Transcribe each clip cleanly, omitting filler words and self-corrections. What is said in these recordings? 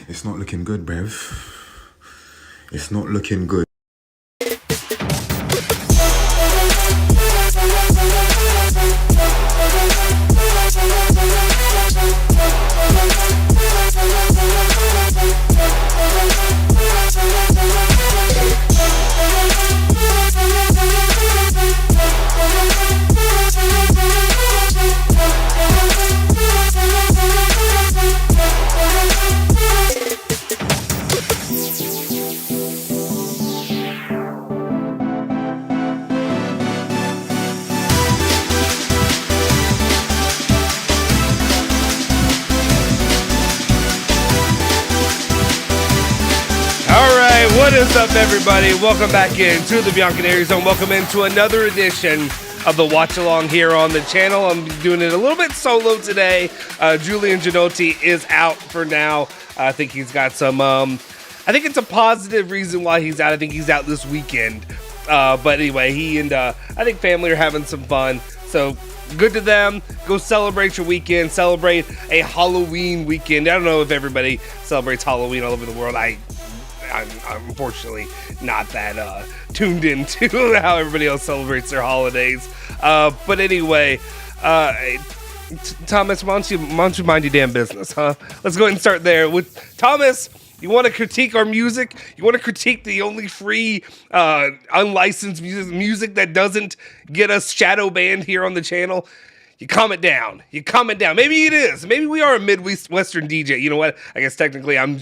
It's not looking good, bruv. It's not looking good. What is up, everybody? Welcome back into the Bianconeri Zone. Welcome into another edition of the Watch Along here on the channel. I'm doing it a little bit solo today. Julian Genotti is out for now. I think he's got some, I think it's a positive reason why he's out. I think he's out this weekend. But anyway, he and I think family are having some fun. So good to them. Go celebrate your weekend. Celebrate a Halloween weekend. I don't know if everybody celebrates Halloween all over the world. I'm unfortunately not that tuned into how everybody else celebrates their holidays. But anyway, Thomas, why don't you mind your damn business, huh? Let's go ahead and start there with Thomas. You want to critique our music? You want to critique the only free, unlicensed music that doesn't get us shadow banned here on the channel? You comment down. Maybe it is. Maybe we are a Midwestern DJ. You know what? I guess technically I'm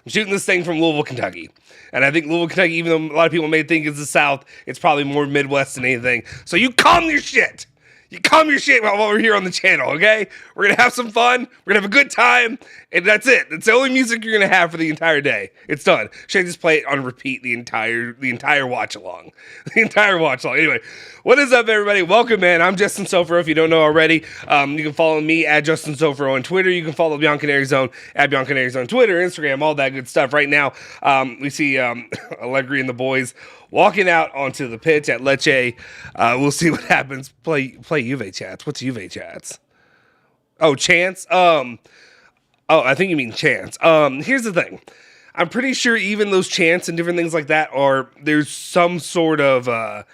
shooting this thing from Louisville, Kentucky. And I think Louisville, Kentucky, even though a lot of people may think it's the South, it's probably more Midwest than anything. So you calm your shit. You calm your shit while we're here on the channel, okay? We're going to have some fun. We're going to have a good time. And that's it. That's the only music you're going to have for the entire day. It's done. Should I just play it on repeat the entire watch along? The entire watch along. Anyway, what is up, everybody? Welcome, man. I'm Justin Sofer, if you don't know already. You can follow me at Justin Sofer on Twitter. You can follow Bianconeri Zone at Bianconeri Zone, Twitter, Instagram, all that good stuff. Right now, we see Allegri and the boys walking out onto the pitch at Lecce. We'll see what happens. Play Juve chats. What's Juve chats? Oh, chance? Oh, I think you mean chance. Here's the thing. I'm pretty sure even those chants and different things like that there's some sort of, I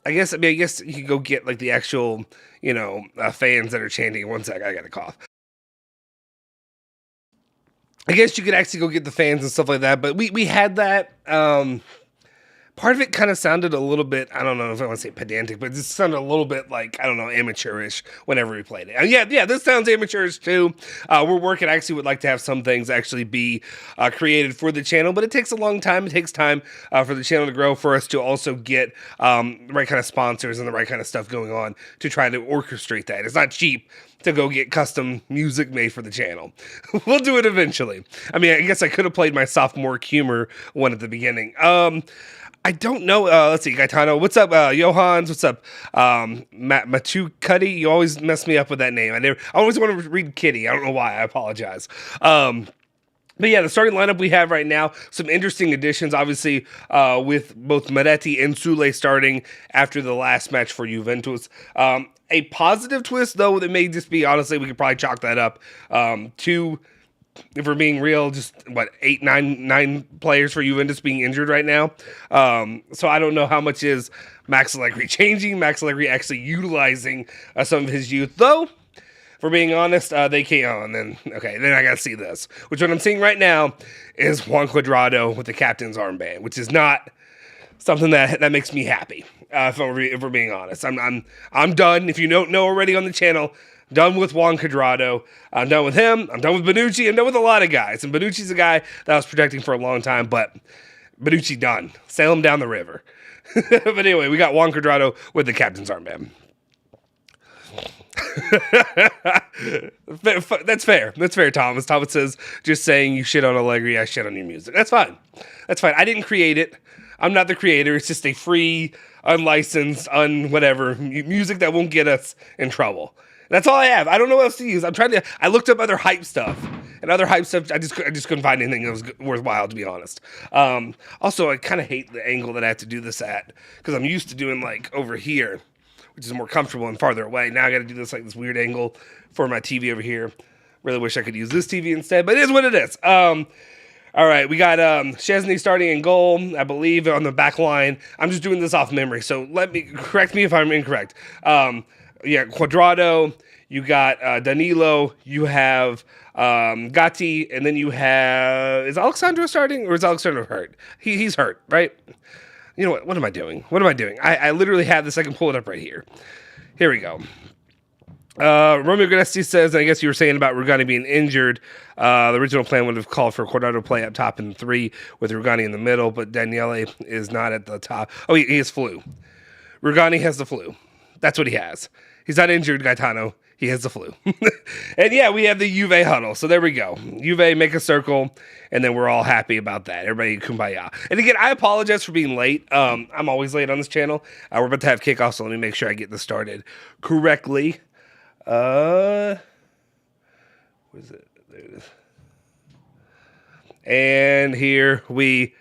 guess you could go get like the actual, fans that are chanting. One sec, I got a cough. I guess you could actually go get the fans and stuff like that, but we had that. Part of it kind of sounded a little bit, I don't know if I want to say pedantic, but it just sounded a little bit like, I don't know, amateurish whenever we played it. And yeah, this sounds amateurish too. We're working, I actually would like to have some things actually be created for the channel, but it takes a long time. It takes time for the channel to grow, for us to also get the right kind of sponsors and the right kind of stuff going on to try to orchestrate that. It's not cheap to go get custom music made for the channel. We'll do it eventually. I mean, I guess I could have played my sophomore humor one at the beginning. I don't know. Let's see, Gaetano. What's up, Johans? What's up, Matu Cuddy? You always mess me up with that name. I always want to read Kitty. I don't know why. I apologize. But yeah, the starting lineup we have right now, some interesting additions, obviously, with both Maretti and Sule starting after the last match for Juventus. A positive twist, though, that may just be, honestly, we could probably chalk that up to, if we're being real, just nine players for Juventus being injured right now. So I don't know how much is Max Allegri changing, Max Allegri actually utilizing some of his youth, though. For being honest, they can't. Then I gotta see this. Which what I'm seeing right now is Juan Cuadrado with the captain's armband, which is not something that makes me happy. If we're being honest, I'm done. If you don't know already on the channel, done with Juan Cuadrado. I'm done with him. I'm done with Bonucci. I'm done with a lot of guys. And Bonucci's a guy that I was protecting for a long time, but Bonucci done. Sail him down the river. But anyway, we got Juan Cuadrado with the captain's armband. That's fair. That's fair, Thomas. Thomas says, just saying you shit on Allegri, I shit on your music. That's fine. I didn't create it. I'm not the creator. It's just a free, unlicensed, whatever music that won't get us in trouble. That's all I have. I don't know what else to use. I looked up other hype stuff. And other hype stuff, I just couldn't find anything that was worthwhile, to be honest. Also, I kind of hate the angle that I have to do this at, because I'm used to doing like over here, which is more comfortable and farther away. Now I got to do this like this weird angle for my TV over here. Really wish I could use this TV instead, but it is what it is. All right, we got Szczesny starting in goal, I believe, on the back line. I'm just doing this off memory, so correct me if I'm incorrect. Cuadrado, you got Danilo, you have Gatti, and then you have... Is Alexandro starting, or is Alexandro hurt? He's hurt, right? You know what? What am I doing? I literally have this. I can pull it up right here. Here we go. Romeo Granesti says, and I guess you were saying about Rugani being injured. The original plan would have called for Cuadrado to play up top in 3 with Rugani in the middle, but Daniele is not at the top. Oh, he has flu. Rugani has the flu. That's what he has. He's not injured, Gaetano. He has the flu. And yeah, we have the Juve huddle. So there we go. Juve, make a circle, and then we're all happy about that. Everybody kumbaya. And again, I apologize for being late. I'm always late on this channel. We're about to have kickoff, so let me make sure I get this started correctly. Where is it? There it is. And here we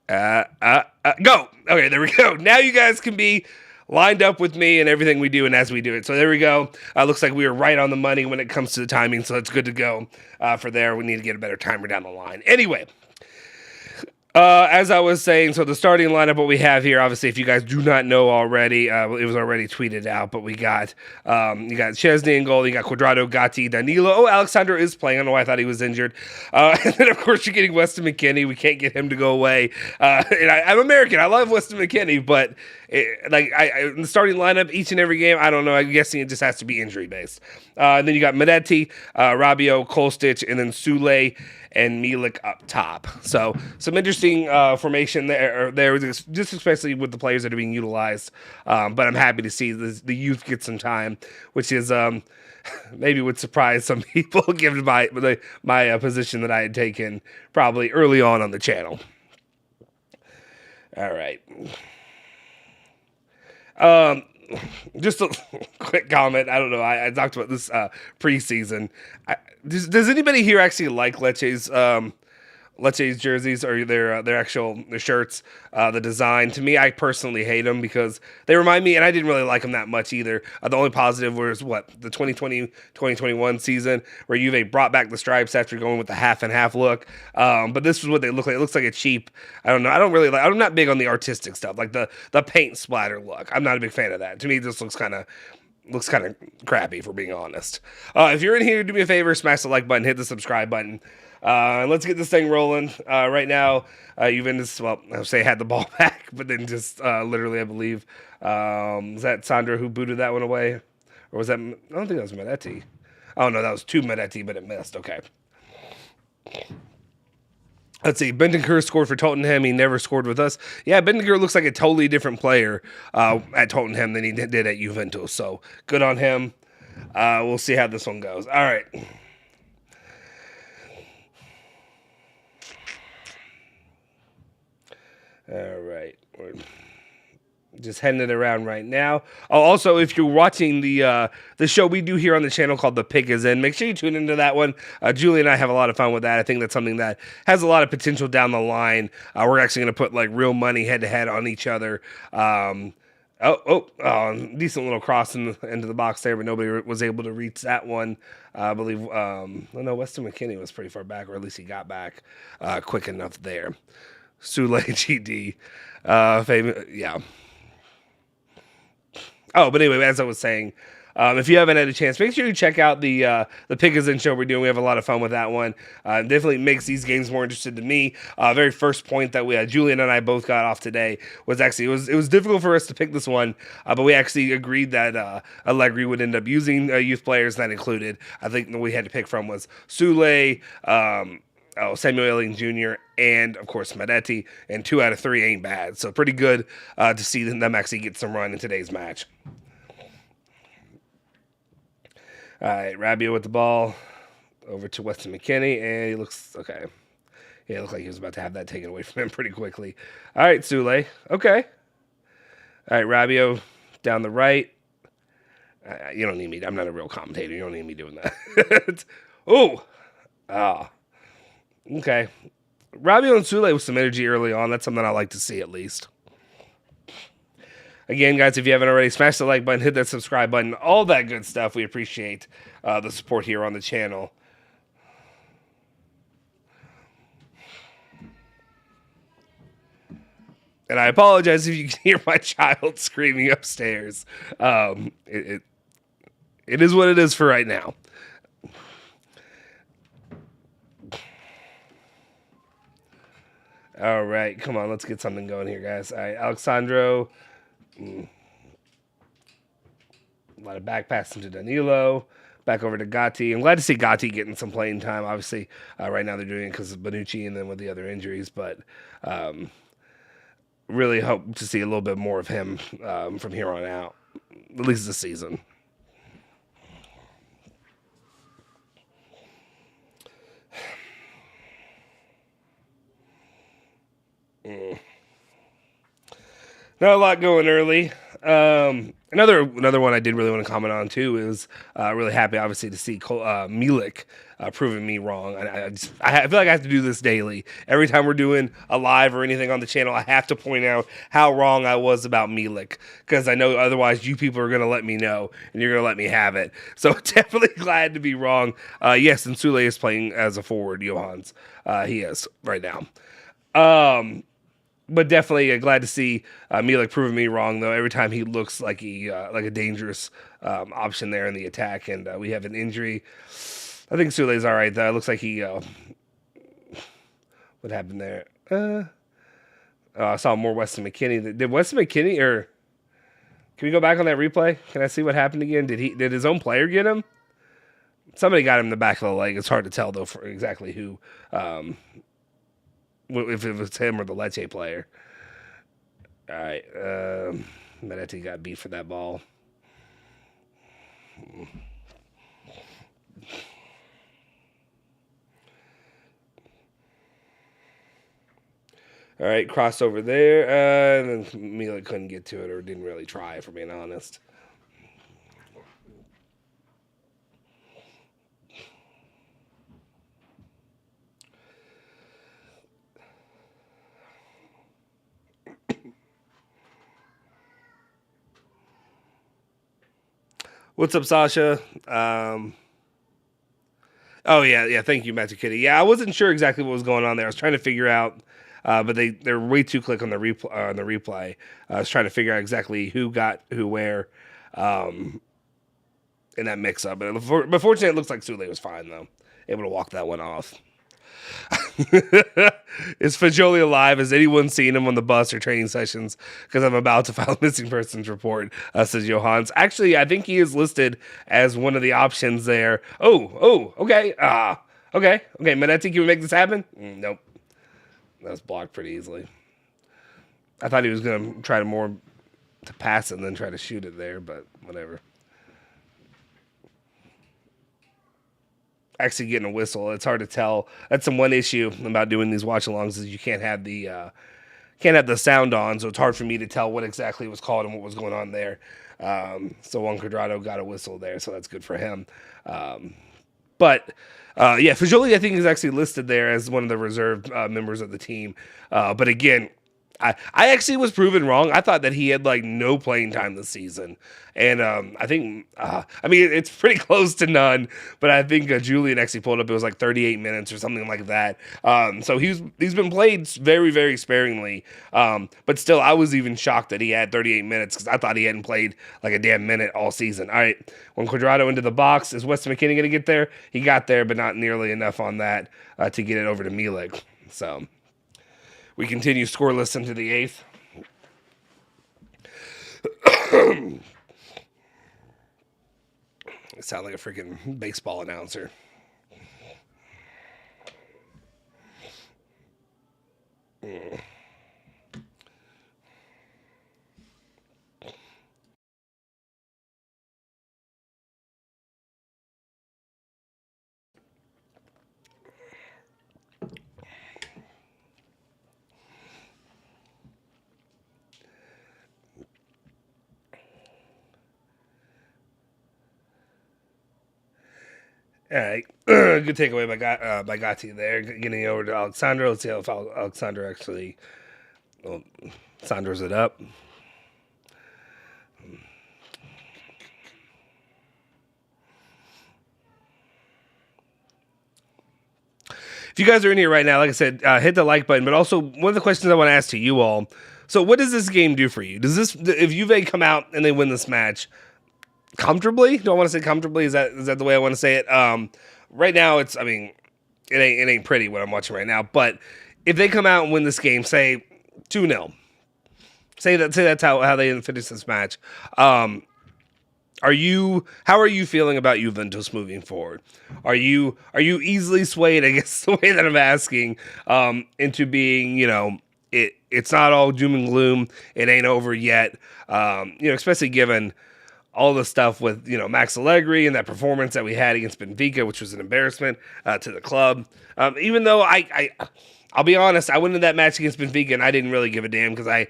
go. Okay, there we go. Now you guys can be lined up with me and everything we do and as we do it. So there we go. Looks like we are right on the money when it comes to the timing, so it's good to go for there. We need to get a better timer down the line. Anyway, as I was saying, so the starting lineup, what we have here, obviously, if you guys do not know already, it was already tweeted out, but we got, you got Szczesny in goal, you got Cuadrado, Gatti, Danilo. Oh, Alexandro is playing. I don't know why I thought he was injured. And then, of course, you're getting Weston McKennie. We can't get him to go away. And I'm American. I love Weston McKennie, but in the starting lineup, each and every game, I don't know. I'm guessing it just has to be injury-based. And then you got Medetti, Rabiot, Kostic, and then Sule and Milik up top. So some interesting formation there, just especially with the players that are being utilized. But I'm happy to see the youth get some time, which is maybe would surprise some people given my position that I had taken probably early on the channel. All right. Just a quick comment. I don't know. I talked about this preseason. Does anybody here actually like Lecce's jerseys or their shirts? The design, to me, I personally hate them because they remind me, and I didn't really like them that much either. The only positive was the 2020-2021 season where Juve brought back the stripes after going with the half and half look. But this is what they look like. It looks like a cheap. I don't know. I don't really like. I'm not big on the artistic stuff, like the paint splatter look. I'm not a big fan of that. To me, this looks kind of crappy, if we're being honest. If you're in here, do me a favor, smash the like button, hit the subscribe button. Let's get this thing rolling. Right now, Juventus, I'll say had the ball back, but then just literally, I believe, was that Sandro who booted that one away? Or was that, I don't think that was Medetti. Oh, no, that was to Medetti, but it missed. Okay. Let's see. Bentancur scored for Tottenham. He never scored with us. Yeah, Bentancur looks like a totally different player at Tottenham than he did at Juventus. So good on him. We'll see how this one goes. All right. All right. We're just heading it around right now. Oh, also, if you're watching the show we do here on the channel called The Pick Is In, make sure you tune into that one. Julie and I have a lot of fun with that. I think that's something that has a lot of potential down the line. We're actually going to put like real money head-to-head on each other. Decent little cross into the box there, but nobody was able to reach that one. I believe, Weston McKennie was pretty far back, or at least he got back quick enough there. Sule GD. Yeah. Oh, but anyway, as I was saying, if you haven't had a chance, make sure you check out the Pick Is In show we're doing. We have a lot of fun with that one. Definitely makes these games more interesting to me. Very first point that Julian and I both got off today was actually, it was difficult for us to pick this one, but we actually agreed that Allegri would end up using youth players. That included, I think, we had to pick from was Sule, Samuel Elling Jr., and, of course, Medetti, and 2 out of 3 ain't bad. So pretty good to see them actually get some run in today's match. All right, Rabiot with the ball over to Weston McKennie, and he looks, okay. Yeah, it looked like he was about to have that taken away from him pretty quickly. All right, Sule. Okay. All right, Rabiot down the right. You don't need me. I'm not a real commentator. You don't need me doing that. Okay. Rabiot and Sule with some energy early on. That's something I like to see at least. Again, guys, if you haven't already, smash the like button, hit that subscribe button, all that good stuff. We appreciate the support here on the channel. And I apologize if you can hear my child screaming upstairs. It is what it is for right now. All right, come on, let's get something going here, guys. All right, Alexandro. A lot of back passing to Danilo. Back over to Gatti. I'm glad to see Gatti getting some playing time. Obviously, right now they're doing it because of Bonucci and then with the other injuries, but really hope to see a little bit more of him from here on out, at least this season. Not a lot going early. Another one I did really want to comment on too is really happy, obviously, to see Milik proving me wrong. I feel like I have to do this daily. Every time we're doing a live or anything on the channel, I have to point out how wrong I was about Milik, because I know otherwise you people are going to let me know and you're going to let me have it. So definitely glad to be wrong. Yes, and Sule is playing as a forward, Johans. He is right now. But definitely glad to see Milik proving me wrong, though. Every time he looks like like a dangerous option there in the attack, and we have an injury. I think Sule's all right, though. It looks like he... what happened there? I saw more Weston McKennie. Did Weston McKennie, or... Can we go back on that replay? Can I see what happened again? Did his own player get him? Somebody got him in the back of the leg. It's hard to tell, though, for exactly who... if it was him or the Lecce player. All right. Menetti got beat for that ball. All right, cross over there. And then Milik couldn't get to it, or didn't really try, if we're being honest. What's up, Sasha? Oh yeah. Thank you, Matthew Kitty. Yeah, I wasn't sure exactly what was going on there. I was trying to figure out, but they're way too quick on the replay. I was trying to figure out exactly who got who where, in that mix-up. But fortunately, it looks like Sule was fine though, able to walk that one off. Is Fagioli alive? Has anyone seen him on the bus or training sessions? Because I'm about to file a missing persons report, says Johans. Actually, I think he is listed as one of the options there. Oh, okay. Okay. Menetti, can we make this happen? Nope. That was blocked pretty easily. I thought he was going to try to pass it and then try to shoot it there, but whatever. Actually getting a whistle, it's hard to tell. That's the one issue about doing these watch-alongs, is you can't have the sound on, so it's hard for me to tell what exactly was called and what was going on there. So Juan Cuadrado got a whistle there, so that's good for him. But Fagioli, I think, is actually listed there as one of the reserve members of the team. But again, I actually was proven wrong. I thought that he had no playing time this season, and I think it's pretty close to none. But I think Julian actually pulled up, it was 38 minutes or something like that. So he's been played very, very sparingly. But still, I was even shocked that he had 38 minutes, because I thought he hadn't played a damn minute all season. All right, when Cuadrado into the box, is Weston McKennie going to get there? He got there, but not nearly enough on that to get it over to Milik. So we continue scoreless into the 8th. I sound like a freaking baseball announcer. All right, good takeaway by Gatti there. Getting over to Alexandro. Let's see how Alexandro actually, Sandro's it up. if you guys are in here right now, like I said, hit the like button. But also, one of the questions I want to ask to you all. So, what does this game do for you? Does this, if Juve come out and they win this match comfortably? Do I want to say comfortably? Is that the way I want to say it? Right now, it's. I mean, it ain't pretty what I'm watching right now. But if they come out and win this game, say 2-0, say that's how they finish this match. How are you feeling about Juventus moving forward? Are you easily swayed, I guess the way that I'm asking, into being, it's not all doom and gloom. It ain't over yet. Especially given all the stuff with, Max Allegri and that performance that we had against Benfica, which was an embarrassment to the club. Even though I'll be honest, I went into that match against Benfica and I didn't really give a damn because I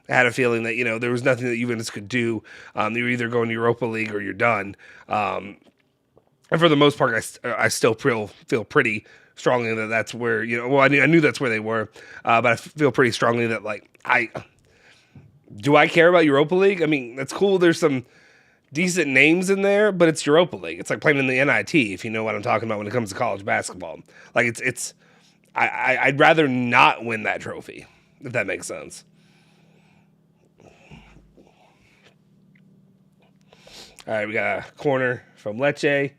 had a feeling that, there was nothing that Juventus could do. You're either going to Europa League or you're done. And for the most part, I still feel pretty strongly that that's where, I knew that's where they were. But I feel pretty strongly that, do I care about Europa League? I mean, that's cool. There's some decent names in there, but it's Europa League. It's like playing in the NIT, if you know what I'm talking about when it comes to college basketball. Like, I'd rather not win that trophy, if that makes sense. All right, we got a corner from Lecce.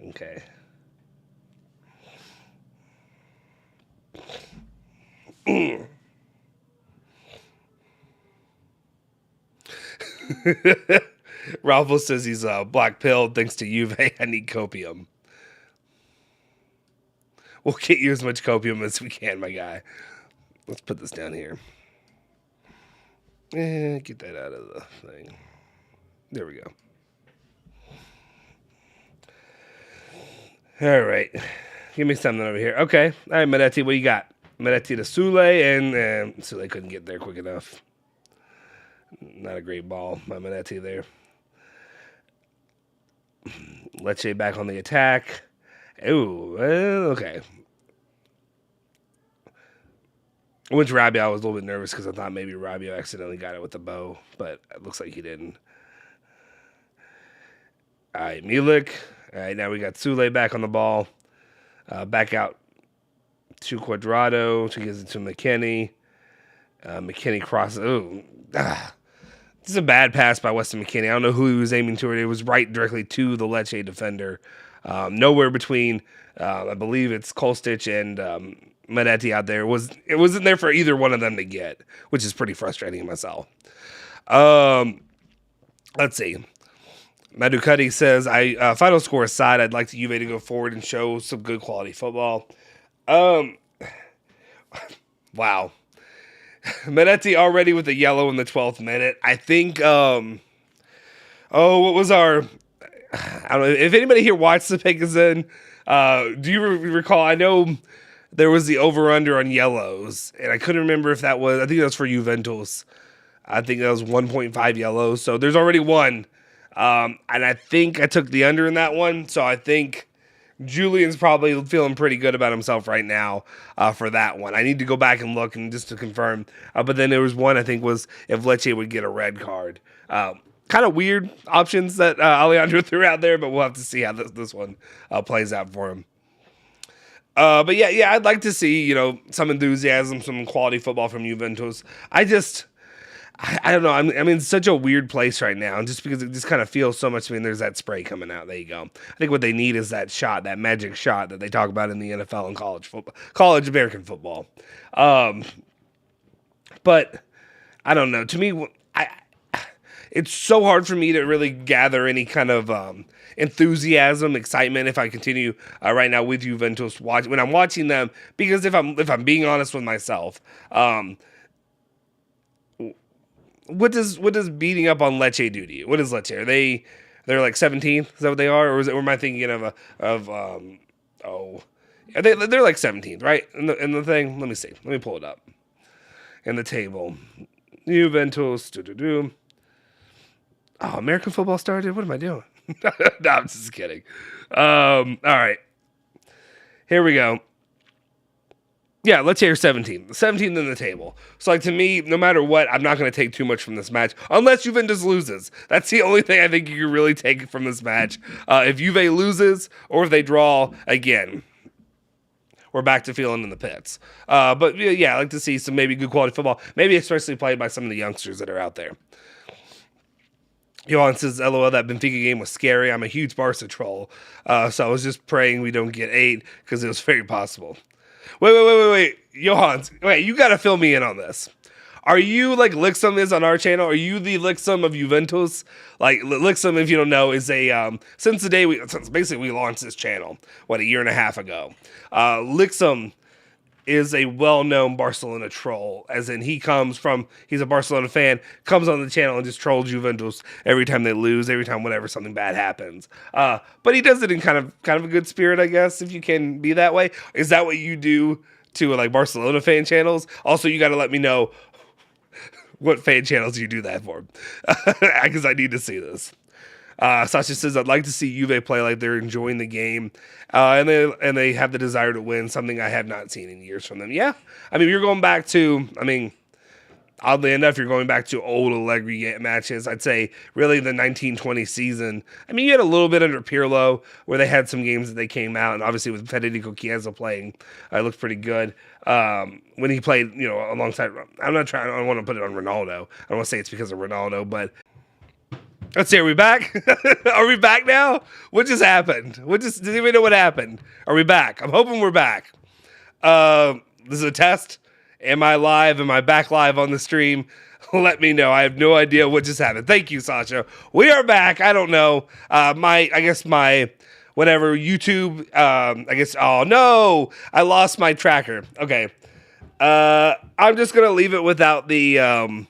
Okay. Ralph says he's black pilled thanks to Juve. I need copium. We'll get you as much copium as we can, my guy. Let's put this down here. Get that out of the thing. There we go. All right. Give me something over here. Okay. All right, Medetti, what you got? Medetti to Sule, and Sule couldn't get there quick enough. Not a great ball by Medetti there. Lecce back on the attack. Ooh, okay. Which Rabiot, I was a little bit nervous because I thought maybe Rabiot accidentally got it with the bow, but it looks like he didn't. All right, Milik. All right, now we got Sule back on the ball. Back out to Cuadrado. She gives it to McKennie. McKennie crosses. Ooh. This is a bad pass by Weston McKennie. I don't know who he was aiming toward. It was right directly to the Lecce defender. Nowhere between, I believe it's Kostic and Medetti out there. It wasn't there for either one of them to get, which is pretty frustrating myself. Let's see. Maducati says, final score aside, I'd like Juve to go forward and show some good quality football. Wow. Medetti already with the yellow in the 12th minute. I think, what was our, I don't know, if anybody here watched the Pegasus, do you recall, I know there was the over-under on yellows, and I couldn't remember if that was, I think that was for Juventus. I think that was 1.5 yellows, so there's already one. And I think I took the under in that one, so I think Julian's probably feeling pretty good about himself right now for that one. I need to go back and look and just to confirm. But then there was one I think was if Lecce would get a red card. Kind of weird options that Alejandro threw out there, but we'll have to see how this one plays out for him. But yeah, I'd like to see some enthusiasm, some quality football from Juventus. I don't know. I'm in such a weird place right now, just because it just kind of feels so much. I mean, there's that spray coming out. There you go. I think what they need is that shot, that magic shot that they talk about in the NFL and college American football. But I don't know. To me, it's so hard for me to really gather any kind of enthusiasm, excitement if I continue right now with Juventus when I'm watching them. Because if I'm being honest with myself. What does beating up on Lecce do to you? What is Lecce? They're like 17th? Is that what they are? Or am I thinking they're like 17th, right? In the thing? Let me see. Let me pull it up. In the table. Juventus. Oh, American football started? What am I doing? No, I'm just kidding. All right. Here we go. Yeah, let's hear 17th. 17th in the table. So, like, to me, no matter what, I'm not going to take too much from this match, unless Juventus loses. That's the only thing I think you can really take from this match. If Juve loses, or if they draw, again, we're back to feeling in the pits. But, yeah, I like to see some maybe good quality football, maybe especially played by some of the youngsters that are out there. Johan says, LOL, that Benfica game was scary. I'm a huge Barca troll, so I was just praying we don't get 8, because it was very possible. Wait. Johan, you got to fill me in on this. Are you like Lixum is on our channel? Are you the Lixum of Juventus? Like, Lixum, if you don't know, is a, since basically we launched this channel, a year and a half ago. Lixum is a well-known Barcelona troll, as in he's a Barcelona fan, comes on the channel and just trolls Juventus every time they lose, every time whenever something bad happens. But he does it in kind of a good spirit, I guess, if you can be that way. Is that what you do to like Barcelona fan channels? Also, you got to let me know what fan channels you do that for, because I need to see this. Sasha says, I'd like to see Juve play like they're enjoying the game, and they have the desire to win, something I have not seen in years from them. Yeah, I mean, you're going back to, oddly enough, you're going back to old Allegri matches. I'd say really the 1920 season. I mean, you had a little bit under Pirlo where they had some games that they came out, and obviously with Federico Chiesa playing, it looked pretty good. When he played, alongside, I don't want to put it on Ronaldo. I don't want to say it's because of Ronaldo, but let's see, are we back? Are we back now? What just happened? Does anybody know what happened? Are we back? I'm hoping we're back. This is a test. Am I live? Am I back live on the stream? Let me know. I have no idea what just happened. Thank you, Sasha. We are back. I don't know. My YouTube, oh no, I lost my tracker. Okay. I'm just going to leave it without the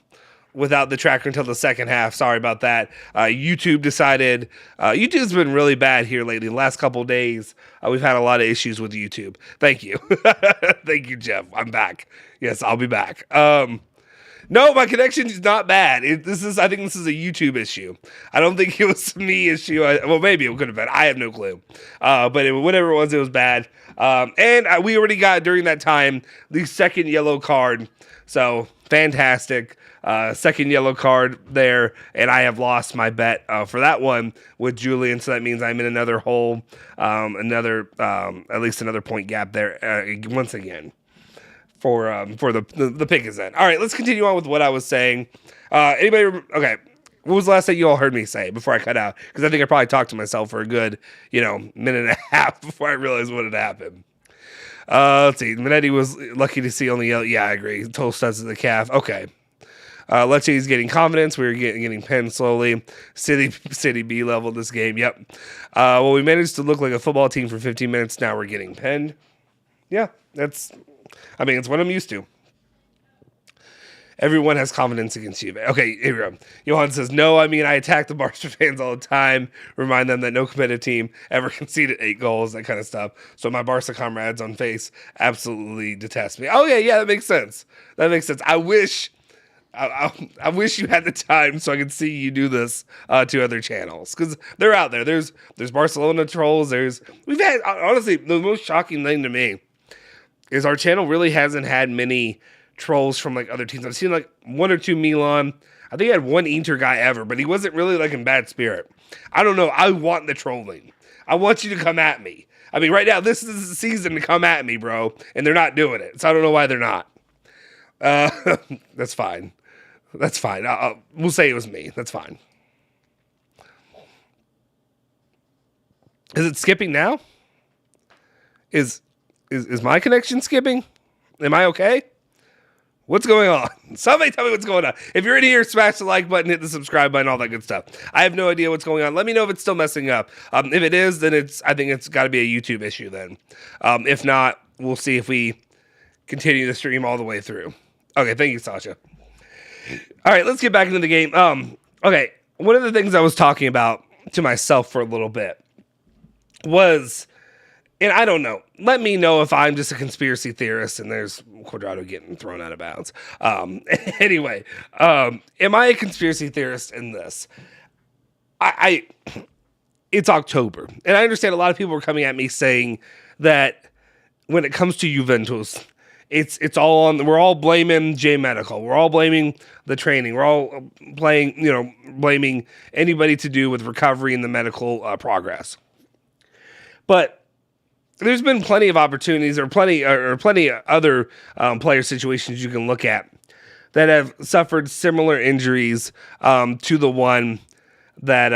tracker until the second half. Sorry about that. YouTube decided, YouTube's been really bad here lately. The last couple of days, we've had a lot of issues with YouTube. Thank you. Thank you, Jeff. I'm back. Yes, I'll be back. No, my connection is not bad. I think this is a YouTube issue. I don't think it was a me issue. Maybe it could have been. I have no clue. But whatever it was bad. And we already got, during that time, the second yellow card. So, fantastic. Second yellow card there, and I have lost my bet for that one with Julian, so that means I'm in another hole, at least another point gap there once again for the pick is in. All right, let's continue on with what I was saying. Okay, what was the last thing you all heard me say before I cut out? Because I think I probably talked to myself for a good, minute and a half before I realized what had happened. Let's see. Minetti was lucky to see only yellow. Yeah, I agree. Total studs of the calf. Okay. Lecce is getting confidence. We're getting pinned slowly. City B level this game. Yep. We managed to look like a football team for 15 minutes. Now we're getting pinned. Yeah, it's what I'm used to. Everyone has confidence against Juve. Okay, here we go. Johan says, no, I attack the Barca fans all the time. Remind them that no competitive team ever conceded 8 goals, that kind of stuff. So my Barca comrades on Face absolutely detest me. Oh, yeah, that makes sense. I wish you had the time so I could see you do this to other channels, because they're out there. There's Barcelona trolls. We've had, honestly, the most shocking thing to me is our channel really hasn't had many trolls from like other teams. I've seen like 1 or 2 Milan. I think I had 1 Inter guy ever, but he wasn't really like in bad spirit. I don't know. I want the trolling. I want you to come at me. Right now, this is the season to come at me, bro, and they're not doing it. So I don't know why they're not. That's fine. That's fine. We'll say it was me. That's fine. Is it skipping now? Is my connection skipping? Am I okay? What's going on? Somebody tell me what's going on. If you're in here, smash the like button, hit the subscribe button, all that good stuff. I have no idea what's going on. Let me know if it's still messing up. If it is, then I think it's got to be a YouTube issue then. If not, we'll see if we continue the stream all the way through. Okay, thank you, Sasha. All right, let's get back into the game. Okay, one of the things I was talking about to myself for a little bit was, and I don't know, let me know if I'm just a conspiracy theorist and there's Quadrado getting thrown out of bounds. Anyway, am I a conspiracy theorist in this? It's October, and I understand a lot of people are coming at me saying that when it comes to Juventus, it's all on. We're all blaming J Medical. We're all blaming the training. We're all blaming anybody to do with recovery and the medical progress. But there's been plenty of opportunities, or plenty of other player situations you can look at that have suffered similar injuries to the one that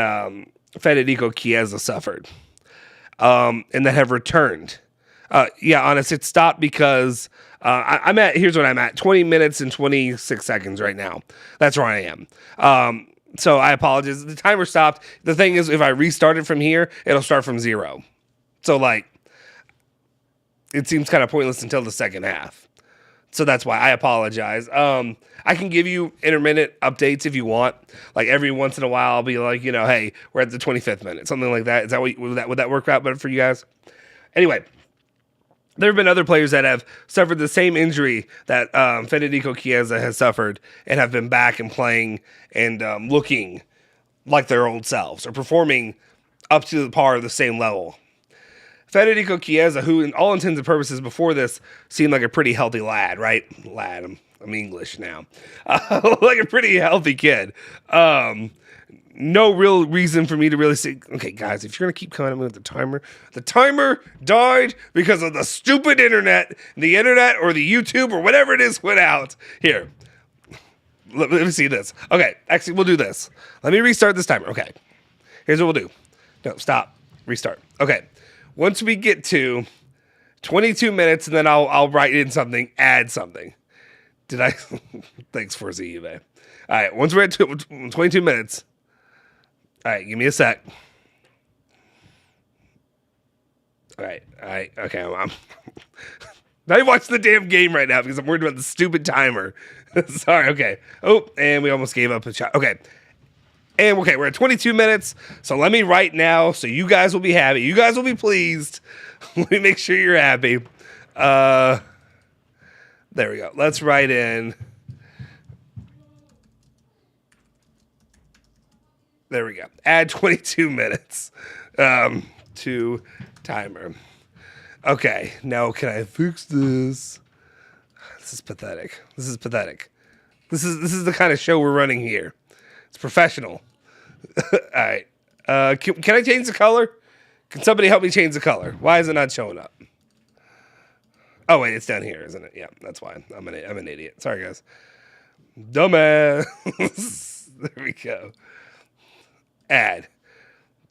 Federico Chiesa suffered, and that have returned. Honest, it stopped because here's what I'm at, 20 minutes and 26 seconds right now. That's where I am. So I apologize. The timer stopped. The thing is, if I restart it from here, it'll start from 0. So, it seems kind of pointless until the second half. So that's why I apologize. I can give you intermittent updates if you want. Like every once in a while, I'll be like, hey, we're at the 25th minute, something like that. Is that would that work out better for you guys? Anyway, there have been other players that have suffered the same injury that Federico Chiesa has suffered and have been back and playing and looking like their old selves or performing up to the par of the same level. Federico Chiesa, who in all intents and purposes before this seemed like a pretty healthy lad, right? I'm English now. Like a pretty healthy kid. No real reason for me to really say, okay, guys, if you're going to keep coming at me with the timer died because of the stupid internet, or the YouTube or whatever it is went out. Here, let me see this. Okay, actually, we'll do this. Let me restart this timer. Okay, here's what we'll do. No, stop. Restart. Okay. Once we get to 22 minutes, and then I'll write in something, add something. Did I? Thanks for eBay. All right, once we're at 22 minutes. All right, give me a sec. All right, okay. I'm not even watching the damn game right now because I'm worried about the stupid timer. Sorry, okay. Oh, and we almost gave up a shot. Okay. And okay, we're at 22 minutes, so let me write now so you guys will be happy. You guys will be pleased. Let me make sure you're happy. There we go. Let's write in. There we go. Add 22 minutes to timer. Okay, now can I fix this? This is pathetic. This is the kind of show we're running here. It's professional. All right. Can I change the color? Can somebody help me change the color? Why is it not showing up? Oh, wait, it's down here, isn't it? Yeah, that's why. I'm an idiot. Sorry, guys. Dumbass. There we go. Add.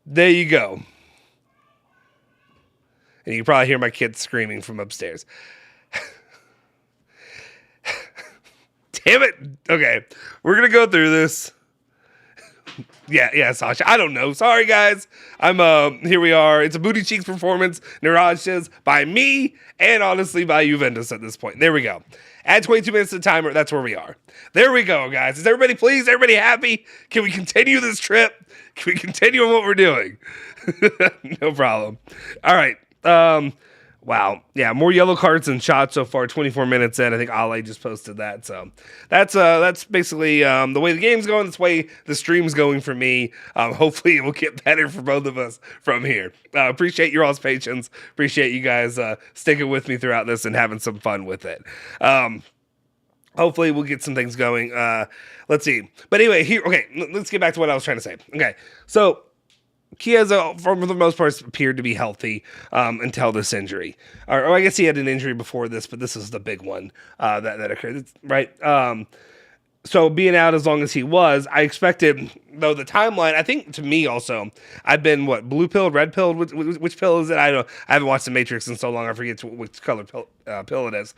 There you go. And you can probably hear my kids screaming from upstairs. Damn it. Okay, we're going to go through this. Yeah, Sasha. I don't know. Sorry, guys. Here we are. It's a Booty Cheeks performance. Narajas by me and honestly by Juventus at this point. There we go. Add 22 minutes to the timer. That's where we are. There we go, guys. Is everybody pleased? Everybody happy? Can we continue this trip? Can we continue on what we're doing? No problem. All right. Wow. Yeah, more yellow cards than shots so far. 24 minutes in. I think Ale just posted that. So that's basically the way the game's going. That's the way the stream's going for me. Hopefully it will get better for both of us from here. Appreciate your all's patience. Appreciate you guys sticking with me throughout this and having some fun with it. Hopefully we'll get some things going. Let's see. But anyway, let's get back to what I was trying to say. Okay, so Chiesa, for the most part, appeared to be healthy until this injury. Or I guess he had an injury before this, but this is the big one that occurred, right? So being out as long as he was, I expected, though the timeline, I think to me also, I've been, blue pilled, red pilled? Which pill is it? I don't know. I haven't watched The Matrix in so long, I forget which color pill it is.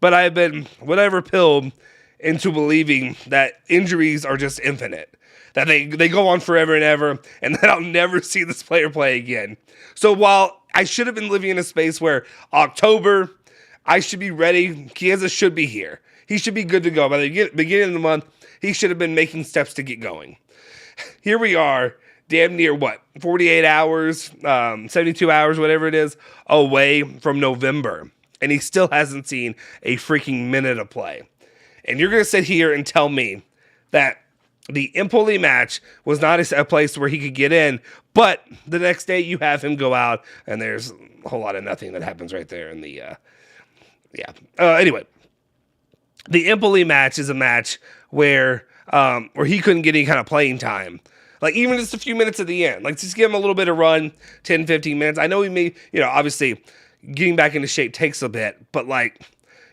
But I've been, whatever pilled, into believing that injuries are just infinite. That they go on forever and ever, and that I'll never see this player play again. So while I should have been living in a space where October, I should be ready, Chiesa should be here. He should be good to go. By the beginning of the month, he should have been making steps to get going. Here we are, damn near 48 hours, 72 hours, whatever it is, away from November. And he still hasn't seen a freaking minute of play. And you're going to sit here and tell me that the Empoli match was not a place where he could get in, but the next day you have him go out, and there's a whole lot of nothing that happens right there in the Yeah. Anyway, the Empoli match is a match where he couldn't get any kind of playing time. Like, even just a few minutes at the end. Like, just give him a little bit of run, 10, 15 minutes. I know he may, obviously, getting back into shape takes a bit, but, like,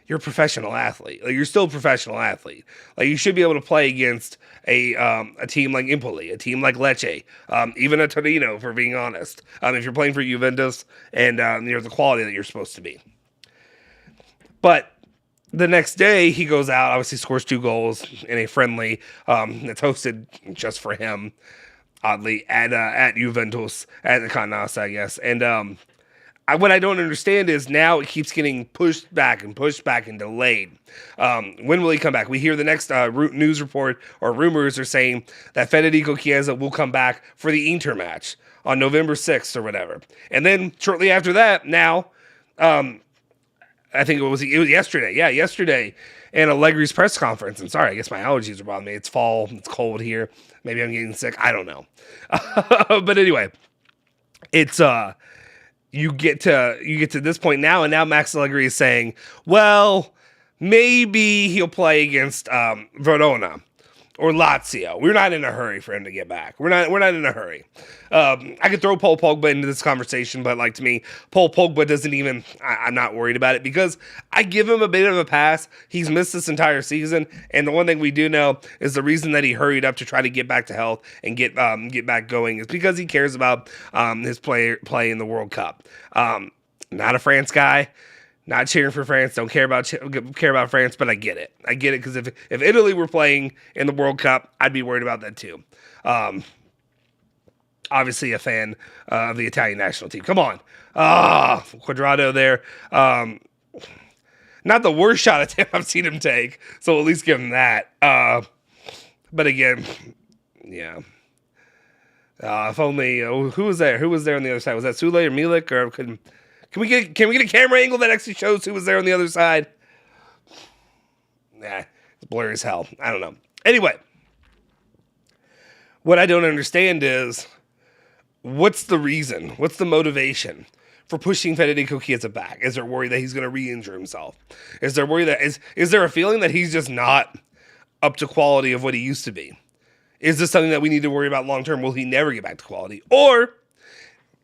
you're a professional athlete. Like, you're still a professional athlete. Like, you should be able to play against a team like Empoli, a team like Lecce, even a Torino, for being honest, if you're playing for Juventus and you're the quality that you're supposed to be. But the next day, he goes out, obviously scores 2 goals in a friendly that's hosted just for him, oddly, at Juventus, at the Canassa, I guess. And what I don't understand is now it keeps getting pushed back and delayed. When will he come back? We hear the next news report or rumors are saying that Federico Chiesa will come back for the Inter match on November 6th or whatever. And then shortly after that, now, I think it was yesterday. Yeah, yesterday in Allegri's press conference. And sorry, I guess my allergies are bothering me. It's fall. It's cold here. Maybe I'm getting sick. I don't know. But anyway, it's you get to this point now, and now Max Allegri is saying, well, maybe he'll play against Verona or Lazio. We're not in a hurry for him to get back. We're not in a hurry. I could throw Paul Pogba into this conversation, but like, to me, Paul Pogba doesn't even, I'm not worried about it because I give him a bit of a pass. He's missed this entire season. And the one thing we do know is the reason that he hurried up to try to get back to health and get back going is because he cares about his play in the World Cup. Not a France guy. Not cheering for France. Don't care about France, but I get it. I get it because if Italy were playing in the World Cup, I'd be worried about that too. Obviously a fan of the Italian national team. Come on. Quadrado there. Not the worst shot attempt I've seen him take, so at least give him that. But again, yeah. If only who was there? Who was there on the other side? Was that Sule or Milik? Or can we get a camera angle that actually shows who was there on the other side? Nah, it's blurry as hell. I don't know. Anyway, what I don't understand is what's the reason? What's the motivation for pushing Federico Chiesa back? Is there worry that he's going to re-injure himself? Is there worry that is there a feeling that he's just not up to quality of what he used to be? Is this something that we need to worry about long term? Will he never get back to quality? Or,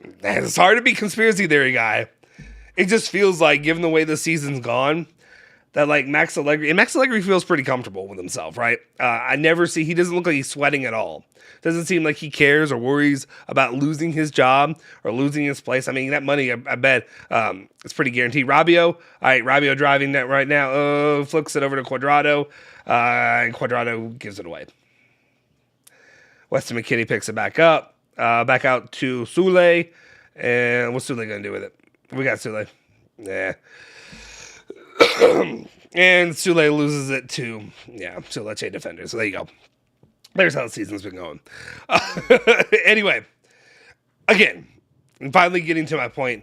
it's hard to be conspiracy theory guy. It just feels like, given the way the season's gone, that like Max Allegri feels pretty comfortable with himself, right? He doesn't look like he's sweating at all. Doesn't seem like he cares or worries about losing his job or losing his place. I mean, that money, I bet, it's pretty guaranteed. Rabiot, all right, Rabiot driving that right now, flicks it over to Quadrado, and Quadrado gives it away. Weston McKennie picks it back up, back out to Sule, and what's Sule going to do with it? We got Sule. Yeah. And Sule loses it to Lecce defenders. So there you go. There's how the season's been going. Anyway, again, I'm finally getting to my point.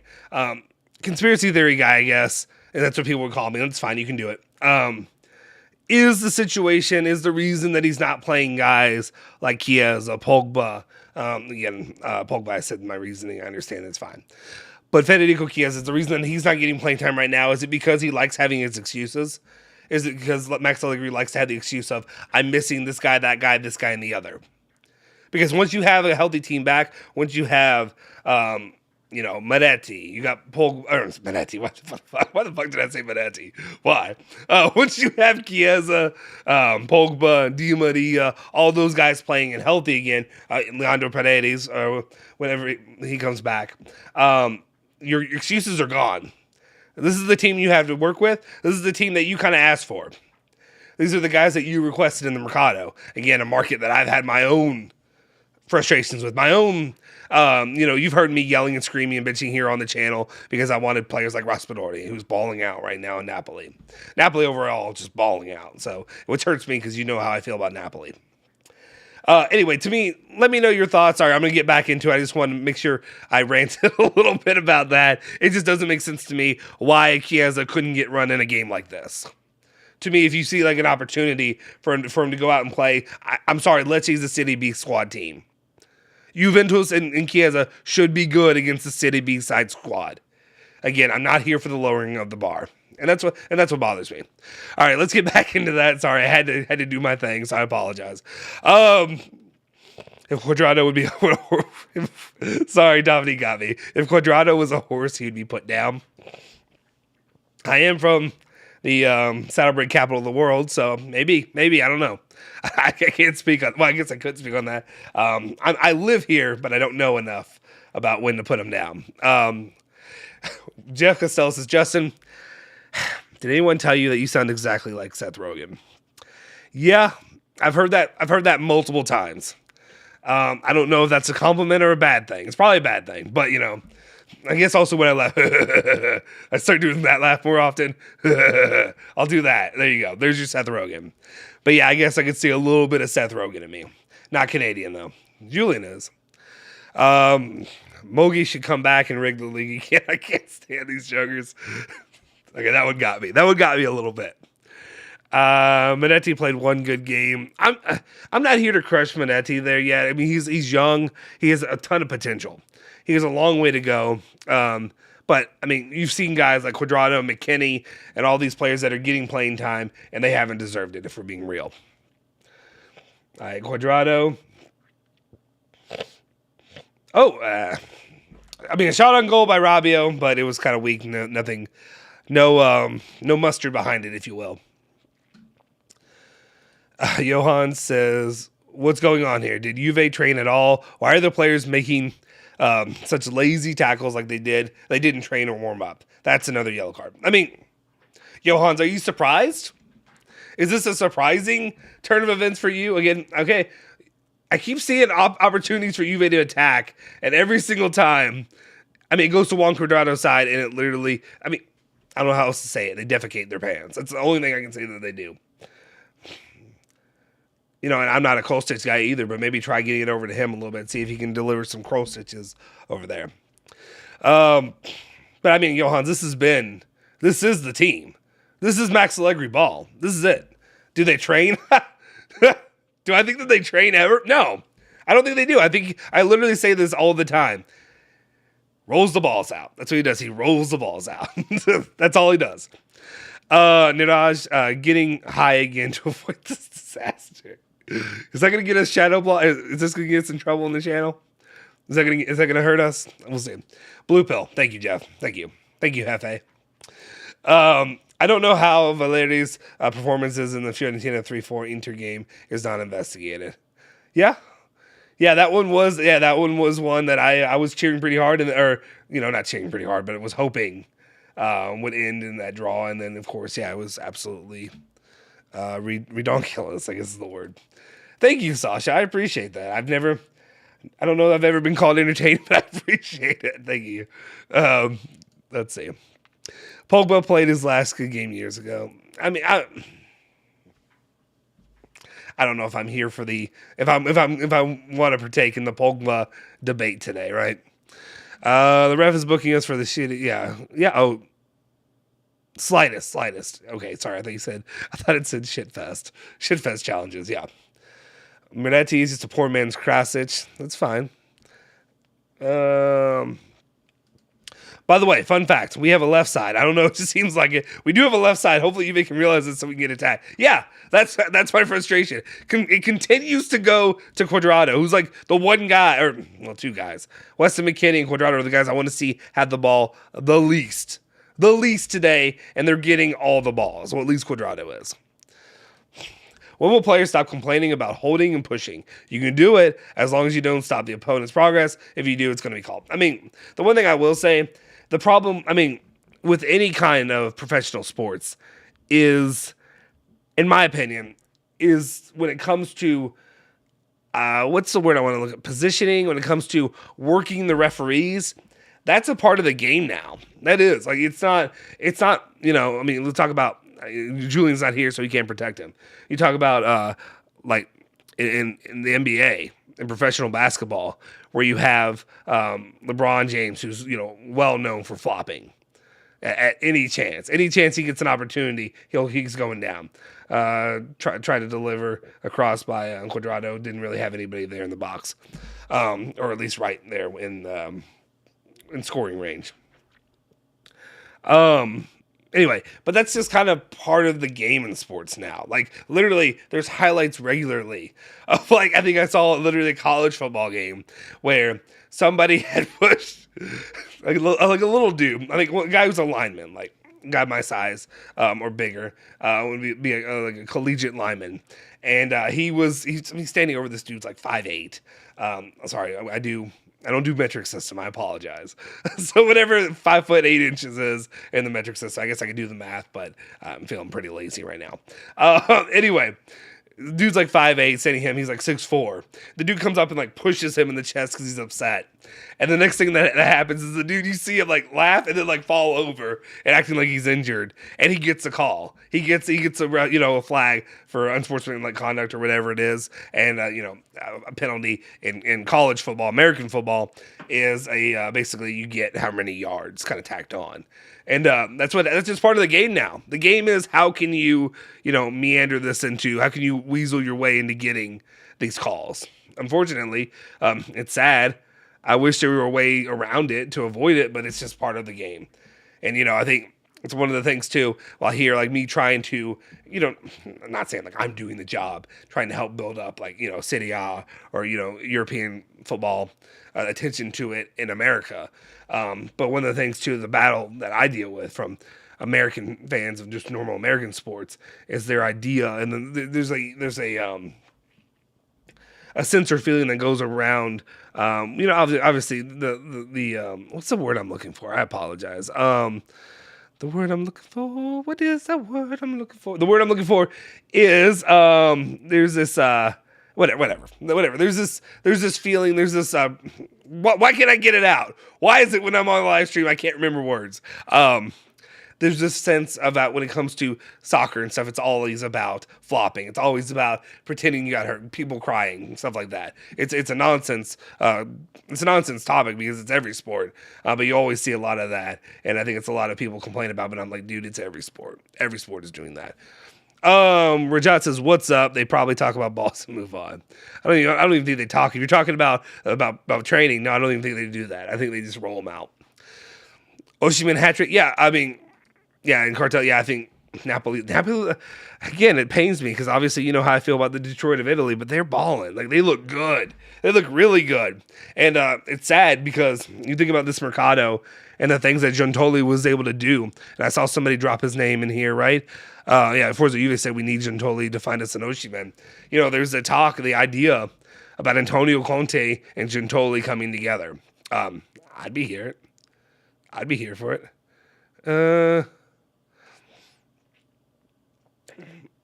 Conspiracy theory guy, I guess, and that's what people would call me. That's fine. You can do it. Is the reason that he's not playing guys like Chiesa, Pogba? Pogba, I said my reasoning. I understand it's fine. But Federico Chiesa, is the reason that he's not getting playing time right now, is it because he likes having his excuses? Is it because Max Allegri likes to have the excuse of, I'm missing this guy, that guy, this guy, and the other? Because once you have a healthy team back, once you have, Manetti, you got Manetti, why the fuck did I say Manetti? Why? Once you have Chiesa, Pogba, Di Maria, all those guys playing and healthy again, Leandro Paredes, or whenever he comes back, your excuses are gone. This is the team you have to work with. This is the team that you kind of asked for. These are the guys that you requested in the Mercado. Again, a market that I've had my own frustrations with, my own, you've heard me yelling and screaming and bitching here on the channel because I wanted players like Raspadori, who's balling out right now in Napoli. Napoli overall, just balling out. So, which hurts me because you know how I feel about Napoli. Anyway, to me, let me know your thoughts. All right, I'm going to get back into it. I just want to make sure I ranted a little bit about that. It just doesn't make sense to me why Chiesa couldn't get run in a game like this. To me, if you see like an opportunity for him to go out and play, I'm sorry, Lecce's a City B squad team. Juventus and Chiesa should be good against the City B side squad. Again, I'm not here for the lowering of the bar. And that's what bothers me. All right, let's get back into that. Sorry, I had to do my thing, so I apologize. If Quadrado would be sorry, Dominique got me. If Quadrado was a horse, he'd be put down. I am from the saddlebred capital of the world, so maybe I don't know. I can't speak on. Well, I guess I could speak on that. I live here, but I don't know enough about when to put him down. Jeff Costello says, Justin, did anyone tell you that you sound exactly like Seth Rogen? Yeah, I've heard that multiple times. I don't know if that's a compliment or a bad thing. It's probably a bad thing, but I guess also when I laugh, I start doing that laugh more often. I'll do that. There you go. There's your Seth Rogen. But yeah, I guess I could see a little bit of Seth Rogen in me. Not Canadian though. Julian is. Mogi should come back and rig the league again. I can't stand these jokers. Okay, that one got me. That one got me a little bit. Minetti played one good game. I'm not here to crush Minetti there yet. I mean, he's young. He has a ton of potential. He has a long way to go. But I mean, you've seen guys like Quadrado, McKinney, and all these players that are getting playing time, and they haven't deserved it. If we're being real. All right, Quadrado. I mean, a shot on goal by Rabiot, but it was kind of weak. No mustard behind it, if you will. Johan says, what's going on here? Did Juve train at all? Why are the players making such lazy tackles like they did? They didn't train or warm up. That's another yellow card. I mean, Johans, are you surprised? Is this a surprising turn of events for you? Again, okay, I keep seeing opportunities for Juve to attack, and every single time, I mean, it goes to Juan Cuadrado's side, and it literally, I mean, I don't know how else to say it. They defecate their pants. That's the only thing I can say that they do. And I'm not a cross stitch guy either, but maybe try getting it over to him a little bit, see if he can deliver some cross stitches over there. But I mean, Johans, this is the team. This is Max Allegri ball. This is it. Do they train? Do I think that they train ever? No, I don't think they do. I literally say this all the time. Rolls the balls out. That's what he does. He rolls the balls out. That's all he does. Niraj getting high again to avoid this disaster. Is that going to get us shadow block? Is this going to get us in trouble in the channel? Is that going to hurt us? We'll see. Blue pill. Thank you, Jeff. Thank you, Hefe. I don't know how Valeri's performances in the Fiorentina 3-4 Inter game is not investigated. Yeah, that one was one that I was cheering pretty hard, not cheering pretty hard, but it was hoping would end in that draw, and then of course, it was absolutely redonkulous, I guess is the word. Thank you, Sasha. I appreciate that. I don't know if I've ever been called entertained, but I appreciate it. Thank you. Let's see. Pogba played his last good game years ago. I mean, I don't know if I'm here for if I want to partake in the Pogba debate today, right? The ref is booking us for the shit. Yeah. Oh, slightest. Okay, sorry. I thought it said shitfest. Shitfest challenges. Yeah. Miretti is just a poor man's Krasic. That's fine. By the way, fun fact, we have a left side. I don't know, it just seems like it. We do have a left side. Hopefully you can realize this so we can get attacked. Yeah, that's my frustration. It continues to go to Quadrado, who's like the one guy, or well, two guys. Weston McKinney and Quadrado are the guys I want to see have the ball the least today, and they're getting all the balls. Well, at least Quadrado is. When will players stop complaining about holding and pushing? You can do it as long as you don't stop the opponent's progress. If you do, it's going to be called. I mean, the one thing I will say, the problem, with any kind of professional sports is, in my opinion, is when it comes to, what's the word I want to look at? Positioning, when it comes to working the referees, that's a part of the game now. That is. Like, it's not, let's talk about, Julian's not here, so he can't protect him. You talk about, in the NBA, in professional basketball, where you have LeBron James, who's well known for flopping at any chance he gets an opportunity, he's going down. Try to deliver a cross by Quadrado, didn't really have anybody there in the box, or at least right there in scoring range. And Anyway, but that's just kind of part of the game in sports now. Like literally, there's highlights regularly of like I think I saw literally a college football game where somebody had pushed like a little dude. I think a guy who's a lineman, like guy my size or bigger, would be like a collegiate lineman, and he's standing over this dude's like 5'8". Sorry, I don't do metric system. I apologize. So whatever 5'8" is in the metric system, I guess I could do the math, but I'm feeling pretty lazy right now. Anyway, dude's like 5'8", standing him. He's like 6'4". The dude comes up and like pushes him in the chest because he's upset. And the next thing that happens is the dude, you see him like laugh and then like fall over and acting like he's injured. And he gets a call. He gets a flag for unsportsmanlike conduct or whatever it is. And a penalty in college football, American football, is basically you get how many yards kind of tacked on. And that's just part of the game now. The game is how can you meander this into, how can you weasel your way into getting these calls. Unfortunately, it's sad. I wish there were a way around it to avoid it, but it's just part of the game. And, I think it's one of the things, too, while here, like me trying to, I'm not saying like I'm doing the job, trying to help build up like, Serie A or, European football attention to it in America. But one of the things, too, the battle that I deal with from American fans of just normal American sports is their idea. And then there's a sense feeling that goes around, obviously the what's the word I'm looking for? I apologize. The word I'm looking for. What is the word I'm looking for? The word I'm looking for is there's this whatever. There's this feeling. There's this why can't I get it out? Why is it when I'm on a live stream I can't remember words? There's this sense about when it comes to soccer and stuff, it's always about flopping. It's always about pretending you got hurt, people crying, and stuff like that. It's a nonsense. It's a nonsense topic because it's every sport, but you always see a lot of that, and I think it's a lot of people complain about. But I'm like, dude, it's every sport. Every sport is doing that. Rajat says, "What's up?" They probably talk about balls and move on. I don't even think they talk. If you're talking about training, no, I don't even think they do that. I think they just roll them out. Osimhen hat trick. Yeah, I mean. Yeah, and Cartel, I think Napoli, again, it pains me because obviously you know how I feel about the Detroit of Italy, but they're balling. Like, they look good. They look really good. And it's sad because you think about this Mercado and the things that Giuntoli was able to do. And I saw somebody drop his name in here, right? Forza Juve said we need Giuntoli to find us an Osimhen. There's the talk, the idea about Antonio Conte and Giuntoli coming together. I'd be here. I'd be here for it.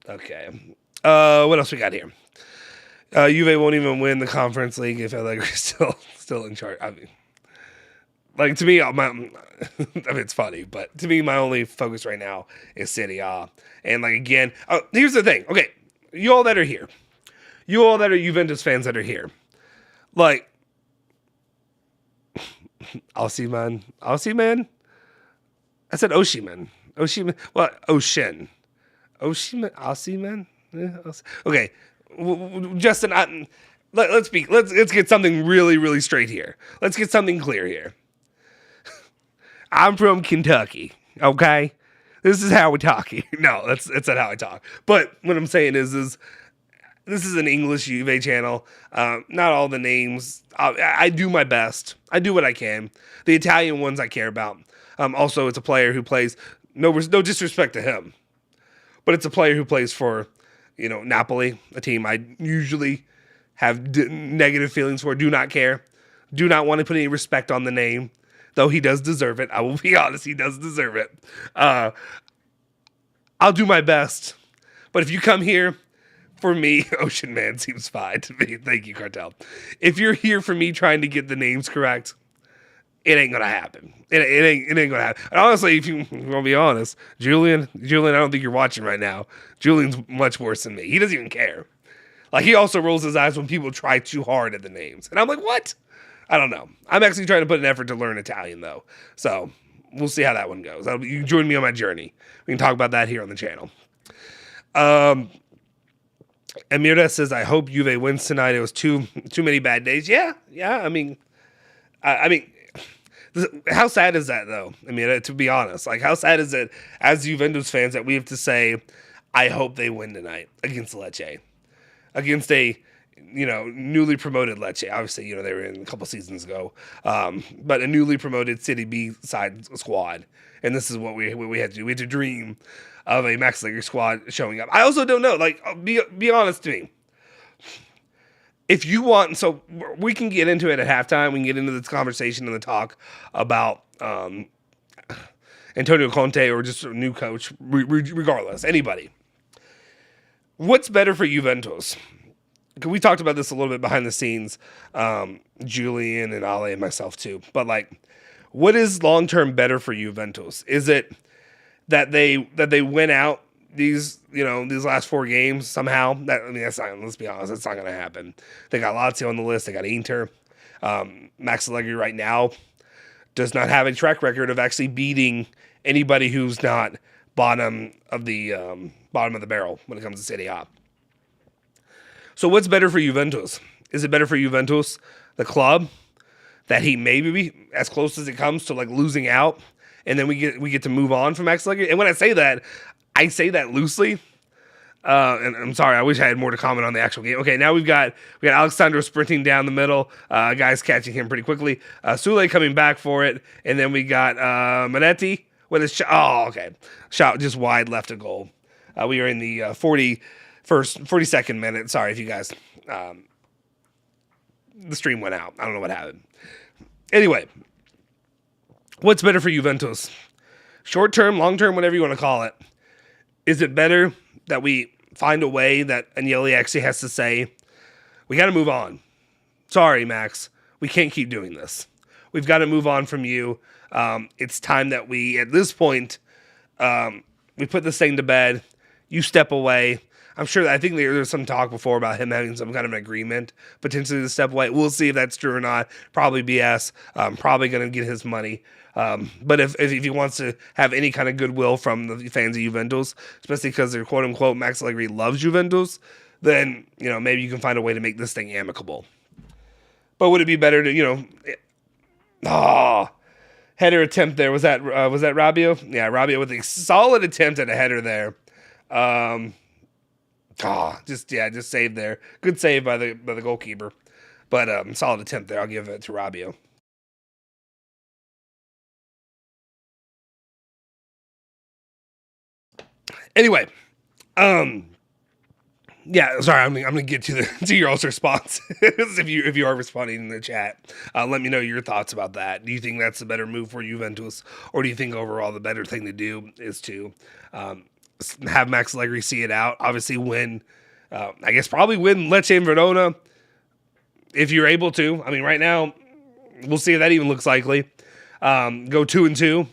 Okay. What else we got here? Juve won't even win the Conference League if Allegri's still in charge. I mean, like, to me, it's funny, but to me, my only focus right now is Serie A. And, like, again, here's the thing. Okay, you all that are here, you all that are Juventus fans that are here, like, Osimhen. I said Osimhen. What? Osimhen. Yeah, okay, Justin. Let's get something really, really straight here. Let's get something clear here. I'm from Kentucky. Okay, this is how we talk here. No, that's not how I talk. But what I'm saying is this is an English Juve channel. Not all the names. I do my best. I do what I can. The Italian ones I care about. Also, it's a player who plays. No disrespect to him. But it's a player who plays for, Napoli, a team I usually have negative feelings for, do not care, do not want to put any respect on the name, though he does deserve it. I will be honest, he does deserve it. I'll do my best. But if you come here for me, Ocean Man seems fine to me. Thank you, Cartel. If you're here for me trying to get the names correct, it ain't gonna happen. It ain't gonna happen. And honestly, if you want to be honest, Julian, I don't think you're watching right now. Julian's much worse than me. He doesn't even care. Like, he also rolls his eyes when people try too hard at the names. And I'm like, what? I don't know. I'm actually trying to put an effort to learn Italian, though. So we'll see how that one goes. You can join me on my journey. We can talk about that here on the channel. Amira says, I hope Juve wins tonight. It was too many bad days. Yeah. I mean, How sad is that, though? I mean, to be honest, like, how sad is it as Juventus fans that we have to say, I hope they win tonight against Lecce, against a, newly promoted Lecce. Obviously, they were in a couple seasons ago, but a newly promoted City B side squad, and this is what we had to do. We had to dream of a Max Allegri squad showing up. I also don't know. Like, be honest to me. If you want, so we can get into it at halftime. We can get into this conversation and the talk about Antonio Conte or just a new coach, regardless, anybody. What's better for Juventus? We talked about this a little bit behind the scenes, Julian and Ale and myself too. But like, what is long term better for Juventus? Is it that they win out these last 4 games somehow? That's not. Let's be honest, that's not going to happen. They got Lazio on the list. They got Inter. Max Allegri right now does not have a track record of actually beating anybody who's not bottom of the barrel when it comes to Serie A. So what's better for Juventus? Is it better for Juventus, the club, that he maybe be as close as it comes to like losing out, and then we get to move on from Max Allegri? And when I say that loosely. And I'm sorry, I wish I had more to comment on the actual game. Okay, now we got Alexandro sprinting down the middle, guys catching him pretty quickly. Sule coming back for it, and then we got Manetti with a shot. Oh, okay, shot just wide left of goal. We are in the 42nd minute. Sorry if you guys, the stream went out. I don't know what happened. Anyway, what's better for Juventus? Short term, long term, whatever you want to call it. Is it better that we find a way that Agnelli actually has to say, we got to move on? Sorry, Max. We can't keep doing this. We've got to move on from you. It's time that we, at this point, we put this thing to bed. You step away. I think there's some talk before about him having some kind of an agreement, potentially to step away. We'll see if that's true or not. Probably BS. Probably going to get his money. But if he wants to have any kind of goodwill from the fans of Juventus, especially because they're quote unquote Max Allegri loves Juventus, then maybe you can find a way to make this thing amicable. But would it be better to header attempt there? Was that Rabiot? Yeah, Rabiot with a solid attempt at a header there. Just saved there. Good save by the goalkeeper, but solid attempt there. I'll give it to Rabiot. Anyway, yeah, sorry, I'm gonna get to your all's response if you are responding in the chat. Let me know your thoughts about that. Do you think that's a better move for Juventus, or do you think overall the better thing to do is to have Max Allegri see it out? Obviously, probably win Lecce and Verona if you're able to. I mean, right now we'll see if that even looks likely. Go 2-2,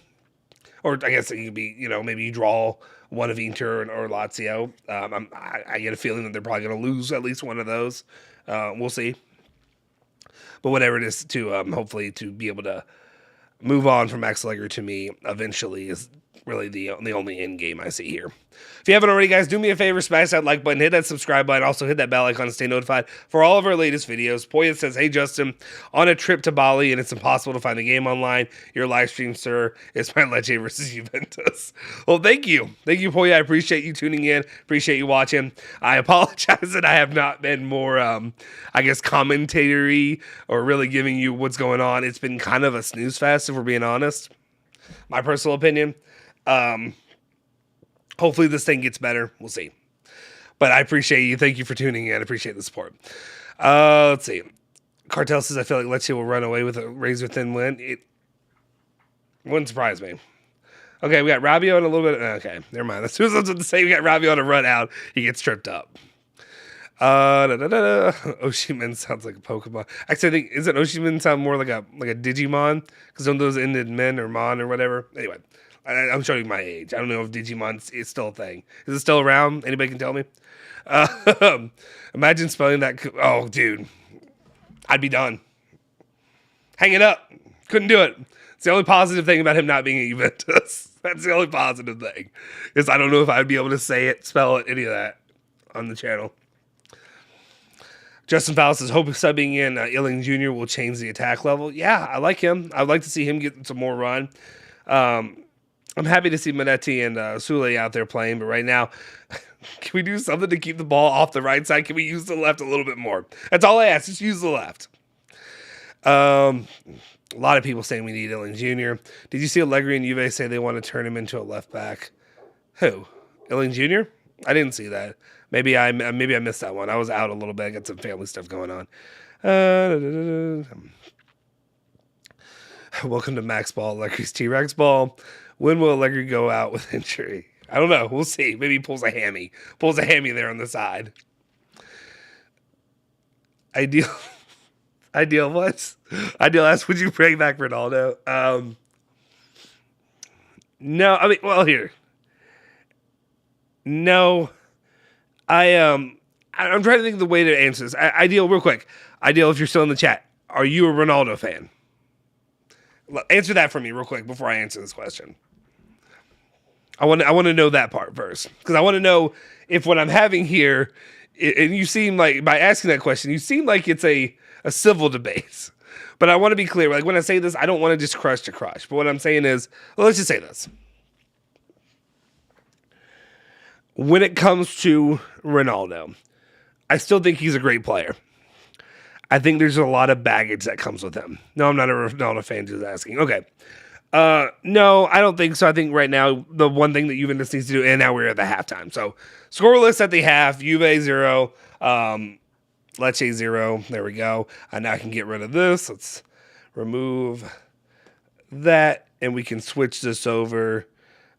or I guess it could be maybe you draw one of Inter or Lazio. I get a feeling that they're probably going to lose at least one of those. We'll see. But whatever it is, to hopefully to be able to move on from Max Allegri, to me eventually is really the only end game I see here. If you haven't already, guys, do me a favor, smash that like button, hit that subscribe button, also hit that bell icon to stay notified for all of our latest videos. Poya says, hey, Justin, on a trip to Bali and it's impossible to find the game online. Your live stream, sir, is my Lecce versus Juventus. Well, thank you. Thank you, Poya. I appreciate you tuning in. Appreciate you watching. I apologize that I have not been more, commentary or really giving you what's going on. It's been kind of a snooze fest, if we're being honest. My personal opinion. Hopefully this thing gets better. We'll see. But I appreciate you. Thank you for tuning in. I appreciate the support. Let's see. Cartel says, I feel like Lecce will run away with a razor-thin win. It wouldn't surprise me. Okay, we got Rabiot and a little bit. Okay, never mind. That's what I was about to say. We got Rabiot on a run out. He gets tripped up. Oshiman sounds like a Pokemon. Actually, I think, isn't Oshiman sound more like a Digimon? Because don't those end in men or mon or whatever? Anyway. I'm showing my age. I don't know if Digimon is still a thing. Is it still around? Anybody can tell me? Imagine spelling that. Oh, dude. I'd be done. Hang it up. Couldn't do it. It's the only positive thing about him not being a Juventus. That's the only positive thing. Is I don't know if I'd be able to say it, spell it, any of that on the channel. Justin Fowler says, hope subbing in Illing Jr. will change the attack level. Yeah, I like him. I'd like to see him get some more run. I'm happy to see Minetti and Sule out there playing, but right now, can we do something to keep the ball off the right side? Can we use the left a little bit more? That's all I ask. Just use the left. A lot of people saying we need Illing Jr. Did you see Allegri and Juve say they want to turn him into a left back? Who? Illing Jr.? I didn't see that. Maybe I missed that one. I was out a little bit. I got some family stuff going on. Welcome to Max Ball, Allegri's T-Rex Ball. When will Allegri go out with injury? I don't know. We'll see. Maybe he pulls a hammy. Pulls a hammy there on the side. Ideal what? Ideal asks, would you bring back Ronaldo? No. I mean, well, here. No. I'm trying to think of the way to answer this. Ideal, real quick. Ideal, if you're still in the chat, are you a Ronaldo fan? Answer that for me real quick before I answer this question. I want to know that part first, because I want to know if what I'm having here, and you seem like, by asking that question, you seem like it's a civil debate. But I want to be clear. Like, when I say this, I don't want to just crush to crush. But what I'm saying is, well, let's just say this. When it comes to Ronaldo, I still think he's a great player. I think there's a lot of baggage that comes with him. No, I'm not a Ronaldo fan, just asking. Okay. No, I don't think so. I think right now, the one thing that Juventus needs to do, and now we're at the halftime. So, scoreless at the half, Juve 0, Lecce 0. There we go. Now I can get rid of this. Let's remove that, and we can switch this over.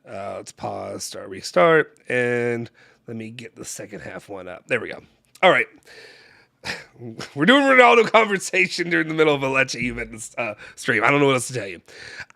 Let's pause, start, restart, and let me get the second half one up. There we go. All right. We're doing Ronaldo conversation during the middle of a Lecce Juventus stream. I don't know what else to tell you.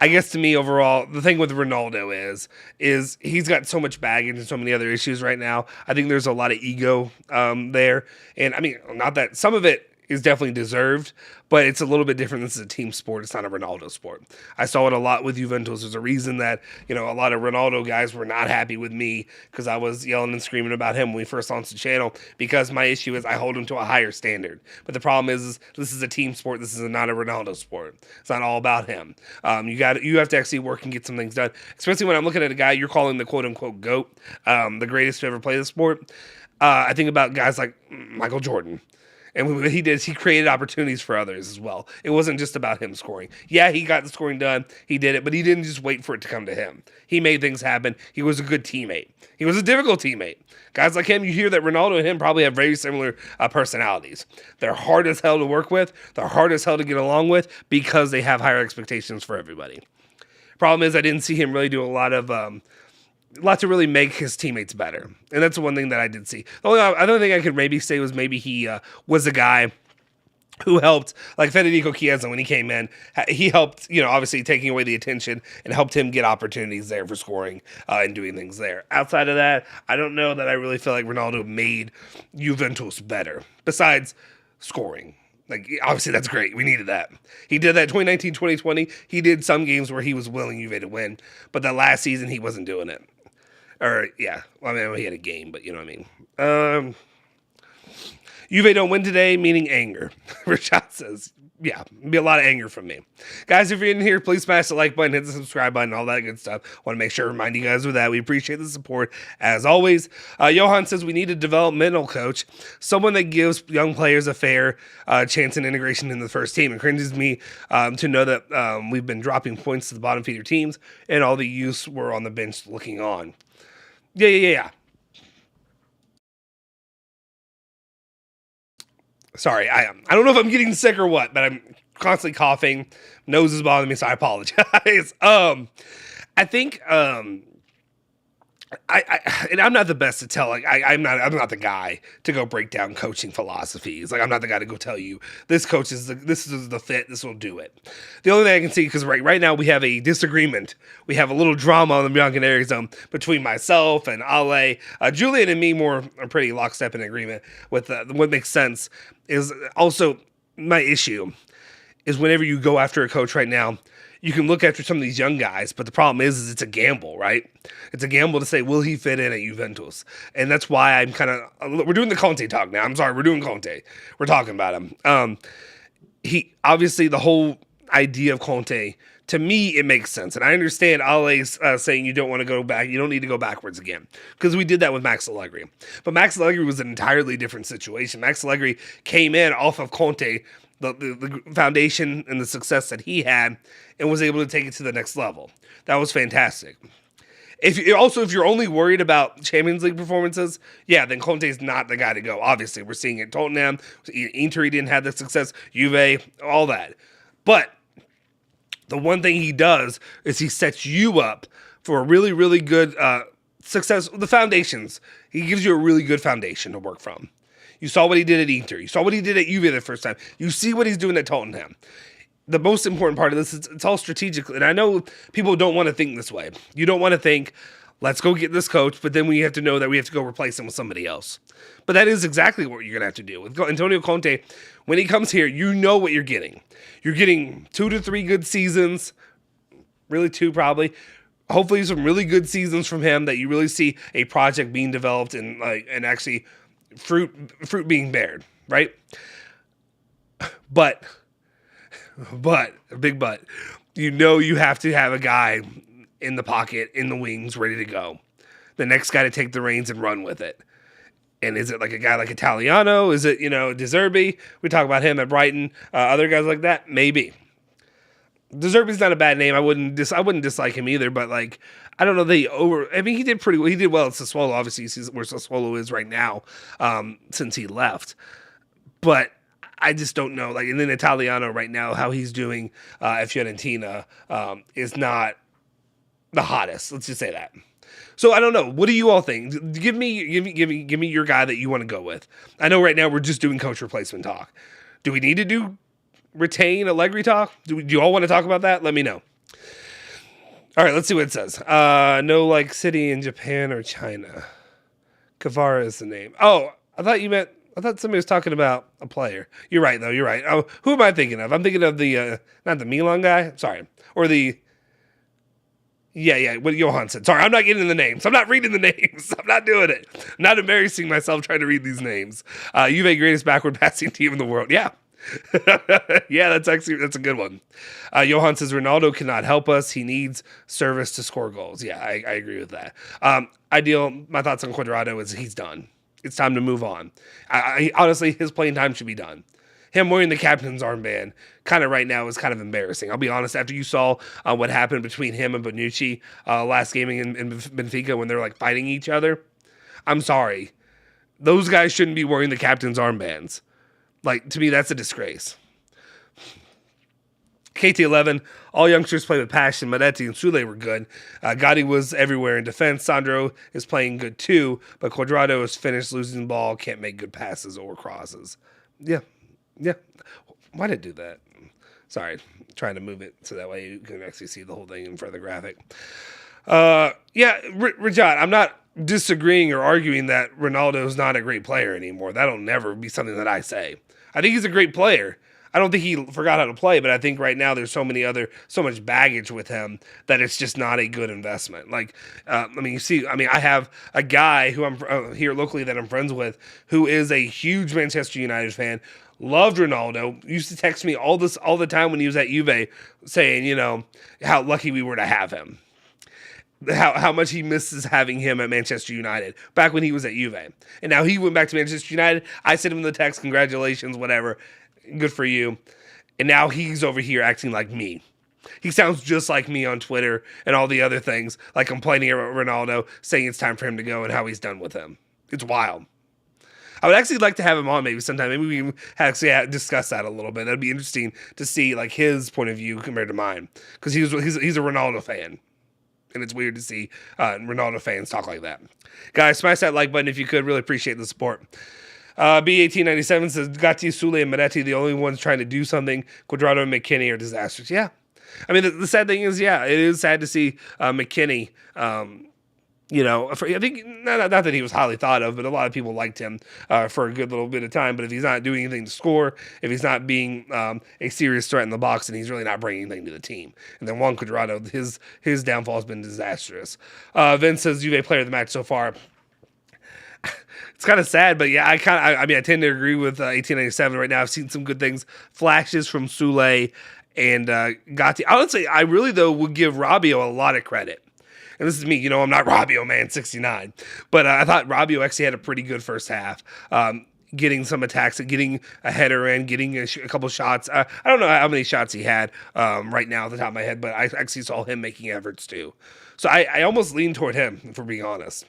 I guess to me, overall, the thing with Ronaldo is he's got so much baggage and so many other issues right now. I think there's a lot of ego there. And, I mean, not that some of it is definitely deserved, but it's a little bit different. This is a team sport. It's not a Ronaldo sport. I saw it a lot with Juventus. There's a reason that, a lot of Ronaldo guys were not happy with me because I was yelling and screaming about him when we first launched the channel, because my issue is I hold him to a higher standard. But the problem is this is a team sport. This is not a Ronaldo sport. It's not all about him. You have to actually work and get some things done, especially when I'm looking at a guy you're calling the quote-unquote GOAT, the greatest to ever play the sport. I think about guys like Michael Jordan. And what he did is he created opportunities for others as well. It wasn't just about him scoring. Yeah, he got the scoring done. He did it, but he didn't just wait for it to come to him. He made things happen. He was a good teammate. He was a difficult teammate. Guys like him, you hear that Ronaldo and him probably have very similar personalities. They're hard as hell to work with. They're hard as hell to get along with because they have higher expectations for everybody. Problem is I didn't see him really do a lot to really make his teammates better. And that's the one thing that I did see. The only other thing I could maybe say was maybe he was a guy who helped, like Federico Chiesa when he came in. He helped, obviously taking away the attention and helped him get opportunities there for scoring and doing things there. Outside of that, I don't know that I really feel like Ronaldo made Juventus better, besides scoring. Like, obviously, that's great. We needed that. He did that 2019, 2020. He did some games where he was willing Juve to win. But that last season, he wasn't doing it. Or, yeah. Well, I mean, he had a game, but you know what I mean. Juve don't win today, meaning anger. Rashad says, yeah, be a lot of anger from me. Guys, if you're in here, please smash the like button, hit the subscribe button, all that good stuff. Want to make sure to remind you guys of that. We appreciate the support, as always. Johan says we need a developmental coach, someone that gives young players a fair chance and integration in the first team. It cringes me to know that we've been dropping points to the bottom feeder teams, and all the youths were on the bench looking on. Yeah. Sorry, I don't know if I'm getting sick or what, but I'm constantly coughing. Nose is bothering me, so I apologize. I think and I'm not the best to tell. Like I'm not the guy to go break down coaching philosophies. Like I'm not the guy to go tell you this coach is this is the fit. This will do it. The only thing I can see, because right now we have a disagreement. We have a little drama on the bianconeri zone between myself and Ale. Julian and me are pretty lockstep in agreement with what makes sense. Is also my issue is whenever you go after a coach right now, you can look after some of these young guys, but the problem is it's a gamble, right? It's a gamble to say, will he fit in at Juventus? And that's why I'm kind of, we're doing the Conte talk now. I'm sorry, we're doing Conte. We're talking about him. He, obviously, the whole idea of Conte, to me, it makes sense. And I understand Ole's saying you don't want to go back, you don't need to go backwards again, because we did that with Max Allegri. But Max Allegri was an entirely different situation. Max Allegri came in off of Conte, the foundation and the success that he had, and was able to take it to the next level. That was fantastic. If you're only worried about Champions League performances, yeah, then Conte's not the guy to go. Obviously, we're seeing it. Tottenham, Inter, he didn't have the success. Juve, all that. But the one thing he does is he sets you up for a really, really good success. The foundations. He gives you a really good foundation to work from. You saw what he did at Inter. You saw what he did at Juve the first time. You see what he's doing at Tottenham. The most important part of this is it's all strategic. And I know people don't want to think this way. You don't want to think, let's go get this coach, but then we have to know that we have to go replace him with somebody else. But that is exactly what you're going to have to do. With Antonio Conte, when he comes here, you know what you're getting. You're getting 2 to 3 good seasons, really 2 probably. Hopefully some really good seasons from him that you really see a project being developed and actually fruit being bared, right? But, a big but, you know you have to have a guy in the pocket, in the wings, ready to go. The next guy to take the reins and run with it. And is it like a guy like Italiano? Is it, De Zerbi? We talk about him at Brighton. Other guys like that? Maybe. De Zerbi's not a bad name. I wouldn't dislike him either, but I don't know. He did pretty well. He did well at Sassuolo. Obviously, he sees where Sassuolo is right now since he left. But I just don't know. And then Italiano right now, how he's doing at Fiorentina is not the hottest. Let's just say that. So I don't know. What do you all think? Give me your guy that you want to go with. I know right now we're just doing coach replacement talk. Do we need to retain Allegri talk? Do you all want to talk about that? Let me know. All right, let's see what it says. No city in Japan or China. Kavara is the name. Oh, I thought somebody was talking about a player. You're right, though. You're right. Oh, who am I thinking of? I'm thinking of the not the Milan guy. Sorry, or the. Yeah, what Johan said. Sorry, I'm not getting the names. I'm not reading the names. I'm not doing it. I'm not embarrassing myself trying to read these names. Juve greatest backward passing team in the world. Yeah. Yeah, that's a good one. Johan says Ronaldo cannot help us. He needs service to score goals. Yeah, I agree with that. My thoughts on Cuadrado is he's done. It's time to move on. Honestly, his playing time should be done. Him wearing the captain's armband kind of right now is kind of embarrassing. I'll be honest, after you saw what happened between him and Bonucci last game in Benfica when they're fighting each other, I'm sorry. Those guys shouldn't be wearing the captain's armbands. To me, that's a disgrace. KT11, all youngsters play with passion. Moretti and Sule were good. Gotti was everywhere in defense. Sandro is playing good too, but Cuadrado is finished losing the ball, can't make good passes or crosses. Yeah. Why did it do that? Sorry, trying to move it so that way you can actually see the whole thing in front of the graphic. Rajat, I'm not disagreeing or arguing that Ronaldo's not a great player anymore. That'll never be something that I say. I think he's a great player. I don't think he forgot how to play, but I think right now there's so much baggage with him that it's just not a good investment. I have a guy who I'm here locally that I'm friends with who is a huge Manchester United fan, loved Ronaldo, used to text me all the time when he was at Juve saying, how lucky we were to have him. How much he misses having him at Manchester United back when he was at Juve. And now he went back to Manchester United. I sent him the text, congratulations, whatever. Good for you. And now he's over here acting like me. He sounds just like me on Twitter and all the other things, complaining about Ronaldo, saying it's time for him to go and how he's done with him. It's wild. I would actually like to have him on maybe sometime. Maybe we can actually discuss that a little bit. That'd be interesting to see his point of view compared to mine. Because he's a Ronaldo fan. And it's weird to see Ronaldo fans talk like that. Guys, smash that like button if you could. Really appreciate the support. B1897 says, Gatti, Sule, and Moretti, the only ones trying to do something. Cuadrado and McKinney are disasters. Yeah. I mean, the sad thing is, it is sad to see McKinney I think not that he was highly thought of, but a lot of people liked him for a good little bit of time. But if he's not doing anything to score, if he's not being a serious threat in the box, then he's really not bringing anything to the team. And then Juan Cuadrado, his downfall has been disastrous. Vince says Juve player of the match so far. It's kind of sad, but yeah, I tend to agree with 1897 right now. I've seen some good things, flashes from Sule and Gatti. I would say I really though would give Rabiot a lot of credit. And this is me, I'm not Rabiot, man, 69. But I thought Rabiot actually had a pretty good first half. Getting some attacks, getting a header in, getting a couple shots. I don't know how many shots he had right now at the top of my head, but I actually saw him making efforts too. So I almost lean toward him, if we're being honest.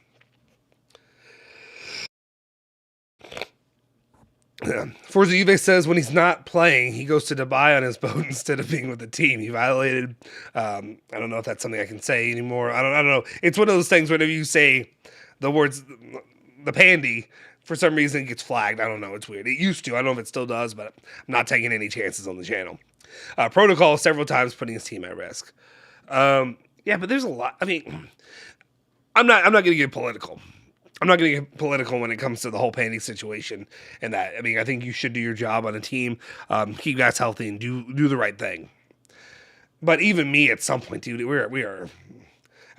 Forza Juve says when he's not playing, he goes to Dubai on his boat instead of being with the team. He violated. I don't know if that's something I can say anymore. I don't know. It's one of those things whenever you say the words, the pandy, for some reason it gets flagged. I don't know. It's weird. It used to. I don't know if it still does, but I'm not taking any chances on the channel. Protocol several times putting his team at risk. Yeah, but there's a lot. I mean, I'm not going to get political. I'm not going to get political when it comes to the whole panty situation and that. I mean, I think you should do your job on a team, keep guys healthy, and do the right thing. But even me, at some point, dude, we are.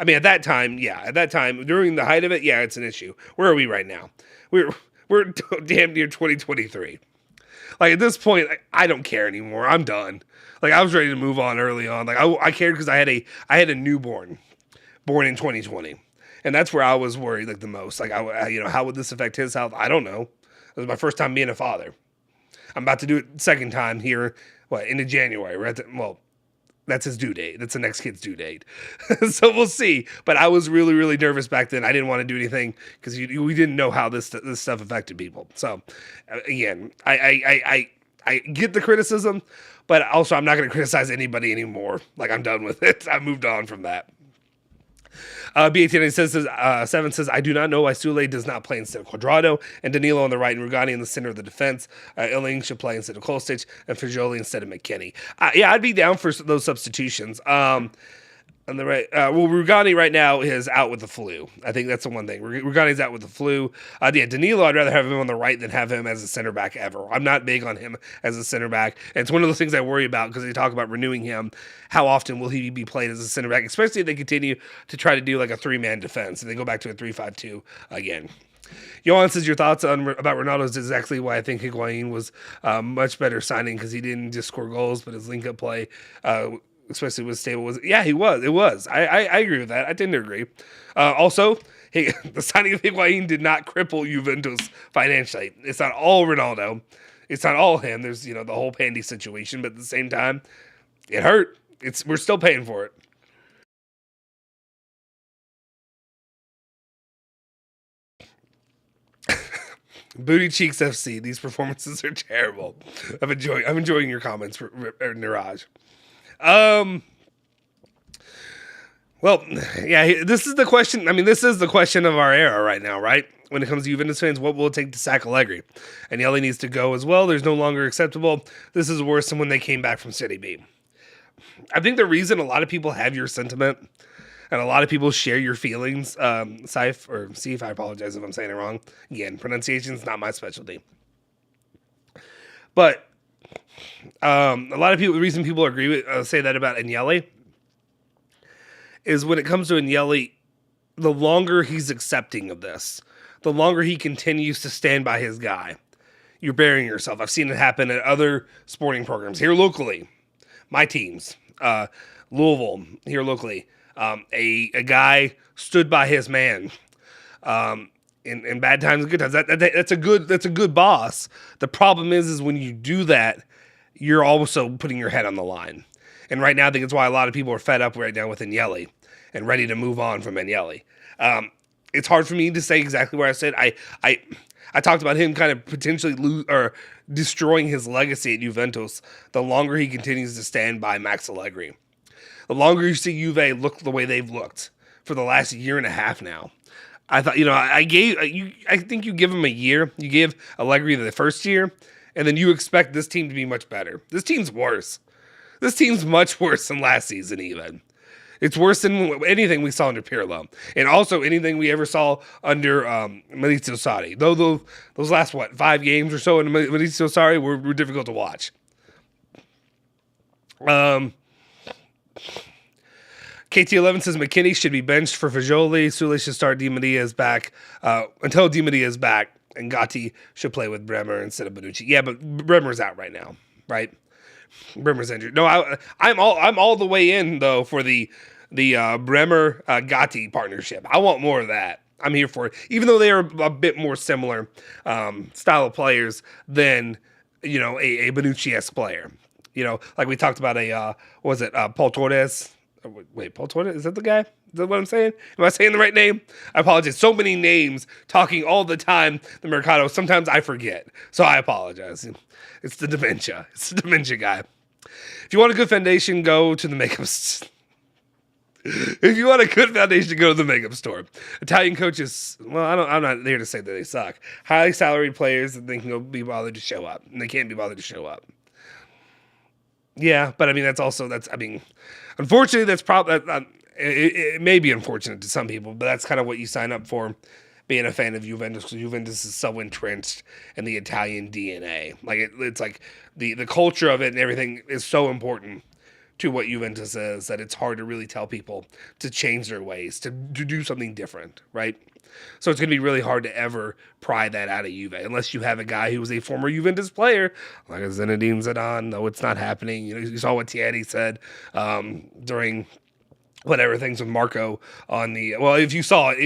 I mean, at that time, during the height of it, yeah, it's an issue. Where are we right now? We're damn near 2023. Like at this point, I don't care anymore. I'm done. Like I was ready to move on early on. Like I cared because I had a newborn, born in 2020. And that's where I was worried like the most. Like, how would this affect his health? I don't know. It was my first time being a father. I'm about to do it second time here, into January. That's his due date. That's the next kid's due date. So we'll see. But I was really, really nervous back then. I didn't want to do anything because we didn't know how this stuff affected people. So, again, I get the criticism, but also I'm not going to criticize anybody anymore. Like, I'm done with it. I moved on from that. B18 says, 7 says, I do not know why Sule does not play instead of Cuadrado, and Danilo on the right, and Rugani in the center of the defense. Illing should play instead of Kostic, and Fagioli instead of McKennie. Yeah, I'd be down for those substitutions. On the right, Rugani right now is out with the flu. I think that's the one thing. Rugani's out with the flu. Danilo, I'd rather have him on the right than have him as a center back ever. I'm not big on him as a center back. And it's one of those things I worry about because they talk about renewing him. How often will he be played as a center back, especially if they continue to try to do like a three-man defense and they go back to a 3-5-2 again. Johan says your thoughts about Ronaldo is exactly why I think Higuain was much better signing because he didn't just score goals, but his link-up play especially with stable he was. It was. I agree with that. I tend to agree. Also, the signing of Higuain did not cripple Juventus financially. It's not all Ronaldo. It's not all him. There's the whole Pandy situation, but at the same time, it hurt. We're still paying for it. Booty Cheeks FC. These performances are terrible. I'm enjoying your comments, Niraj. Well, yeah, this is the question. I mean, this is the question of our era right now, right? When it comes to Juventus fans, what will it take to sack Allegri? And Agnelli needs to go as well. There's no longer acceptable. This is worse than when they came back from City B. I think the reason a lot of people have your sentiment and a lot of people share your feelings, Saif, or Sif, I apologize if I'm saying it wrong. Again, pronunciation is not my specialty. But a lot of people, the reason people agree with, say that about Agnelli is when it comes to Agnelli, the longer he's accepting of this, the longer he continues to stand by his guy, you're burying yourself. I've seen it happen at other sporting programs here locally. My teams, Louisville here locally, a guy stood by his man in bad times and good times. That's a good boss. The problem is when you do that, you're also putting your head on the line. And right now, I think it's why a lot of people are fed up right now with Agnelli and ready to move on from Agnelli. It's hard for me to say exactly where I said. I talked about him kind of potentially destroying his legacy at Juventus the longer he continues to stand by Max Allegri. The longer you see Juve look the way they've looked for the last year and a half now. I thought, I think you give him a year. You give Allegri the first year, and then you expect this team to be much better. This team's worse. This team's much worse than last season even. It's worse than anything we saw under Pirlo, and also anything we ever saw under Maurizio Sarri. Though those last 5 games or so in Maurizio Sarri were difficult to watch. KT11 says McKinney should be benched for Fagioli. Sule should start Di Maria's back until Di Maria's back, and Gatti should play with Bremer instead of Bonucci. Yeah, but Bremer's out right now, right? Bremer's injured. No, I'm all the way in though for the Bremer Gatti partnership. I want more of that. I'm here for it, even though they are a bit more similar style of players than a Bonucci-esque player. Like we talked about Paul Torres. Wait, Paul Torres? Is that the guy? Is that what I'm saying? Am I saying the right name? I apologize. So many names talking all the time, the Mercado. Sometimes I forget. So I apologize. It's the dementia. It's the dementia guy. If you want a good foundation, go to the makeup store. If you want a good foundation, go to the makeup store. Italian coaches, I'm not there to say that they suck. Highly salaried players that they can be bothered to show up. And they can't be bothered to show up. Yeah, but I mean, unfortunately, that's probably, it may be unfortunate to some people, but that's kind of what you sign up for being a fan of Juventus, because Juventus is so entrenched in the Italian DNA. Like, it's like the culture of it and everything is so important to what Juventus is that it's hard to really tell people to change their ways, to do something different, right? So it's going to be really hard to ever pry that out of Juve, unless you have a guy who was a former Juventus player, like a Zinedine Zidane. No, it's not happening. You saw what Thierry said during whatever things with Marco on the, well, if you saw it,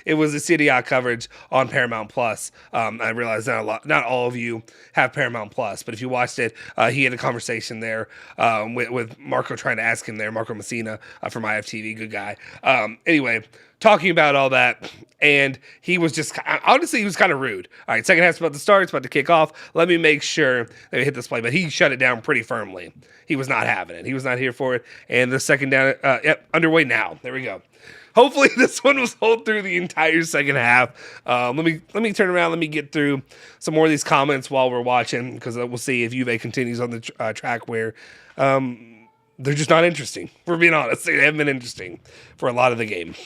it was the Serie A coverage on Paramount Plus. I realize not all of you have Paramount Plus, but if you watched it, he had a conversation there with Marco, trying to ask him there, Marco Messina from IFTV, good guy. Anyway, talking about all that, and he was just, honestly, he was kind of rude. All right, second half's about to start, it's about to kick off. Let me make sure that we hit this play, but he shut it down pretty firmly. He was not having it. He was not here for it. And the second down, underway now. There we go. Hopefully this one was hold through the entire second half. Let me turn around. Let me get through some more of these comments while we're watching, because we'll see if Juve continues on the track where they're just not interesting. If we're being honest, they haven't been interesting for a lot of the game.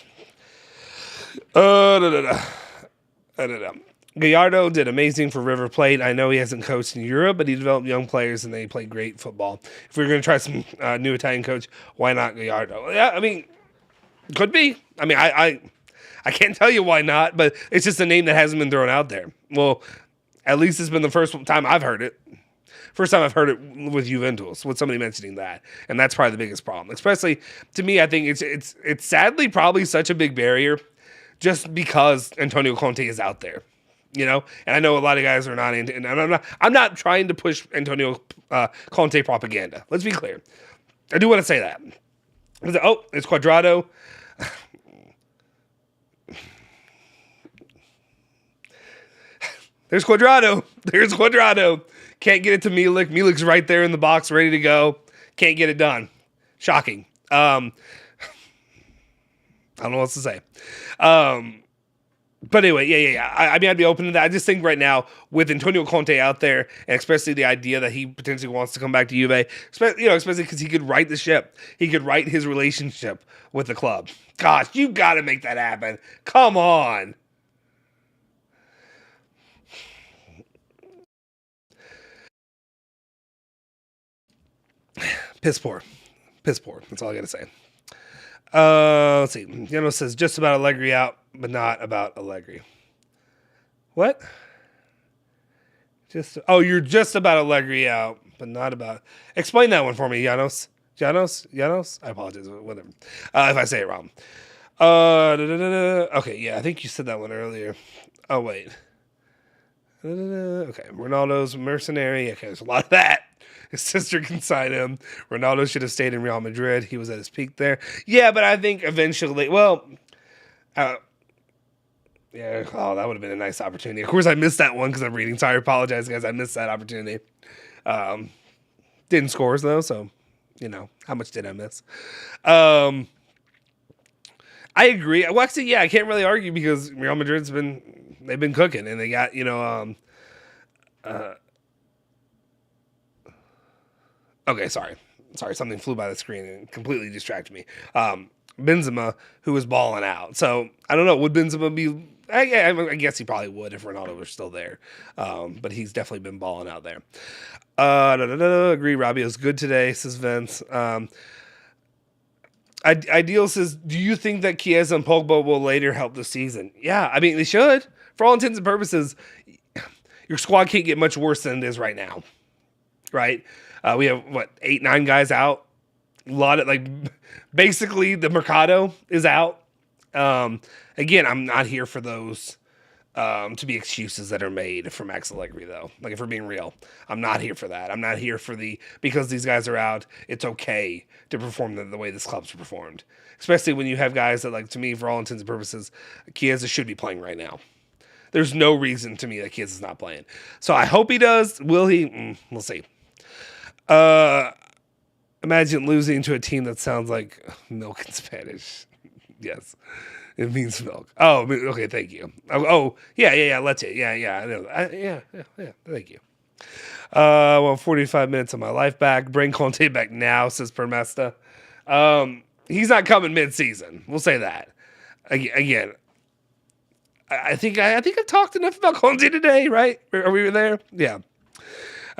Gallardo did amazing for River Plate. I know he hasn't coached in Europe, but he developed young players and they play great football. If we're going to try some new Italian coach, why not Gallardo? Yeah, I mean, could be. I mean, I can't tell you why not, but it's just a name that hasn't been thrown out there. Well, at least it's been the first time I've heard it. First time I've heard it with Juventus, with somebody mentioning that, and that's probably the biggest problem. Especially to me, I think it's sadly probably such a big barrier, just because Antonio Conte is out there, and I know a lot of guys are not into, and I'm not trying to push Antonio Conte propaganda. Let's be clear. I do want to say that. Oh, it's Quadrado. There's Quadrado. Can't get it to Milik. Milik's right there in the box, ready to go. Can't get it done. Shocking. I don't know what else to say. But anyway, yeah. I mean, I'd be open to that. I just think right now, with Antonio Conte out there, and especially the idea that he potentially wants to come back to Juve, especially because he could right the ship. He could right his relationship with the club. Gosh, you got to make that happen. Come on. Piss poor. That's all I got to say. Let's see. Yano says, just about Allegri out, but not about Allegri. What? You're just about Allegri out, but not about... Explain that one for me, Janos. Janos? I apologize. Whatever. If I say it wrong. Okay, yeah, I think you said that one earlier. Oh, wait. Okay, Ronaldo's mercenary. Okay, there's a lot of that. His sister can sign him. Ronaldo should have stayed in Real Madrid. He was at his peak there. Yeah, but I think eventually, that would have been a nice opportunity. Of course, I missed that one because I'm reading. Sorry, I apologize, guys. I missed that opportunity. Didn't score, though, so, how much did I miss? I agree. Well, actually, yeah, I can't really argue because Real Madrid's they've been cooking, and they got, okay, sorry. Sorry, something flew by the screen and completely distracted me. Benzema, who was balling out. So I don't know. Would Benzema be? I guess he probably would if Ronaldo was still there. But he's definitely been balling out there. Agree. Rabiot's good today, says Vince. Ideal says, do you think that Chiesa and Pogba will later help the season? Yeah, I mean, they should. For all intents and purposes, your squad can't get much worse than it is right now, right? We have, 8, 9 guys out. A lot of, basically the Mercado is out. Again, I'm not here for those to be excuses that are made for Max Allegri, though. If we're being real, I'm not here for that. I'm not here for because these guys are out, it's okay to perform the way this club's performed. Especially when you have guys that, to me, for all intents and purposes, Chiesa should be playing right now. There's no reason to me that Chiesa's not playing. So I hope he does. Will he? We'll see. Imagine losing to a team that sounds like milk in Spanish. Yes. It means milk. Oh, okay. Thank you. Yeah. Lecce. Yeah. Thank you. 45 minutes of my life back. Bring Conte back now, says Permesta. He's not coming mid-season. We'll say that. Again, I think I've talked enough about Conte today, right? Are we there? Yeah.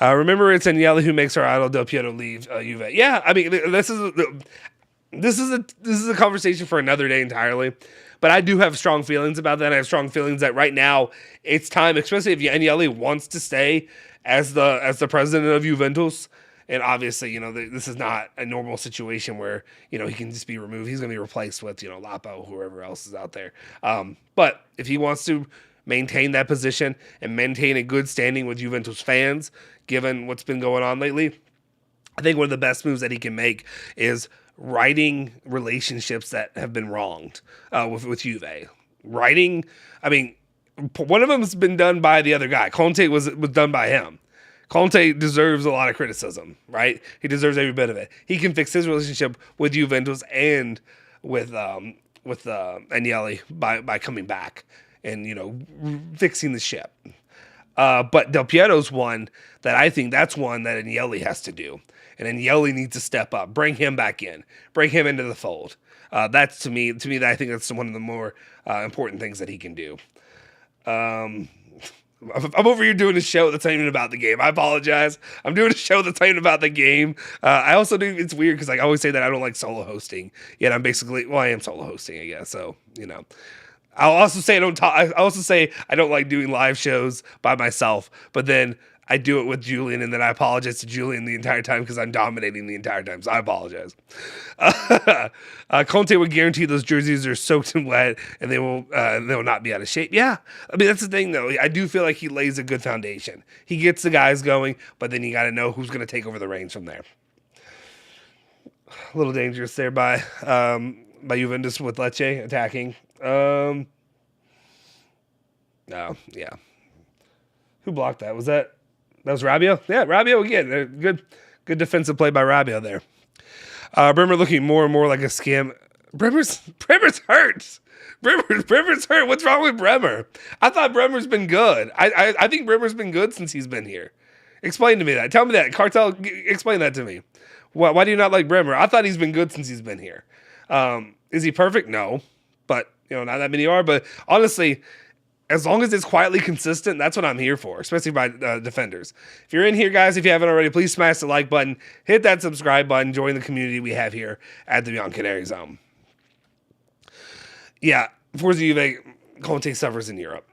Remember, it's Agnelli who makes our idol Del Piero leave Juve. Yeah, I mean, this is a conversation for another day entirely. But I do have strong feelings about that. I have strong feelings that right now it's time, especially if Agnelli wants to stay as the president of Juventus. And obviously, this is not a normal situation where, he can just be removed. He's going to be replaced with, Lapo, whoever else is out there. But if he wants to maintain that position and maintain a good standing with Juventus fans, given what's been going on lately, I think one of the best moves that he can make is righting relationships that have been wronged with Juve. Righting, I mean, one of them has been done by the other guy. Conte was done by him. Conte deserves a lot of criticism, right? He deserves every bit of it. He can fix his relationship with Juventus and with Agnelli by coming back and fixing the ship. But Del Piero's one that I think that's one that Agnelli has to do. And Agnelli needs to step up, bring him back in, bring him into the fold. That's to me, I think that's one of the more important things that he can do. I'm over here doing a show that's not even about the game. I apologize. I'm doing a show that's not even about the game. I also do, it's weird because I always say that I don't like solo hosting. Yet I'm basically, I am solo hosting, I guess. So, I'll also say I don't like doing live shows by myself, but then I do it with Julian, and then I apologize to Julian the entire time because I'm dominating the entire time, so I apologize. Conte would guarantee those jerseys are soaked and wet, and they will not be out of shape. Yeah, I mean, that's the thing, though. I do feel like he lays a good foundation. He gets the guys going, but then you got to know who's going to take over the reins from there. A little dangerous there by Juventus with Lecce attacking. No, yeah. Who blocked that? That was Rabiot? Yeah, Rabiot again. Good defensive play by Rabiot there. Bremer looking more and more like a scam. Bremer's hurt. Bremer's hurt. What's wrong with Bremer? I thought Bremer's been good. I think Bremer's been good since he's been here. Explain to me that. Tell me that. Cartel, explain that to me. Why do you not like Bremer? I thought he's been good since he's been here. Is he perfect? No. But, not that many are. But honestly, as long as it's quietly consistent, that's what I'm here for, especially by defenders. If you're in here, guys, if you haven't already, please smash the like button, hit that subscribe button, join the community we have here at the Bianconeri Zone. Yeah, Forza Juve, Conte suffers in Europe.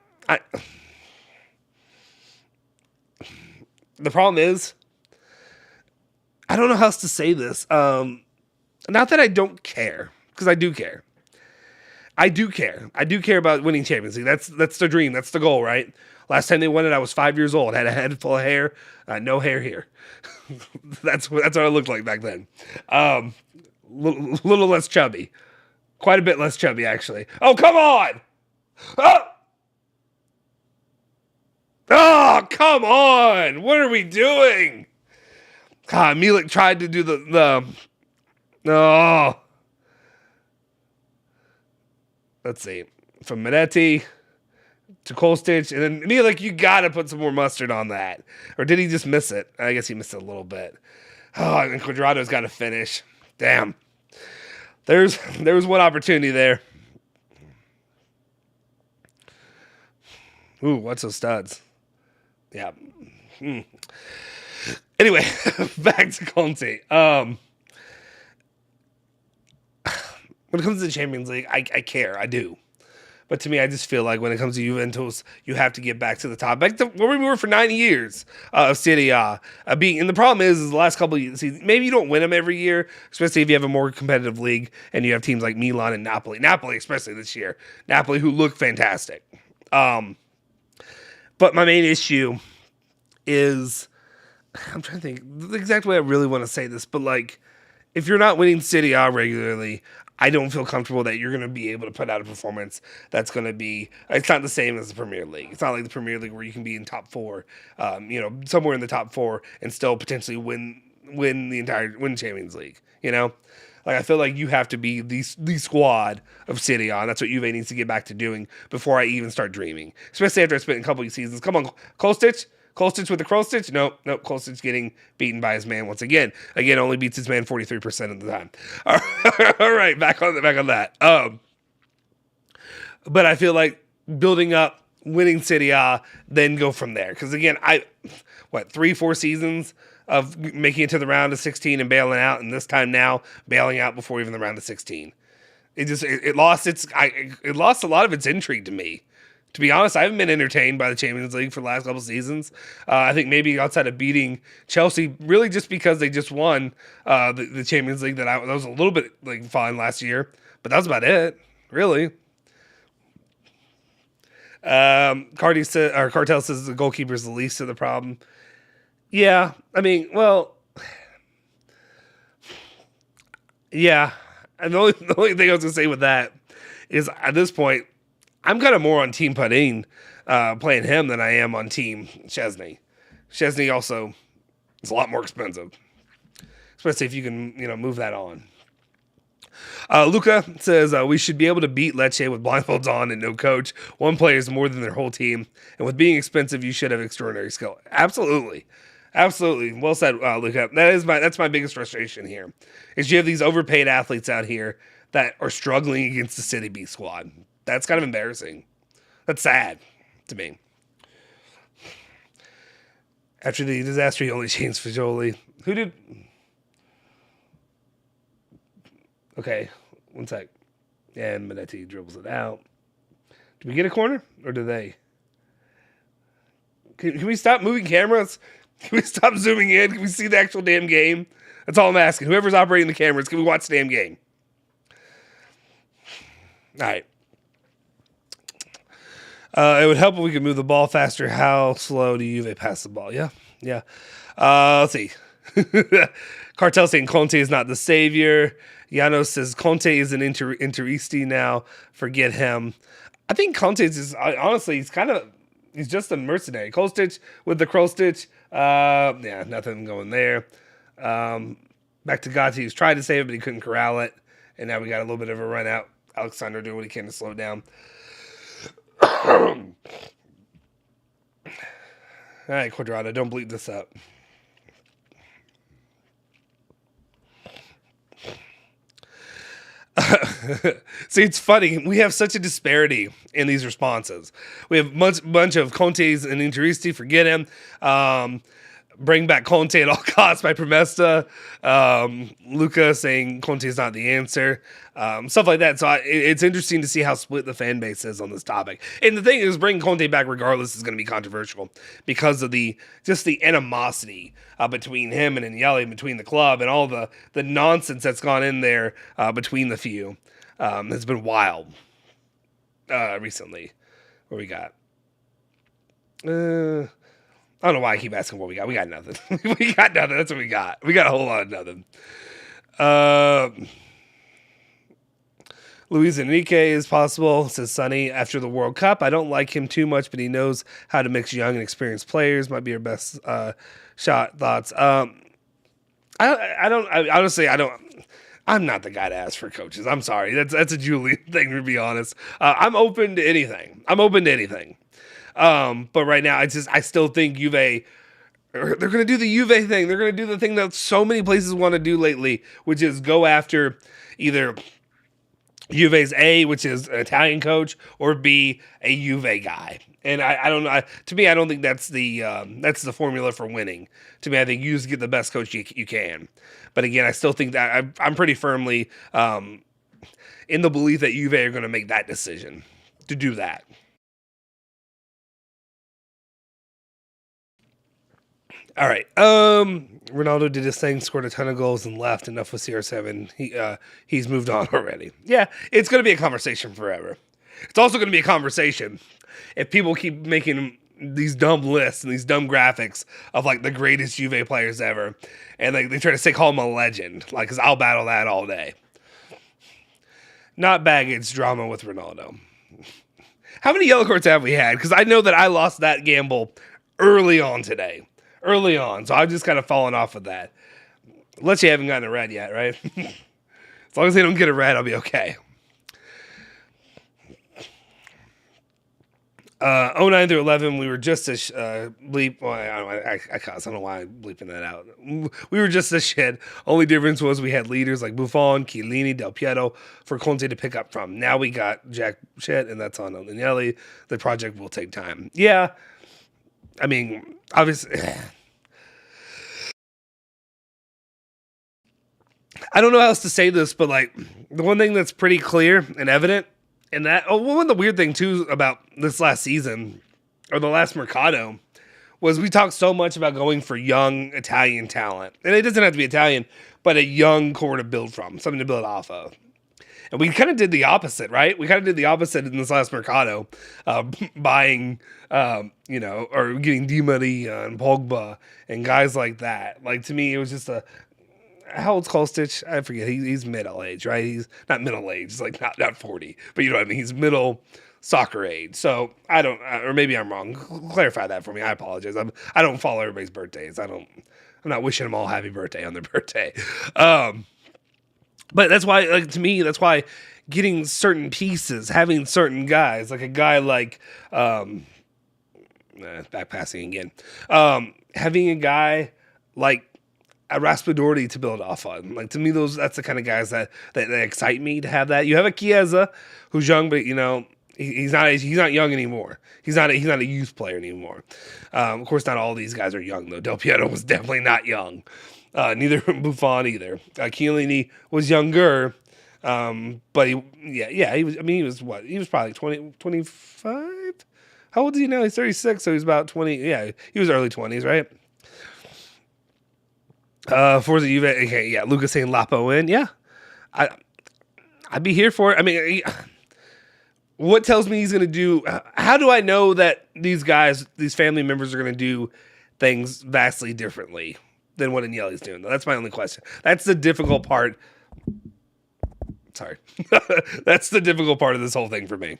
The problem is, I don't know how else to say this. Not that I don't care, because I do care. I do care. I do care about winning Champions League. That's the dream. That's the goal, right? Last time they won it, I was 5 years old. Had a head full of hair. No hair here. That's what I looked like back then. Little less chubby. Quite a bit less chubby, actually. Oh, come on! Oh, come on! What are we doing? Milik tried to do the oh. Let's see, from Minetti to Kostic, and then you got to put some more mustard on that. Or did he just miss it? I guess he missed it a little bit. Oh, and Quadrado's got to finish. Damn. There was one opportunity there. Ooh, what's those studs? Yeah. Anyway, back to Conte. When it comes to the Champions League, I care. I do. But to me, I just feel like when it comes to Juventus, you have to get back to the top. Back to where we were for 9 years of Serie A. And the problem is the last couple of years, maybe you don't win them every year, especially if you have a more competitive league and you have teams like Milan and Napoli. Napoli, especially this year. Napoli, who look fantastic. But my main issue is, I'm trying to think the exact way I really want to say this, but like, if you're not winning Serie A regularly, I don't feel comfortable that you're going to be able to put out a performance that's going to be, it's not the same as the Premier League. It's not like the Premier League where you can be in top four, somewhere in the top four and still potentially win the Champions League, Like, I feel like you have to be the squad of Serie A, and that's what Juve needs to get back to doing before I even start dreaming. Especially after I spent a couple of seasons. Come on, Kostic with the crow stitch? Nope. Kostic getting beaten by his man once again. Again, only beats his man 43% of the time. All right, back on that. But I feel like building up, winning Serie A, then go from there. Because again, 3-4 seasons of making it to the round of 16 and bailing out, and this time now bailing out before even the round of 16. It lost a lot of its intrigue to me. To be honest, I haven't been entertained by the Champions League for the last couple seasons. I think maybe outside of beating Chelsea, really just because they just won the Champions League, that was a little bit like fun last year, but that was about it, really. Cartel says the goalkeeper is the least of the problem. Yeah, I mean, well, yeah. And the only thing I was gonna say with that is at this point, I'm kind of more on Team Padin playing him than I am on Team Szczesny. Szczesny also is a lot more expensive, especially if you can, move that on. Luca says we should be able to beat Lecce with blindfolds on and no coach. One player is more than their whole team, and with being expensive, you should have extraordinary skill. Absolutely. Well said, Luca. That's my biggest frustration here, is you have these overpaid athletes out here that are struggling against the City B squad. That's kind of embarrassing. That's sad to me. After the disaster, he only changed Fagioli. Who did? Okay, one sec. And Minetti dribbles it out. Did we get a corner, or do they? Can we stop moving cameras? Can we stop zooming in? Can we see the actual damn game? That's all I'm asking. Whoever's operating the cameras, can we watch the damn game? All right. It would help if we could move the ball faster. How slow do Juve pass the ball? Yeah. Let's see. Cartel saying Conte is not the savior. Janos says Conte is an Interisti now. Forget him. I think Conte is honestly, he's just a mercenary. Kostic with the crow stitch. Nothing going there. Back to Gatti, who's tried to save it, but he couldn't corral it. And now we got a little bit of a run out. Alexander doing what he can to slow it down. All right, Quadrado, don't bleep this up. See, it's funny. We have such a disparity in these responses. We have bunch of Contes and Interisti, forget him. Bring back Conte at all costs by Promesta. Luca saying Conte is not the answer. Stuff like that. So it's interesting to see how split the fan base is on this topic. And the thing is, bringing Conte back regardless is going to be controversial because of the animosity between him and Agnelli, between the club, and all the nonsense that's gone in there between the few. Has been wild recently. What we got? I don't know why I keep asking what we got. We got nothing. We got nothing. That's what we got. We got a whole lot of nothing. Luis Enrique is possible, says Sonny, after the World Cup. I don't like him too much, but he knows how to mix young and experienced players. Might be our best shot. Thoughts? Honestly, I'm not the guy to ask for coaches. I'm sorry. That's a Julie thing, to be honest. I'm open to anything. But right now, I still think Juve They're going to do the Juve thing. They're going to do the thing that so many places want to do lately, which is go after either Juve's A, which is an Italian coach, or B, a Juve guy. And I don't know. To me, I don't think that's the formula for winning. To me, I think you just get the best coach you can. But again, I still think that I'm pretty firmly in the belief that Juve are going to make that decision to do that. All right. Ronaldo did his thing, scored a ton of goals, and left. Enough with CR7. He's moved on already. Yeah, it's going to be a conversation forever. It's also going to be a conversation if people keep making these dumb lists and these dumb graphics of like the greatest Juve players ever, and like they try to call him a legend. Like, cause I'll battle that all day. Not baggage drama with Ronaldo. How many yellow cards have we had? Because I know that I lost that gamble early on today. Early on, so I've just kind of fallen off of that. Lecce haven't gotten a red yet, right? As long as they don't get a red, I'll be okay. 09 through 11, we were just a bleep. Well, I don't know why I'm bleeping that out. We were just a shit. Only difference was we had leaders like Buffon, Chiellini, Del Piero for Conte to pick up from. Now we got Jack shit, and that's on Agnelli. The project will take time. Yeah. I mean, obviously, I don't know how else to say this, but like the one thing that's pretty clear and evident, and that one of the weird thing too about this last season or the last Mercado was we talked so much about going for young Italian talent, and it doesn't have to be Italian, but a young core to build from, something to build off of. And we kind of did the opposite, right? We kind of did the opposite in this last Mercado, buying, or getting Di Maria and Pogba and guys like that. Like, to me, it was just how old's Kostic? I forget. He's middle age, right? He's not middle age. He's like not 40, but you know what I mean? He's middle soccer age. So I don't, or maybe I'm wrong. Clarify that for me. I apologize. I don't follow everybody's birthdays. I'm not wishing them all happy birthday on their birthday. But that's why, like, to me, that's why getting certain pieces, having certain guys, like a guy like, back passing again, having a guy like a Raspadori to build off on. Like, to me, that's the kind of guys that excite me to have that. You have a Chiesa who's young, but you know, he's not young anymore. He's not a youth player anymore. Of course, not all these guys are young though. Del Piero was definitely not young. Neither Buffon either. Chiellini was younger, but he was. I mean, he was what? He was probably 20, 25? How old is he now? He's 36, so he's about 20. Yeah, he was early 20s, right? For the Juve, okay, yeah, Lucas saying Lapo in, yeah, I'd be here for it. I mean, what tells me he's going to do? How do I know that these guys, these family members, are going to do things vastly differently than what Agnelli's doing? That's my only question. That's the difficult part. Sorry, that's the difficult part of this whole thing for me.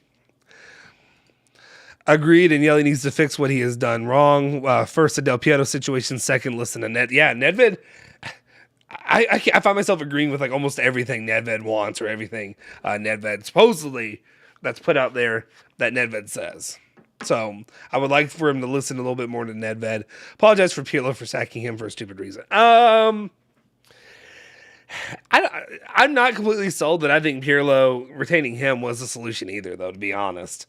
Agreed, Agnelli needs to fix what he has done wrong. First, the Del Piero situation. Second, listen to Ned. Yeah, Nedved. I find myself agreeing with like almost everything Nedved wants or everything Nedved supposedly that's put out there that Nedved says. So I would like for him to listen a little bit more to Nedved. Apologize for Pirlo for sacking him for a stupid reason. I'm not completely sold that I think Pirlo retaining him was the solution either, though, to be honest.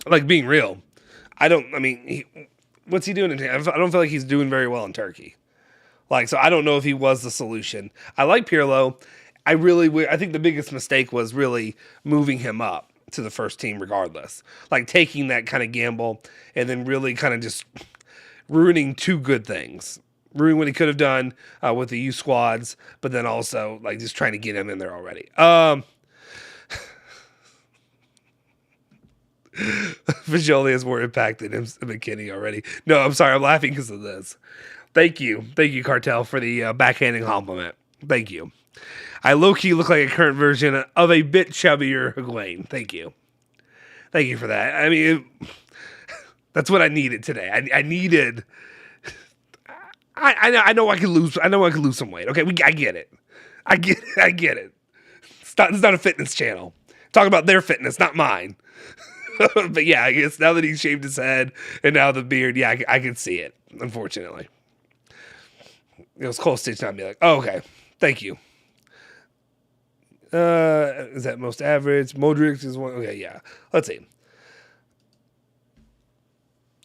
Like, being real, what's he doing in Turkey? I don't feel like he's doing very well in Turkey. Like, so I don't know if he was the solution. I like Pirlo. I think the biggest mistake was really moving him up to the first team regardless. Like, taking that kind of gamble and then really kind of just ruining two good things. Ruining what he could have done with the youth squads, but then also, like, just trying to get him in there already. Fagioli has more impact than McKinney already. No, I'm sorry. I'm laughing because of this. Thank you, Cartel, for the backhanding compliment. Thank you. I low-key look like a current version of a bit chubbier Higuain. Thank you for that. I mean, that's what I needed today. I needed. I know I can lose. I know I can lose some weight. Okay, I get it. I get it. It's not a fitness channel. Talk about their fitness, not mine. But yeah, I guess now that he's shaved his head and now the beard, yeah, I can see it, unfortunately. It was Cole Stitch not be like, oh, okay, thank you. Is that most average? Modric is one. Okay, yeah. Let's see.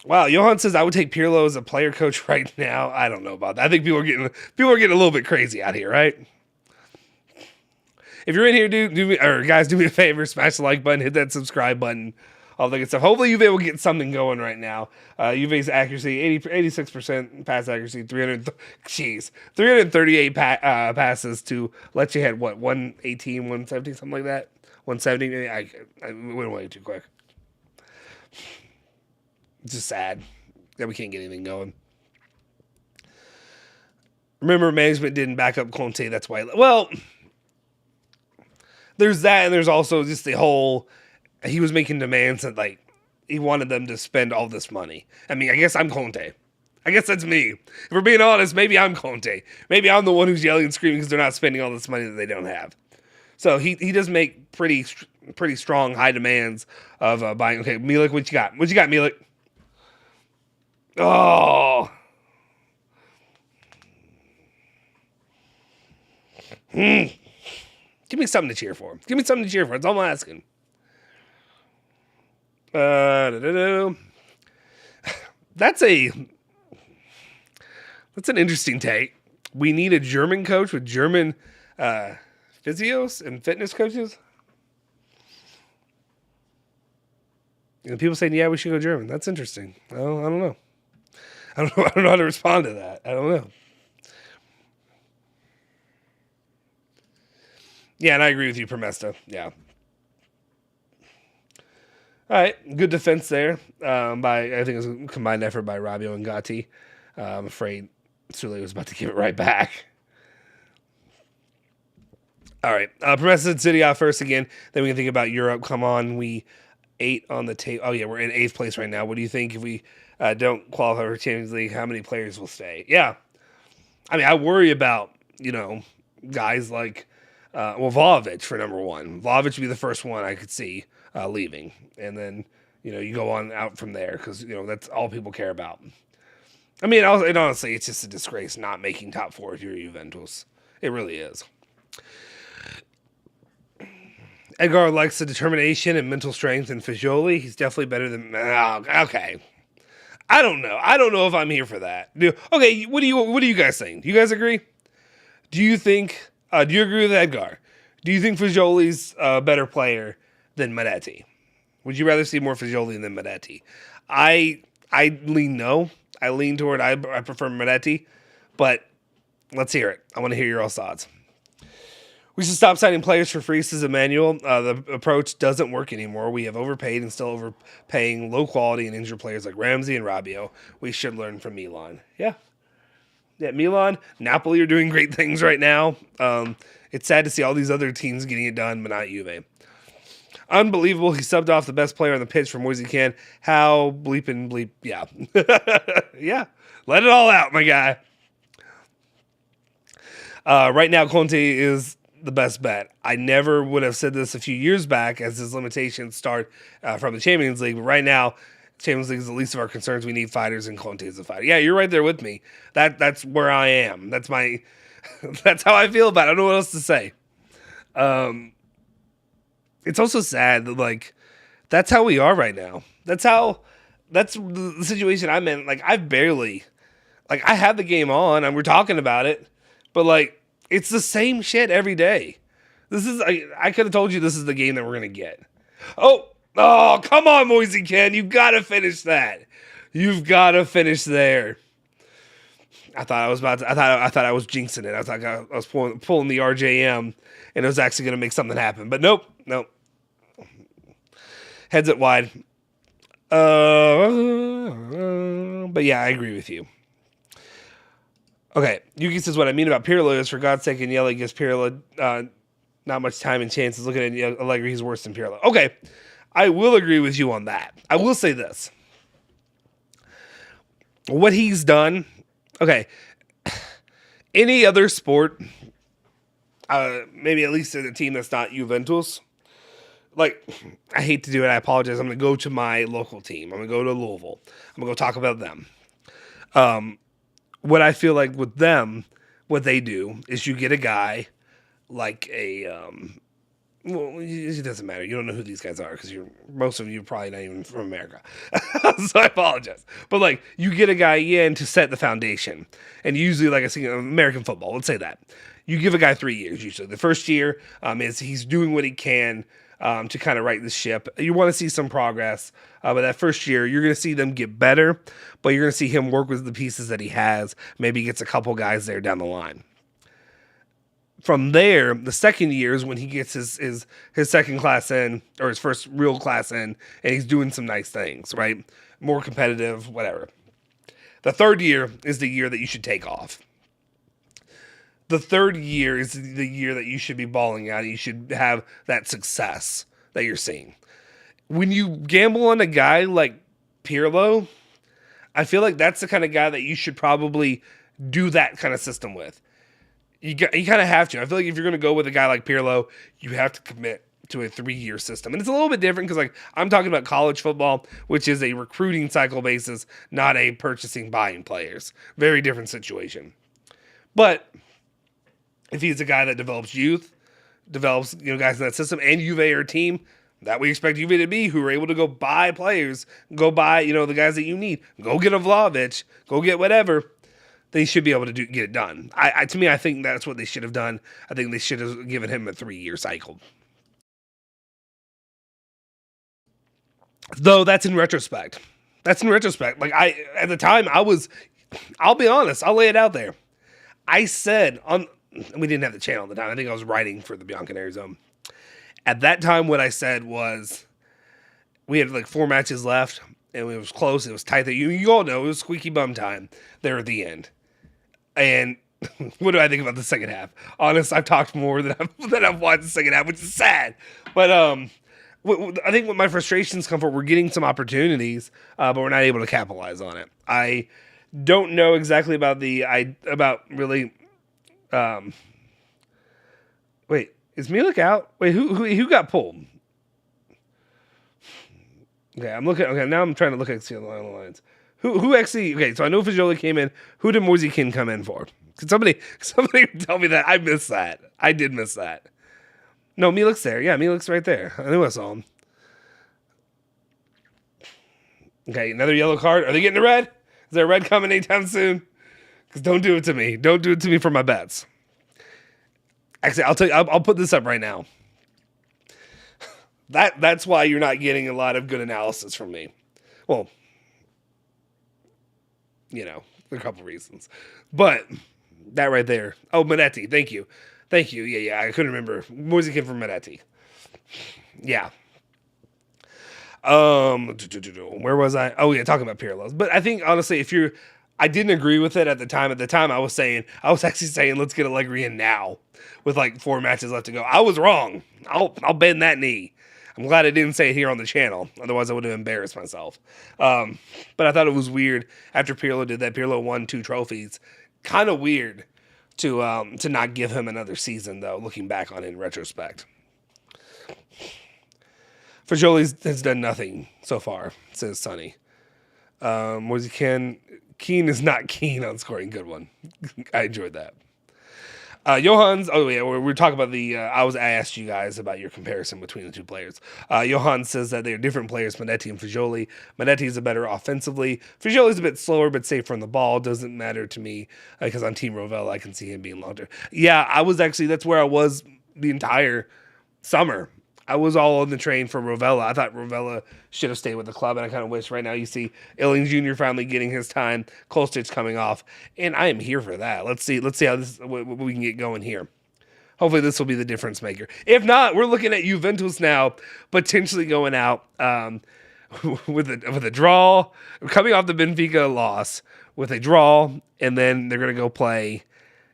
Wow, Johan says I would take Pirlo as a player coach right now. I don't know about that. I think people are getting a little bit crazy out here, right? If you're in here, do me, or guys, do me a favor, smash the like button, hit that subscribe button, all that good stuff. Hopefully you'll be able to get something going right now. Juve's accuracy, 86% pass accuracy, 338 passes to Lecce had what, 118, 170, something like that? 170, I went away too quick. It's just sad that we can't get anything going. Remember, management didn't back up Conte, that's why, well, there's that, and there's also just the whole, he was making demands that, like, he wanted them to spend all this money. I mean, I guess I'm Conte. I guess that's me. If we're being honest, maybe I'm Conte. Maybe I'm the one who's yelling and screaming because they're not spending all this money that they don't have. So he does make pretty strong, high demands of buying. Okay, Milik, what you got? What you got, Milik? Oh. Give me something to cheer for. Give me something to cheer for. That's all I'm asking. That's an interesting take. We need a German coach with German physios and fitness coaches. And people saying, yeah, we should go German. That's interesting. I don't know. I don't know how to respond to that. I don't know. Yeah, and I agree with you, Promesta. Yeah. All right, good defense there. I think it was a combined effort by Rabiot and Gatti. I'm afraid Sule was about to give it right back. All right, Promesta City off first again. Then we can think about Europe. Come on, we 8 on the table. Oh yeah, we're in 8th place right now. What do you think if we don't qualify for Champions League? How many players will stay? Yeah, I mean, I worry about guys like. Vlahovic for number one. Vlahovic would be the first one I could see leaving. And then, you go on out from there because, that's all people care about. I mean, honestly, it's just a disgrace not making top 4 if you're Juventus. It really is. Edgar likes the determination and mental strength in Fagioli. He's definitely better than... okay. I don't know. I don't know if I'm here for that. Okay, what do you guys think? Do you guys agree? Do you think... do you agree with Edgar? Do you think Fagioli's a better player than Manetti? Would you rather see more Fagioli than Manetti? I lean no. I lean toward I prefer Manetti, but let's hear it. I want to hear your all thoughts. We should stop signing players for free, says Emmanuel. The approach doesn't work anymore. We have overpaid and still overpaying low quality and injured players like Ramsey and Rabiot. We should learn from Milan. Yeah, Milan, Napoli are doing great things right now. It's sad to see all these other teams getting it done, but not Juve. Unbelievable. He subbed off the best player on the pitch for Moise Kean. How bleep. Yeah. Yeah. Let it all out, my guy. Right now, Conte is the best bet. I never would have said this a few years back as his limitations start from the Champions League, but right now, Champions League is the least of our concerns. We need fighters, and Conte is a fighter. Yeah, you're right there with me. That's where I am. That's how I feel about it. I don't know what else to say. It's also sad that that's how we are right now. That's the situation I'm in. I've barely, I have the game on and we're talking about it, but it's the same shit every day. I could have told you this is the game that we're gonna get. Oh, come on, Moise Kean. You've got to finish that. You've got to finish there. I thought I was jinxing it. I thought I was pulling the RJM, and it was actually going to make something happen. But nope. Heads it wide. But yeah, I agree with you. Okay, Yuki says what I mean about Pirlo is, for God's sake, Agnelli gives Pirlo not much time and chances. Looking at Allegri, he's worse than Pirlo. Okay, I will agree with you on that. I will say this. What he's done, okay, any other sport, maybe at least in a team that's not Juventus, like, I hate to do it. I apologize. I'm going to go to my local team. I'm going to go to Louisville. I'm going to go talk about them. What I feel like with them, what they do is you get a guy like well, it doesn't matter. You don't know who these guys are because most of you are probably not even from America. So I apologize. But like, you get a guy in to set the foundation. And usually, like I see in American football, let's say that. You give a guy 3 years usually. The first year is he's doing what he can to kind of right the ship. You want to see some progress. But that first year, you're going to see them get better. But you're going to see him work with the pieces that he has. Maybe he gets a couple guys there down the line. From there, the second year is when he gets his second class in, or his first real class in, and he's doing some nice things, right? More competitive, whatever. The third year is the year that you should take off. The third year is the year that you should be balling out. You should have that success that you're seeing. When you gamble on a guy like Pirlo, I feel like that's the kind of guy that you should probably do that kind of system with. You kind of have to. I feel like if you're going to go with a guy like Pirlo, you have to commit to a 3-year system. And it's a little bit different because, like, I'm talking about college football, which is a recruiting cycle basis, not a purchasing, buying players. Very different situation. But if he's a guy that develops youth, develops guys in that system, and Juve are a team that we expect Juve to be, who are able to go buy players, go buy the guys that you need, go get a Vlahovic, go get whatever. They should be able to get it done. To me, I think that's what they should have done. I think they should have given him a 3-year cycle. Though that's in retrospect. Like at the time, I'll be honest, I'll lay it out there. I said we didn't have the channel at the time. I think I was writing for the Bianconerizonechannel. At that time, what I said was we had like 4 matches left, and it was close. It was tight. That you all know it was squeaky bum time there at the end. And what do I think about the second half? Honest, I've talked more than I've watched the second half, which is sad. But I think what my frustrations come from, we're getting some opportunities, but we're not able to capitalize on it. I don't know exactly about really. Wait, is Milik out? Wait, who got pulled? Okay, I'm looking. Okay, now I'm trying to look at the lines. Who actually? Okay, so I know Fagioli came in. Who did Moise Kean come in for? Could somebody tell me that? I missed that. I did miss that. No, Milik's there. Yeah, Milik's right there. I knew I saw him. Okay, another yellow card. Are they getting a red? Is there a red coming anytime soon? Because don't do it to me. Don't do it to me for my bets. Actually, I'll tell you. I'll put this up right now. That's why you're not getting a lot of good analysis from me. Well, a couple reasons. But that right there. Oh, Monetti. Thank you. Yeah. I couldn't remember. Moise Kean from Monetti. Yeah. Where was I? Oh, yeah, talking about Pirlo's. But I think, honestly, I didn't agree with it at the time. At the time, I was actually saying, let's get Allegri in now with like 4 matches left to go. I was wrong. I'll bend that knee. I'm glad I didn't say it here on the channel. Otherwise, I would have embarrassed myself. But I thought it was weird after Pirlo did that. Pirlo won 2 trophies. Kind of weird to not give him another season, though, looking back on it in retrospect. Fagioli has done nothing so far, says Sonny. Moise Kean is not keen on scoring. Good one. I enjoyed that. Johans, oh yeah, we're talking about I asked you guys about your comparison between the 2 players. Johan says that they're different players, Monetti and Fagioli. Monetti is better offensively. Fagioli's a bit slower, but safer on the ball. Doesn't matter to me because on Team Rovella, I can see him being longer. Yeah, that's where I was the entire summer. I was all on the train for Rovella. I thought Rovella should have stayed with the club, and I kind of wish right now you see Illing Jr. finally getting his time, Kostic coming off, and I am here for that. Let's see how what we can get going here. Hopefully this will be the difference maker. If not, we're looking at Juventus now potentially going out with a draw, coming off the Benfica loss with a draw, and then they're going to go play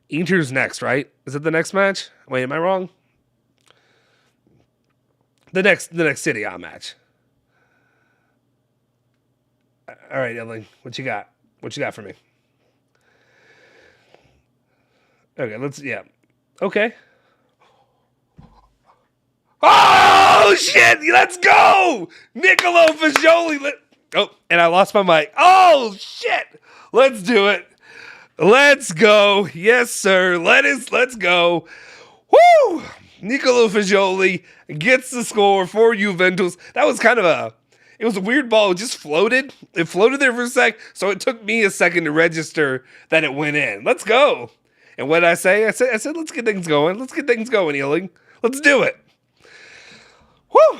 Inter's next, right? Is it the next match? Wait, am I wrong? The next City A match. All right, Illing, what you got? What you got for me? Okay, Okay. Oh! Oh, shit. Let's go. Nicolo Fagioli. Oh, and I lost my mic. Oh, shit. Let's do it. Let's go. Yes, sir. Let's go. Woo! Nicolo Fagioli gets the score for Juventus. That was kind of it was a weird ball. It just floated. It floated there for a sec, so it took me a second to register that it went in. Let's go. And what did I say? I said, let's get things going. Let's get things going, Ealing. Let's do it. Woo!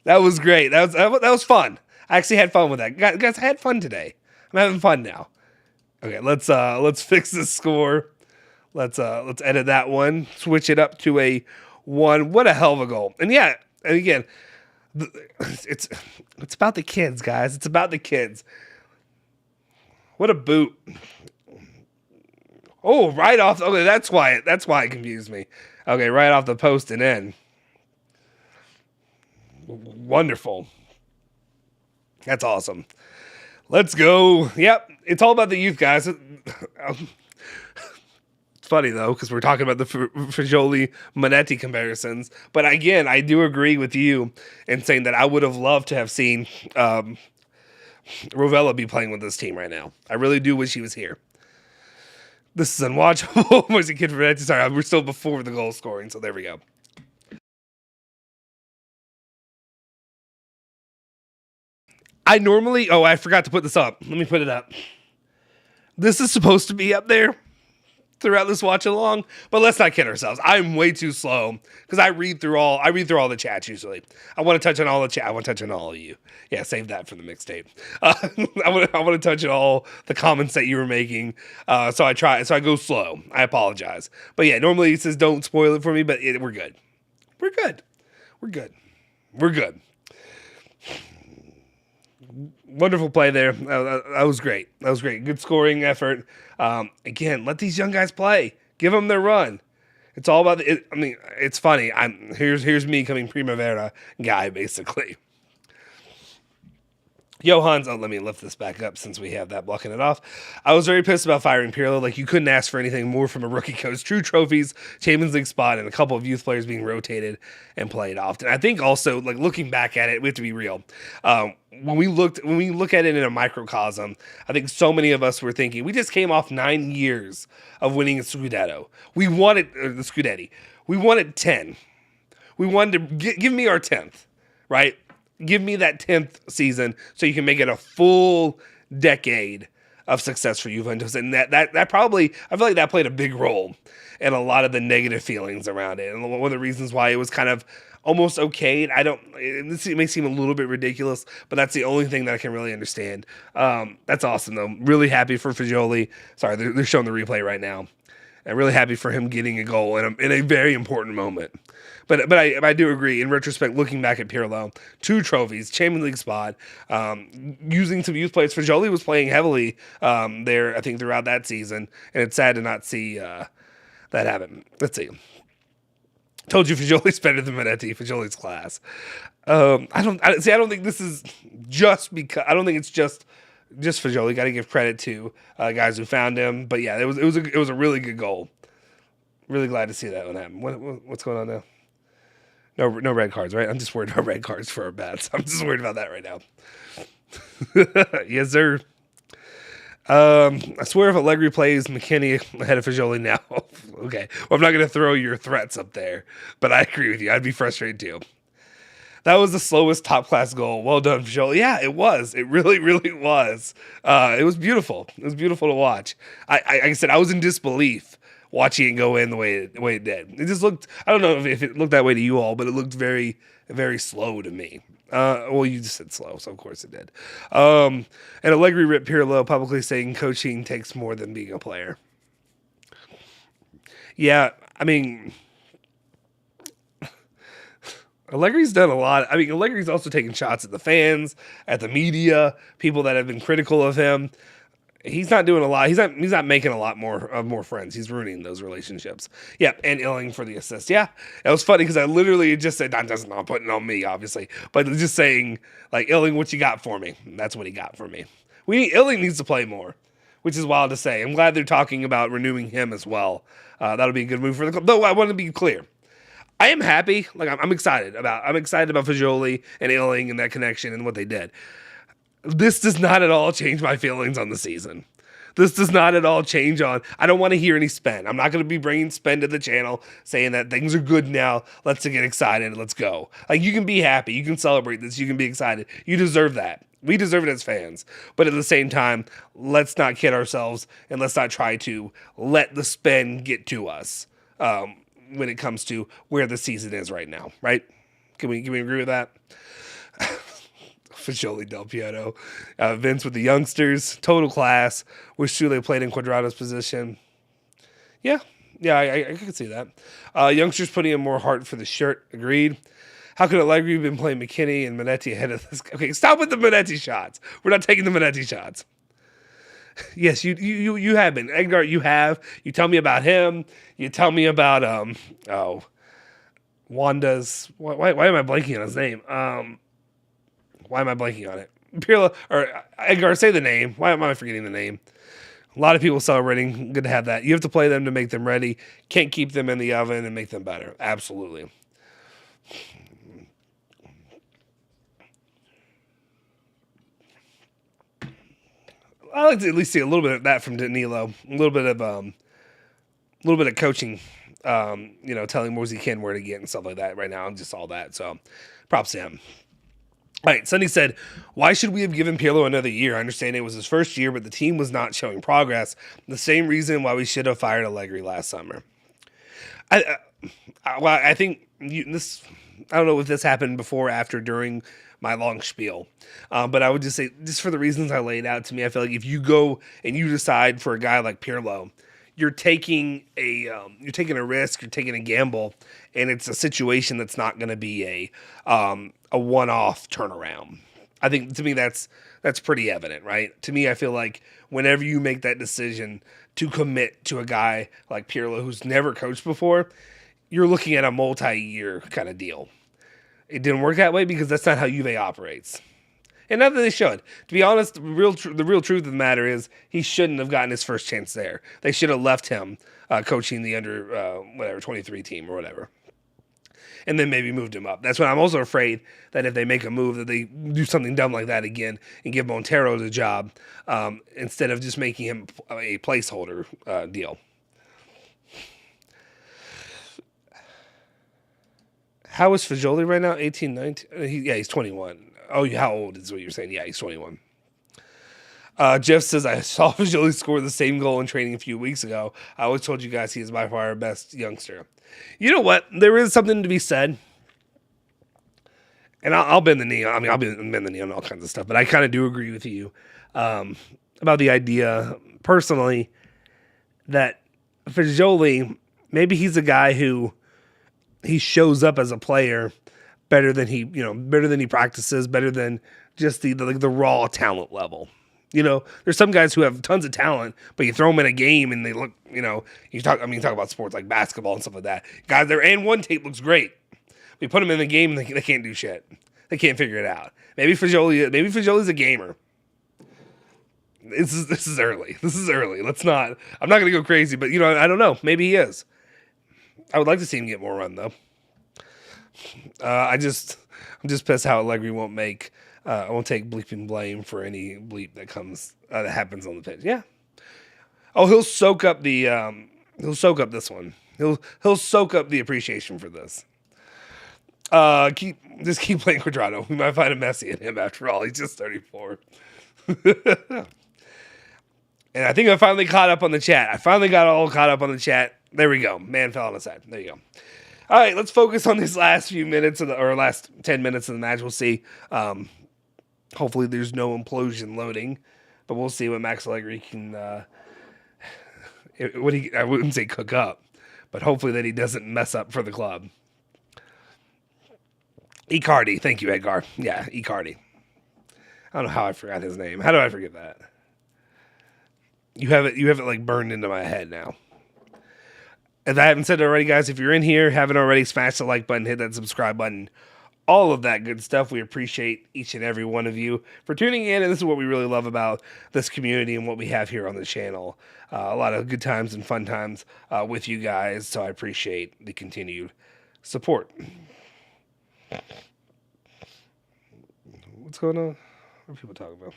That was great. That was fun. I actually had fun with that. Guys, I had fun today. I'm having fun now. Okay, let's fix this score. Let's edit that one. Switch it up to a 1. What a hell of a goal. And yeah, and again, it's about the kids, guys. It's about the kids. What a boot. Oh, right off. Okay, that's why it confused me. Okay, right off the post and in. Wonderful. That's awesome. Let's go. Yep, it's all about the youth, guys. It's funny, though, because we're talking about the Fagioli-Monetti comparisons. But again, I do agree with you in saying that I would have loved to have seen Rovella be playing with this team right now. I really do wish he was here. This is unwatchable. Was a kid for Monetti? Sorry, we're still before the goal scoring, so there we go. I forgot to put this up. Let me put it up. This is supposed to be up there throughout this watch along, but let's not kid ourselves. I'm way too slow because I read through all the chats usually. I want to touch on all the chat. I want to touch on all of you. Yeah, save that for the mixtape. I want to touch on all the comments that you were making. So I go slow. I apologize. But yeah, normally it says don't spoil it for me, but we're good. We're good. We're good. We're good. Wonderful play there. That was great. That was great. Good scoring effort. Again, let these young guys play. Give them their run. It's all about it's funny. Here's me coming Primavera guy, basically. Johans, let me lift this back up since we have that blocking it off. I was very pissed about firing Pirlo. Like, you couldn't ask for anything more from a rookie coach. True trophies, Champions League spot, and a couple of youth players being rotated and played often. I think also, like, looking back at it, we have to be real. When we look at it in a microcosm, I think so many of us were thinking, we just came off 9 years of winning a Scudetto. We wanted the Scudetti. We wanted 10. We wanted to give me our 10th, right? Give me that 10th season so you can make it a full decade of success for Juventus. And that probably, I feel like that played a big role in a lot of the negative feelings around it. And one of the reasons why it was kind of almost okay. It may seem a little bit ridiculous, but that's the only thing that I can really understand. That's awesome, though. Really happy for Fagioli. Sorry, they're showing the replay right now. I'm really happy for him getting a goal in a very important moment. But I do agree, in retrospect, looking back at Pirlo, 2 trophies, Champions League spot, using some youth players. Fagioli was playing heavily there, I think, throughout that season, and it's sad to not see that happen. Let's see. Told you Fagioli's better than Monetti. Fagioli's class. I don't think this is just because, I don't think it's just Fagioli. Got to give credit to guys who found him. But yeah, it was a really good goal. Really glad to see that one happen. What's going on now? No red cards, right? I'm just worried about red cards for our bats. I'm just worried about that right now. Yes, sir. I swear if Allegri plays McKinney ahead of Fagioli now. Okay. Well, I'm not going to throw your threats up there, but I agree with you. I'd be frustrated too. That was the slowest top-class goal. Well done, Fagioli. Yeah, it was. It really, really was. It was beautiful. It was beautiful to watch. Like I said, I was in disbelief watching it go in the way it did. It just looked, I don't know if it looked that way to you all, but it looked very, very slow to me. Well, you just said slow, so of course it did. And Allegri ripped Pirlo, publicly saying coaching takes more than being a player. Yeah, I mean, Allegri's done a lot. I mean, Allegri's also taken shots at the fans, at the media, people that have been critical of him. He's not doing a lot. He's not making a lot more friends. He's ruining those relationships. Yeah, and Illing for the assist. Yeah, it was funny because I literally just said, "That's not putting it on me, obviously," but just saying like, "Illing, what you got for me?" And that's what he got for me. Illing needs to play more, which is wild to say. I'm glad they're talking about renewing him as well. That'll be a good move for the club. Though I want to be clear, I am happy. Like I'm excited about Fagioli and Illing and that connection and what they did. This does not at all change my feelings on the season. This does not at all change on. I don't want to hear any spend. I'm not going to be bringing spend to the channel saying that things are good now. Let's get excited. Let's go. Like, you can be happy. You can celebrate this. You can be excited. You deserve that. We deserve it as fans. But at the same time, let's not kid ourselves and let's not try to let the spend get to us when it comes to where the season is right now. Right? Can we agree with that? Fagioli, Del Piero, Vince with the youngsters, total class. Wish Sule played in Quadrado's position. Yeah, I could see that. Youngsters putting in more heart for the shirt. Agreed. How could Allegri have been playing McKinney and Minetti ahead of this? Okay, stop with the Minetti shots. We're not taking the Minetti shots. Yes, you have been. Edgar, you have. You tell me about him. You tell me about Wanda's. Why am I blanking on his name? Why am I blanking on it? Pirlo, or Edgar, say the name. Why am I forgetting the name? A lot of people celebrating. Good to have that. You have to play them to make them ready. Can't keep them in the oven and make them better. Absolutely. I like to at least see a little bit of that from Danilo. A little bit of coaching. Telling Morsey Ken where to get and stuff like that. Right now, I'm just all that. So, props to him. All right, Sonny said, why should we have given Pirlo another year? I understand it was his first year, but the team was not showing progress. The same reason why we should have fired Allegri last summer. I think this. I don't know if this happened before, after, during my long spiel, but I would just say, just for the reasons I laid out, to me, I feel like if you go and you decide for a guy like Pirlo, you're taking a risk, you're taking a gamble, and it's a situation that's not going to be a one-off turnaround. I think, to me, that's pretty evident, right? To me, I feel like whenever you make that decision to commit to a guy like Pirlo who's never coached before, you're looking at a multi-year kind of deal. It didn't work that way because that's not how Juve operates. And not that they should. To be honest, the real truth of the matter is he shouldn't have gotten his first chance there. They should have left him coaching the under 23 team or whatever, and then maybe moved him up. That's when I'm also afraid that if they make a move, that they do something dumb like that again and give Montero the job instead of just making him a placeholder deal. How is Fagioli right now? 18, 19? He's 21. Oh, how old is what you're saying? Yeah, he's 21. Jeff says, I saw Fagioli score the same goal in training a few weeks ago. I always told you guys he is by far our best youngster. You know what? There is something to be said. And I'll bend the knee. I mean, I'll bend the knee on all kinds of stuff. But I kind of do agree with you about the idea, personally, that Fagioli, maybe he's a guy who he shows up as a player better than he practices, better than just the raw talent level. There's some guys who have tons of talent, but you throw them in a game and they look, you talk about sports like basketball and stuff like that. Guys, their and one tape looks great. We put them in the game and they can't do shit. They can't figure it out. Maybe Fagioli's a gamer. This is early. I'm not going to go crazy, but I don't know. Maybe he is. I would like to see him get more run though. I'm just pissed how Allegri won't take bleeping blame for any bleep that happens on the pitch. Yeah. Oh, he'll soak up this one. He'll soak up the appreciation for this. Keep playing Quadrado. We might find a Messi in him after all. He's just 34. And I think I finally caught up on the chat. I finally got all caught up on the chat. There we go. Man fell on his side. There you go. All right, let's focus on these last few minutes or last 10 minutes of the match. We'll see. Hopefully there's no implosion loading, but we'll see what Max Allegri can, I wouldn't say cook up, but hopefully that he doesn't mess up for the club. Icardi. Thank you, Edgar. Yeah, Icardi. I don't know how I forgot his name. How do I forget that? You have it like burned into my head now. If I haven't said it already, guys, if you're in here, haven't already, smash the like button, hit that subscribe button, all of that good stuff. We appreciate each and every one of you for tuning in, and this is what we really love about this community and what we have here on the channel. A lot of good times and fun times with you guys, so I appreciate the continued support. What's going on? What are people talking about?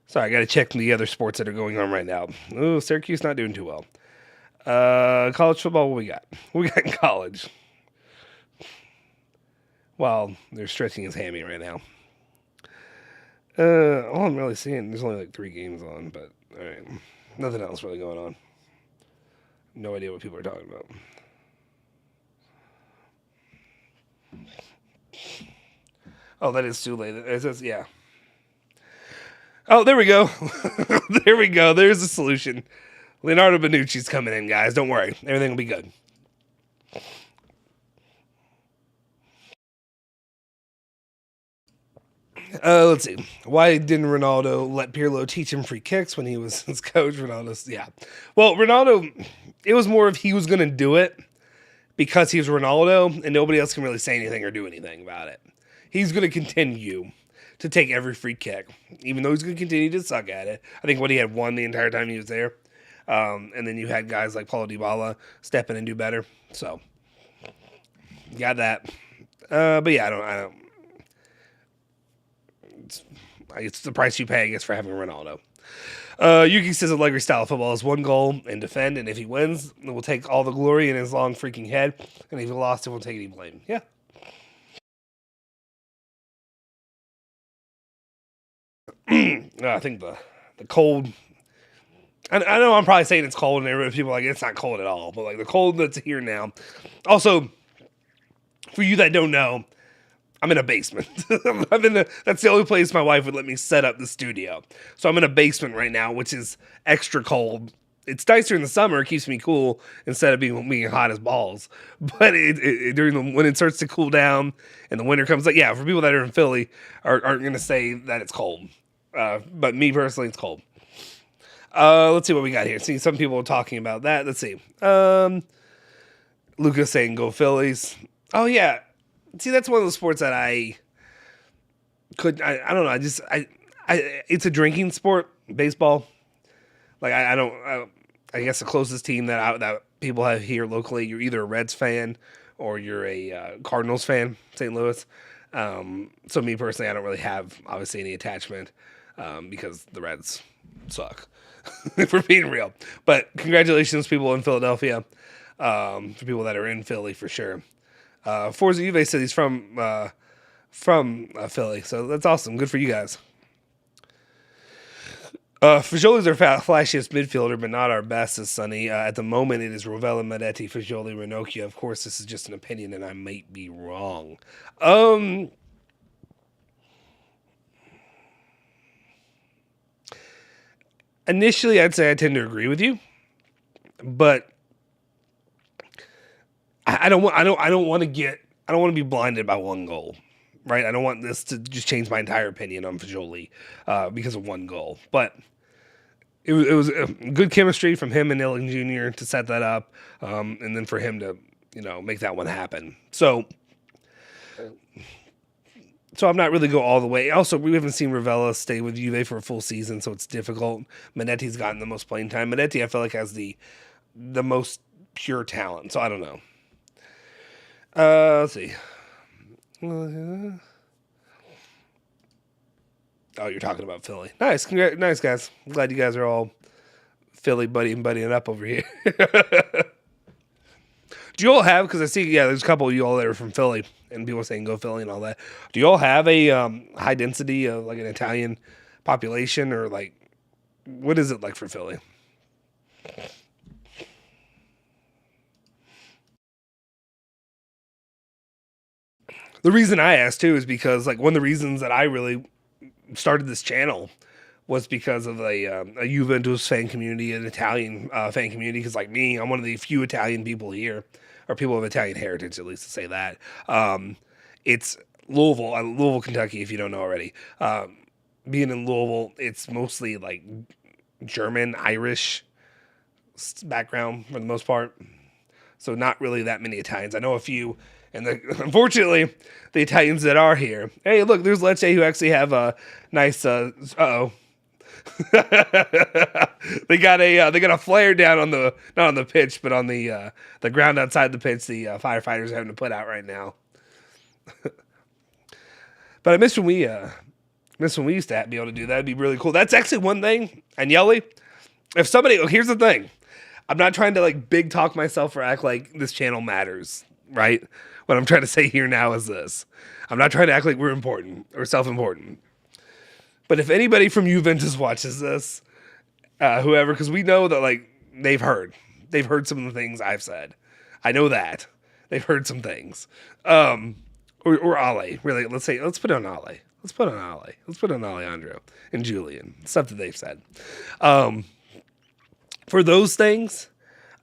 Sorry, I got to check the other sports that are going on right now. Oh, Syracuse not doing too well. College football, what we got? What we got in college? Well, they're stretching his hammy right now. All I'm really seeing, there's only like 3 games on, but all right. Nothing else really going on. No idea what people are talking about. Oh, that is too late. It says, yeah. Oh, there we go. There we go. There's a solution. Leonardo Bonucci's coming in, guys. Don't worry. Everything will be good. Let's see. Why didn't Ronaldo let Pirlo teach him free kicks when he was his coach? Ronaldo's, yeah. Well, Ronaldo, it was more of he was going to do it because he was Ronaldo and nobody else can really say anything or do anything about it. He's going to continue to take every free kick, even though he's going to continue to suck at it. I think what he had won the entire time he was there. And then you had guys like Paulo Dybala step in and do better. So, got that. But yeah, I don't. It's the price you pay, I guess, for having Ronaldo. Yuki says Allegri's style of football is 1 goal and defend, and if he wins, it will take all the glory in his long freaking head, and if he lost, it won't take any blame. Yeah. I think the cold. I know I'm probably saying it's cold, and people are like, it's not cold at all, but like the cold that's here now. Also, for you that don't know, I'm in a basement. That's the only place my wife would let me set up the studio. So I'm in a basement right now, which is extra cold. It's nicer in the summer. It keeps me cool instead of being hot as balls. But when it starts to cool down and the winter comes, like, yeah, for people that are in Philly aren't going to say that it's cold. But me personally, it's cold. Let's see what we got here. See, some people are talking about that. Let's see. Lucas saying go Phillies. Oh, yeah. See, that's one of the sports that I don't know. It's a drinking sport, baseball. Like, I guess the closest team that people have here locally, you're either a Reds fan or you're a Cardinals fan, St. Louis. So me personally, I don't really have, obviously, any attachment because the Reds suck, if we're being real. But congratulations, people in Philadelphia, for people that are in Philly, for sure. Forza Juve said he's from Philly, so that's awesome. Good for you guys. Fagioli's our flashiest midfielder, but not our best, says Sonny. At the moment, it is Rovella, Madetti, Fagioli, Ranocchia. Of course, this is just an opinion, and I might be wrong. Initially, I'd say I tend to agree with you, but I don't want to be blinded by 1 goal, right? I don't want this to just change my entire opinion on Fagioli because of 1 goal. But it was good chemistry from him and Illing Jr. to set that up, and then for him to make that one happen. So I'm not really go all the way. Also, we haven't seen Rovella stay with Juve for a full season, so it's difficult. Manetti's gotten the most playing time. Manetti, I feel like, has the most pure talent, so I don't know. Let's see. Oh, you're talking about Philly. Nice. Nice, guys. I'm glad you guys are all Philly buddying up over here. Do you all have, because I see, there's a couple of you all that are from Philly, and people saying go Philly and all that. Do you all have a high density of like an Italian population, or like, what is it like for Philly? The reason I asked too is because like one of the reasons that I really started this channel was because of a Juventus fan community, an Italian fan community. Because like me, I'm one of the few Italian people here, or people of Italian heritage, at least to say that. It's Louisville, Kentucky, if you don't know already. Being in Louisville, it's mostly like German, Irish background for the most part. So not really that many Italians. I know a few. And unfortunately, the Italians that are here. Hey, look, there's Lecce who actually have a nice. They got a flare down on the not on the pitch, but on the ground outside the pitch. The firefighters are having to put out right now. But I miss when we used to be able to do that. It'd be really cool. That's actually one thing. And Yelly, if somebody, here's the thing. I'm not trying to like big talk myself or act like this channel matters, right? What I'm trying to say here now is this. I'm not trying to act like we're important or self-important. But if anybody from Juventus watches this, whoever, because we know that like they've heard some of the things I've said. I know that they've heard some things. Or Ale, really. Let's put on Ale. Let's put on Alejandro and Julian. Stuff that they've said. For those things,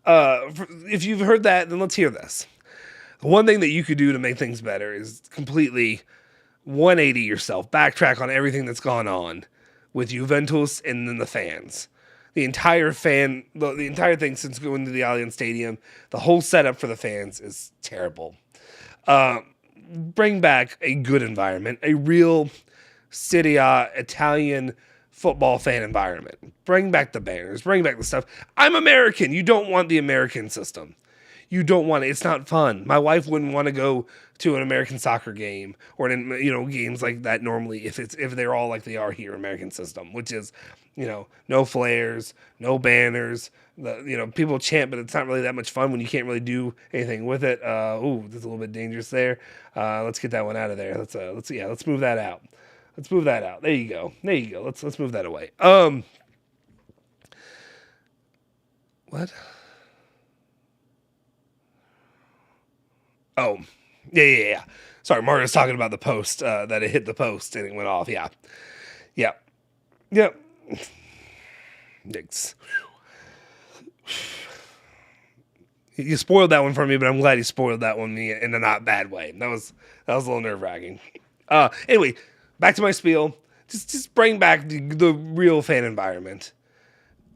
if you've heard that, then let's hear this. One thing that you could do to make things better is completely 180 yourself, backtrack on everything that's gone on with Juventus and then the fans. The entire thing since going to the Allianz Stadium, the whole setup for the fans is terrible. Bring back a good environment, a real Serie A Italian football fan environment. Bring back the banners, bring back the stuff. I'm American. You don't want the American system. You don't want it. It's not fun. My wife wouldn't want to go to an American soccer game or games like that normally if they're all like they are here, American system, which is, no flares, no banners. People chant, but it's not really that much fun when you can't really do anything with it. That's a little bit dangerous there. Let's get that one out of there. Let's move that out. Let's move that out. There you go. Let's move that away. What? Oh, yeah. Sorry, Mario's talking about the post, that it hit the post and it went off. Yeah. Thanks. You spoiled that one for me, but I'm glad you spoiled that one in a not bad way. That was a little nerve-wracking. Anyway, back to my spiel. Just bring back the real fan environment.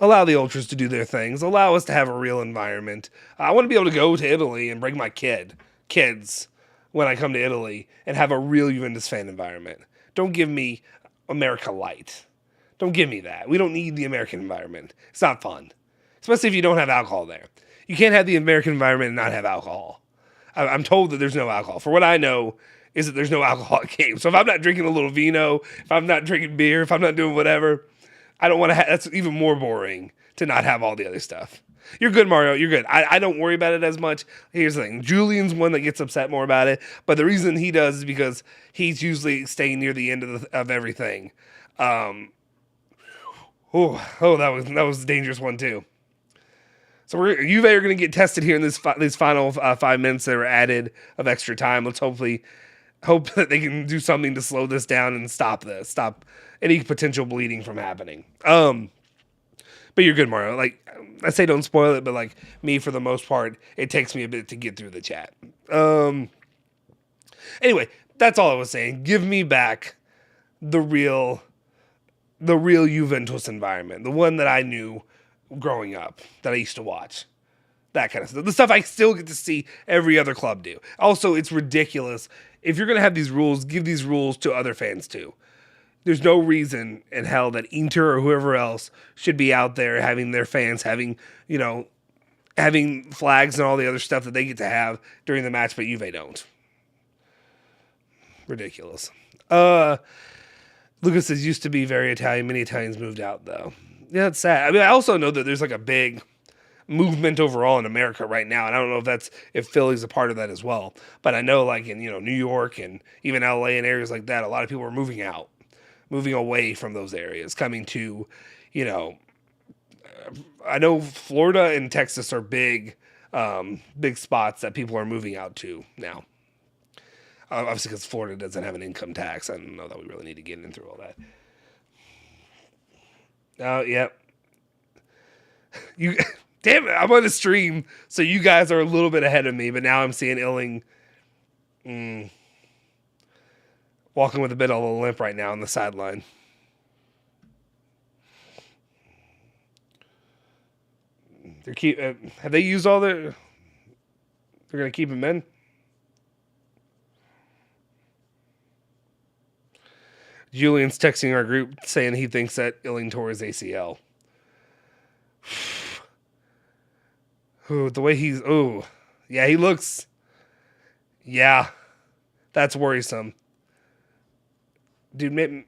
Allow the ultras to do their things. Allow us to have a real environment. I want to be able to go to Italy and bring my kids when I come to Italy and have a real Juventus fan environment. Don't give me America Light. Don't give me that. We don't need the American environment. It's not fun, especially if you don't have alcohol there. You can't have the American environment and not have alcohol. I'm told that there's no alcohol. For what I know is that there's no alcohol at games. So if I'm not drinking a little vino, if I'm not drinking beer, if I'm not doing whatever, I don't want to have, that's even more boring to not have all the other stuff. You're good, Mario. You're good. I don't worry about it as much. Here's the thing. Julian's one that gets upset more about it. But the reason he does is because he's usually staying near the end of everything. That was a dangerous one too. So Juve are going to get tested here in these final 5 minutes that are added of extra time. Let's hope that they can do something to slow this down and stop any potential bleeding from happening. But you're good, Mario. Like I say, don't spoil it, but like me, for the most part, it takes me a bit to get through the chat. Anyway, that's all I was saying. Give me back the real Juventus environment, the one that I knew growing up, that I used to watch. That kind of stuff. The stuff I still get to see every other club do. Also, it's ridiculous. If you're going to have these rules, give these rules to other fans too. There's no reason in hell that Inter or whoever else should be out there having their fans having flags and all the other stuff that they get to have during the match, but Juve don't. Ridiculous. Lucas says, used to be very Italian. Many Italians moved out, though. Yeah, it's sad. I mean, I also know that there's like a big movement overall in America right now, and I don't know if Philly's a part of that as well. But I know, like in New York and even LA and areas like that, a lot of people are moving out, moving away from those areas, coming to, I know Florida and Texas are big spots that people are moving out to now. Obviously, because Florida doesn't have an income tax. I don't know that we really need to get in through all that. Oh, yep. Damn it, I'm on the stream, so you guys are a little bit ahead of me, but now I'm seeing Illing walking with a bit of a limp right now on the sideline. Have they used all their... They're going to keep him in? Julian's texting our group saying he thinks that Illing tore his ACL. Ooh, the way he's... Ooh. Yeah, he looks... Yeah. That's worrisome. Dude, maybe...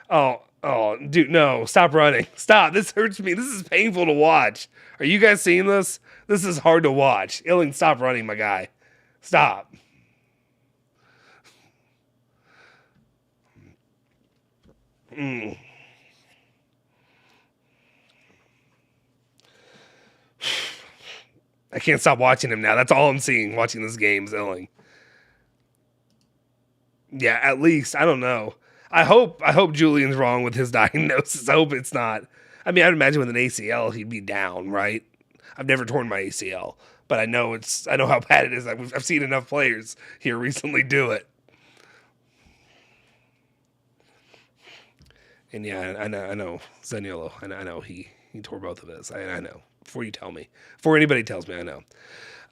Oh, dude, no. Stop running. Stop. This hurts me. This is painful to watch. Are you guys seeing this? This is hard to watch. Illing, stop running, my guy. Stop. I can't stop watching him now. That's all I'm seeing watching this game is Illing. Yeah, at least. I don't know. I hope Julian's wrong with his diagnosis. I hope it's not. I mean, I'd imagine with an ACL he'd be down, right? I've never torn my ACL, but I know how bad it is. I've seen enough players here recently do it. And yeah, I know Zaniolo. I know he tore both of his. I know. Before you tell me. Before anybody tells me, I know.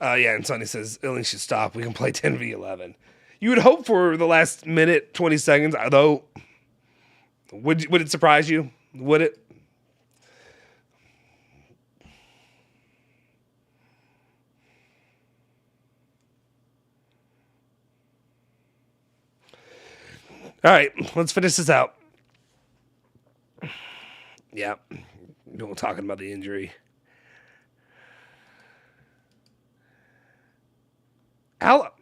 Yeah, and Sonny says, Illing should stop. We can play 10v11. You would hope for the last minute, 20 seconds, though. Would it surprise you? Would it? All right, let's finish this out. Yeah, we're talking about the injury. How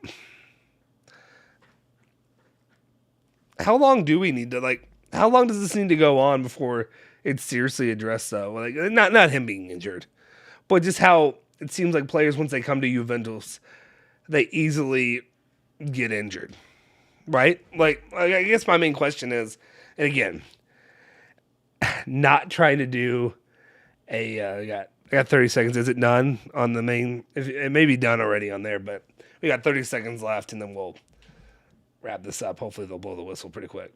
long do we need to how long does this need to go on before it's seriously addressed though? Like not him being injured, but just how it seems like players once they come to Juventus, they easily get injured. Right? Like I guess my main question is, and again, not trying to do I got 30 seconds. Is it done on the main? It may be done already on there, but we got 30 seconds left, and then we'll wrap this up. Hopefully they'll blow the whistle pretty quick.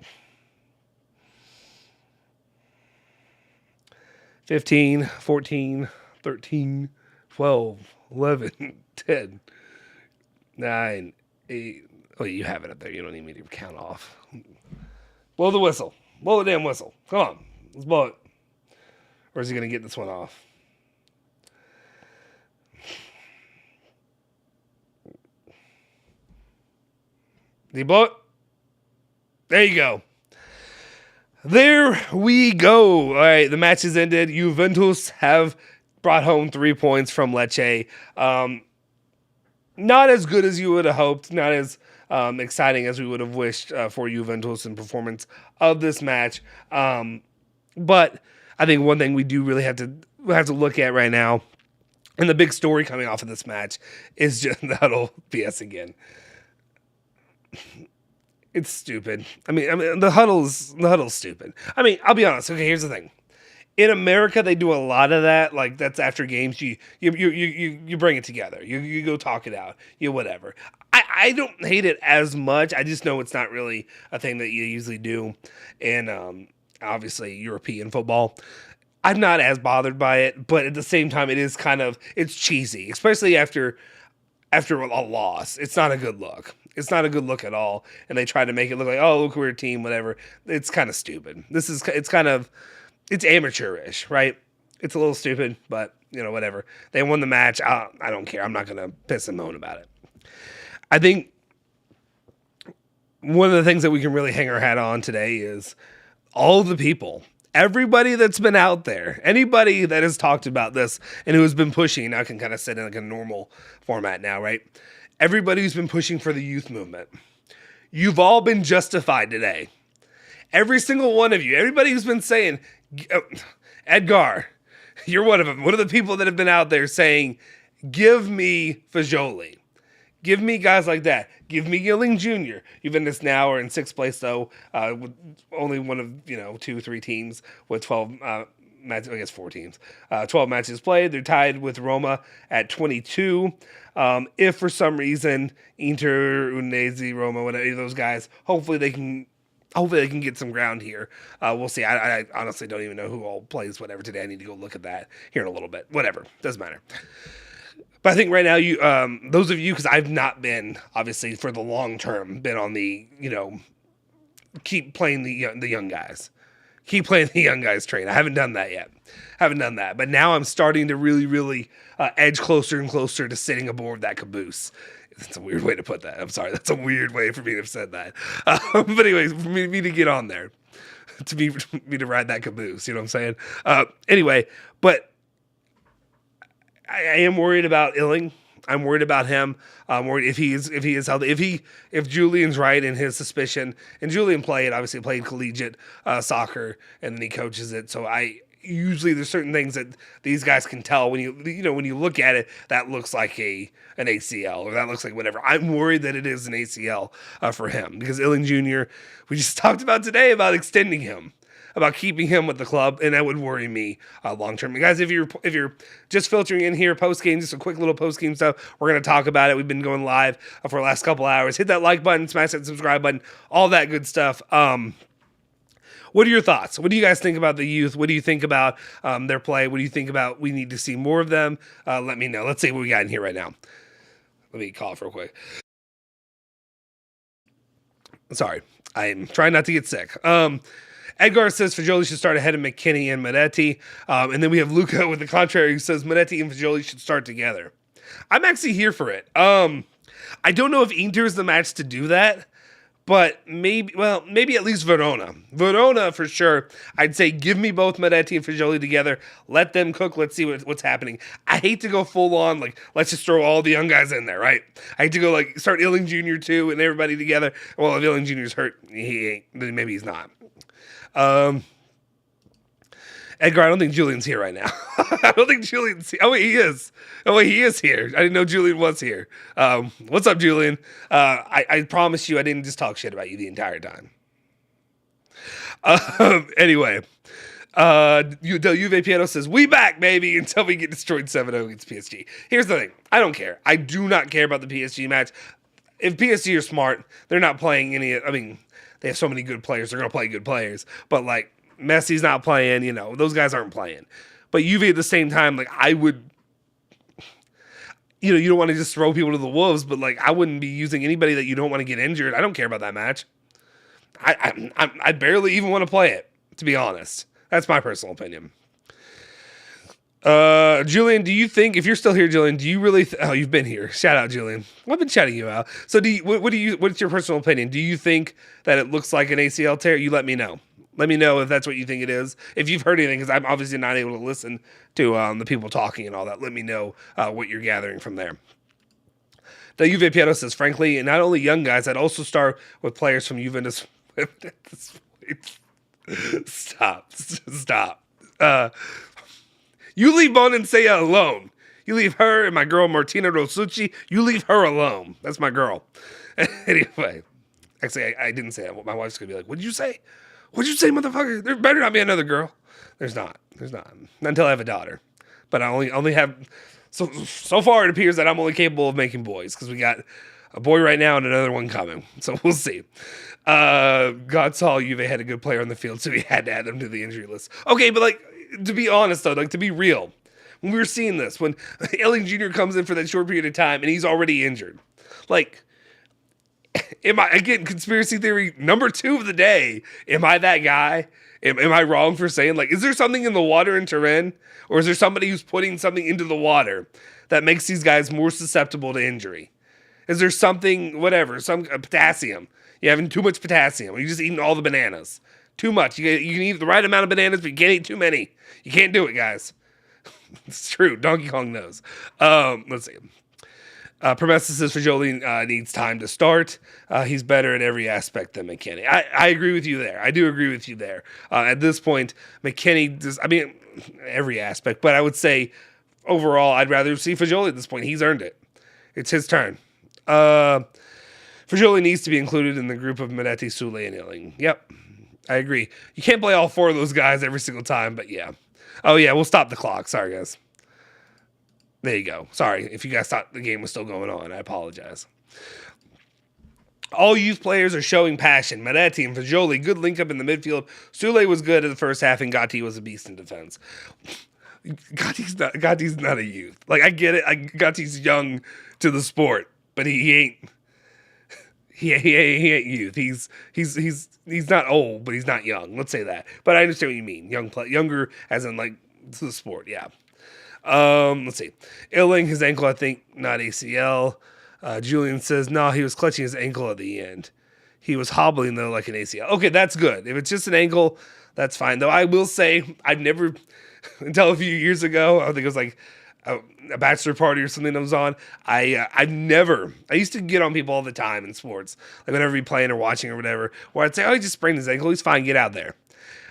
15, 14, 13, 12, 11, 10, 9, 8. Oh, you have it up there. You don't need me to count off. Blow the whistle. Blow the damn whistle. Come on. Let's blow it. Or is he going to get this one off? Did he blow it? There you go. There we go. All right, the match has ended. Juventus have brought home 3 points from Lecce. Not as good as you would have hoped. Not as exciting as we would have wished for Juventus in performance of this match. But I think one thing we do really have to look at right now, and the big story coming off of this match, is just the huddle BS again. It's stupid. I mean, the huddle's stupid. I mean, I'll be honest. Okay, here's the thing. In America, they do a lot of that. Like that's after games, you bring it together. You go talk it out. You whatever. I don't hate it as much. I just know it's not really a thing that you usually do in obviously European football. I'm not as bothered by it, but at the same time, it's cheesy, especially after a loss. It's not a good look. It's not a good look at all. And they try to make it look like, oh, look, we're a team, whatever. It's kind of stupid. It's amateurish, right? It's a little stupid, but, whatever. They won the match. I don't care. I'm not going to piss and moan about it. I think one of the things that we can really hang our hat on today is all the people, everybody that's been out there, anybody that has talked about this and who has been pushing, I can kind of sit in like a normal format now, right? Everybody who's been pushing for the youth movement. You've all been justified today. Every single one of you, everybody who's been saying, Edgar, you're one of them. One of the people that have been out there saying, give me Fagioli. Give me guys like that. Give me Illing Jr. Juventus now are in 6th place, though, with only one of, 2, 3 teams with 12 matches, I guess 4 teams. 12 matches played. They're tied with Roma at 22. If for some reason Inter, Udinese, Roma, whatever, any of those guys, hopefully they can get some ground here. We'll see. I honestly don't even know who all plays whatever today. I need to go look at that here in a little bit. Whatever. Doesn't matter. But I think right now, those of you, because I've not been, obviously, for the long term, been on the, keep playing the young guys. Keep playing the young guys train. I haven't done that yet. But now I'm starting to really, really edge closer and closer to sitting aboard that caboose. That's a weird way to put that. I'm sorry. That's a weird way for me to have said that. But anyways, for me to get on there, to me to ride that caboose. You know what I'm saying? Anyway, but I am worried about Illing. I'm worried about him. I'm worried if he is healthy. If Julian's right in his suspicion, and Julian played collegiate soccer, and then he coaches it. So usually there's certain things that these guys can tell when you look at it, that looks like an ACL, or that looks like whatever. I'm worried that it is an ACL for him, because Illing Jr., we just talked about today about extending him, about keeping him with the club, and that would worry me long term. Guys, if you're just filtering in here post game, just a quick little post game stuff, we're gonna talk about it. We've been going live for the last couple hours. Hit that like button, smash that subscribe button, all that good stuff. What are your thoughts? What do you guys think about the youth? What do you think about their play? What do you think about we need to see more of them? Let me know. Let's see what we got in here right now. Let me cough real quick. Sorry, I'm trying not to get sick. Edgar says Fagioli should start ahead of McKinney and Minetti. And then we have Luca with the contrary, who says Minetti and Fagioli should start together. I'm actually here for it. I don't know if Inter is the match to do that, but maybe at least Verona. Verona for sure. I'd say give me both Minetti and Fagioli together. Let them cook. Let's see what's happening. I hate to go full on, let's just throw all the young guys in there, right? I hate to go start Illing Jr. too and everybody together. Well, if Illing Jr.'s hurt, he ain't. Then maybe he's not. Edgar, I don't think Julian's here right now. I don't think Julian's here. Oh, wait, he is. Oh, wait, he is here. I didn't know Julian was here. What's up, Julian? I promise you I didn't just talk shit about you the entire time. Anyway, Juve Piano says, we back, baby, until we get destroyed 7-0 against PSG. Here's the thing. I don't care. I do not care about the PSG match. If PSG are smart, they're not playing they have so many good players. They're going to play good players. But, Messi's not playing. Those guys aren't playing. But Juve at the same time, I would, you don't want to just throw people to the wolves, but, I wouldn't be using anybody that you don't want to get injured. I don't care about that match. I barely even want to play it, to be honest. That's my personal opinion. Julian, do you think, if you're still here, Julian, do you really, you've been here. Shout out, Julian. I've been shouting you out. So what's your personal opinion? Do you think that it looks like an ACL tear? You let me know. Let me know if that's what you think it is. If you've heard anything, because I'm obviously not able to listen to the people talking and all that. Let me know what you're gathering from there. The Juve Piano says, frankly, and not only young guys, I'd also start with players from Juventus. Stop. You leave Bonensea alone. You leave her and my girl Martina Rosucci. You leave her alone. That's my girl. Anyway, actually, I didn't say that. My wife's going to be like, what'd you say? What'd you say, motherfucker? There better not be another girl. There's not. Not until I have a daughter. But I only have... So far, it appears that I'm only capable of making boys, because we got a boy right now and another one coming. So we'll see. God saw Juve had a good player on the field, so he had to add them to the injury list. Okay, but to be honest, though, to be real, when we were seeing this, when Illing Jr. comes in for that short period of time and he's already injured, again, conspiracy theory number 2 of the day, am I that guy? Am I wrong for saying, is there something in the water in Turin? Or is there somebody who's putting something into the water that makes these guys more susceptible to injury? Is there something, some potassium? You're having too much potassium. You're just eating all the bananas. Too much. You can eat the right amount of bananas, but you can't eat too many. You can't do it, guys. It's true. Donkey Kong knows. Let's see. Promessa says Fagioli needs time to start. He's better in every aspect than McKinney. I agree with you there. I do agree with you there. At this point, McKinney does, every aspect, but I would say overall, I'd rather see Fagioli at this point. He's earned it. It's his turn. Fagioli needs to be included in the group of Minetti, Sule, and Illing. Yep, I agree. You can't play all 4 of those guys every single time, but yeah. Oh, yeah, we'll stop the clock. Sorry, guys. There you go. Sorry if you guys thought the game was still going on. I apologize. All youth players are showing passion. Minetti and Fagioli, good link up in the midfield. Sule was good in the first half, and Gatti was a beast in defense. Gotti's not a youth. Like, I get it. Gotti's young to the sport, but he ain't. He ain't youth. He's not old, but he's not young. Let's say that. But I understand what you mean. Younger as in like to the sport. Yeah. Let's see. Illing, his ankle, I think, not ACL. Julian says, no, he was clutching his ankle at the end. He was hobbling, though, like an ACL. Okay, that's good. If it's just an ankle, that's fine. Though I will say, I've never, until a few years ago, I think it was like a bachelor party or something that was on. I used to get on people all the time in sports, like whenever we playing or watching or whatever, where I'd say, oh, he just sprained his ankle. He's fine. Get out there.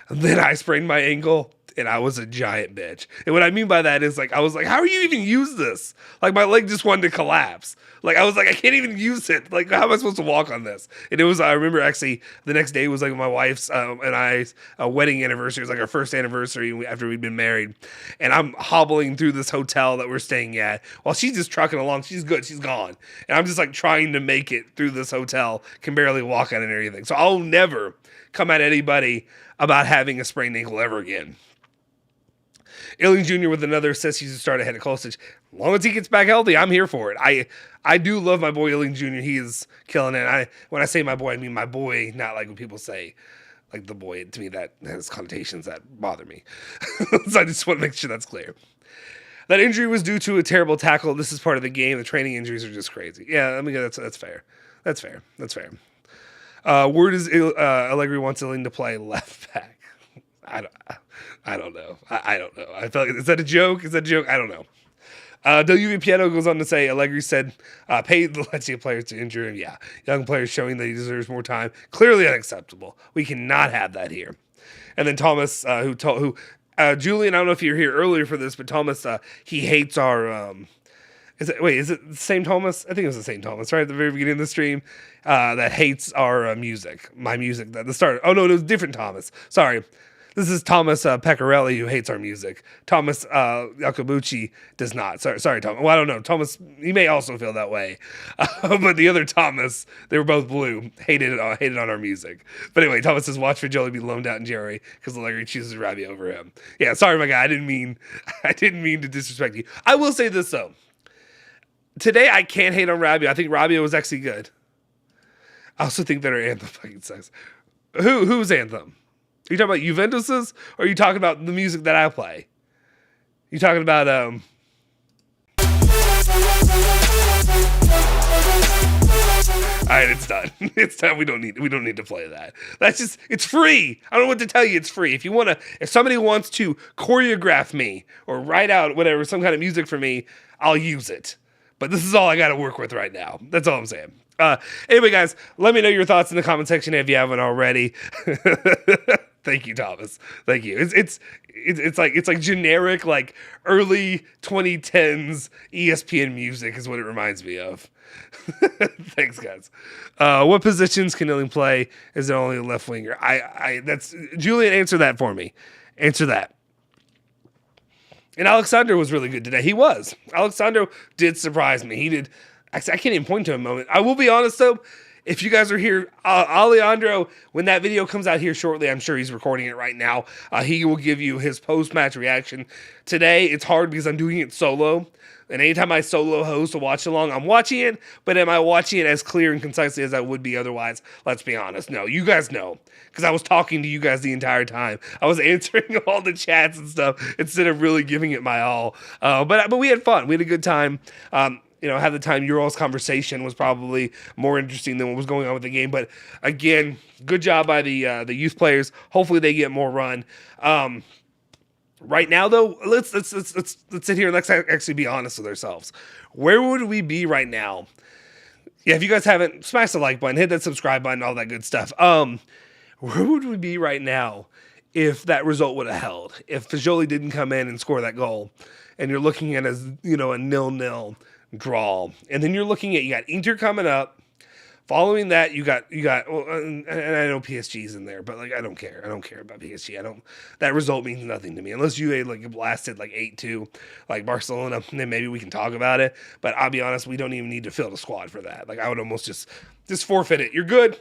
And then I sprained my ankle. And I was a giant bitch. And what I mean by that is, like, I was like, how are you even use this? Like, my leg just wanted to collapse. Like, I was like, I can't even use it. Like, how am I supposed to walk on this? And it was, I remember actually, the next day was like my wife's and I's wedding anniversary. It was like our first anniversary after we'd been married. And I'm hobbling through this hotel that we're staying at while she's just trucking along. She's good. She's gone. And I'm just like trying to make it through this hotel. Can barely walk on it or anything. So I'll never come at anybody about having a sprained ankle ever again. Illing Jr. with another says he's to start ahead of Kostic. As long as he gets back healthy, I'm here for it. I do love my boy Illing Jr. He is killing it. When I say my boy, I mean my boy, not like when people say like the boy. To me, that has connotations that bother me. So I just want to make sure that's clear. That injury was due to a terrible tackle. This is part of the game. The training injuries are just crazy. Yeah, I mean that's fair. That's fair. Word is Allegri wants Illing to play left back. I don't know. I don't know. I feel like, is that a joke? I don't know. WV Piano goes on to say, Allegri said, paid the Lecce players to injure him. Yeah. Young players showing that he deserves more time. Clearly unacceptable. We cannot have that here. And then Thomas, Julian, I don't know if you were here earlier for this, but Thomas, he hates our, is it the same Thomas? I think it was the same Thomas, right? At the very beginning of the stream, that hates our music. My music, the start. Oh, no, it was different Thomas. Sorry. This is Thomas Pecorelli, who hates our music. Thomas Yakabuchi does not. Sorry, Thomas. Well, I don't know. Thomas, he may also feel that way. But the other Thomas, they were both blue, hated on our music. But anyway, Thomas says, watch Fagioli be loaned out in Jerry because Allegri chooses Rabbia over him. Yeah, sorry, my guy. I didn't mean to disrespect you. I will say this, though. Today, I can't hate on Rabbia. I think Rabbia was actually good. I also think that our anthem fucking sucks. Whose anthem? Are you talking about Juventus's, or are you talking about the music that I play? You talking about All right, it's done. It's done. We don't need to play that. It's free. I don't know what to tell you. It's free. If somebody wants to choreograph me or write out whatever, some kind of music for me, I'll use it. But this is all I got to work with right now. That's all I'm saying. Anyway, guys, let me know your thoughts in the comment section if you haven't already. Thank you, Thomas. Thank you. It's like generic, like early 2010s ESPN music is what it reminds me of. Thanks, guys. What positions can Illing play? Is it only a left winger? That's Julian. Answer that for me. Answer that. And Alexander was really good today. He was. Alexander did surprise me. He did. I can't even point to a moment. I will be honest, though. If you guys are here, Alejandro, when that video comes out here shortly, I'm sure he's recording it right now. He will give you his post-match reaction. Today, it's hard because I'm doing it solo. And anytime I solo host a watch along, I'm watching it. But am I watching it as clear and concisely as I would be otherwise? Let's be honest. No, you guys know. Because I was talking to you guys the entire time. I was answering all the chats and stuff instead of really giving it my all. But we had fun. We had a good time. Half the time, your all's conversation was probably more interesting than what was going on with the game. But again, good job by the youth players. Hopefully, they get more run. Right now, though, let's sit here and let's actually be honest with ourselves. Where would we be right now? Yeah, if you guys haven't, smash the like button, hit that subscribe button, all that good stuff. Where would we be right now if that result would have held? If Fagioli didn't come in and score that goal, and you're looking at as a 0-0 draw, and then you're looking at, you got Inter coming up. Following that, you got. Well, and I know PSG's in there, but like I don't care. I don't care about PSG. That result means nothing to me unless you like blasted like 8-2, like Barcelona. Then maybe we can talk about it. But I'll be honest, we don't even need to fill the squad for that. Like I would almost just forfeit it. You're good.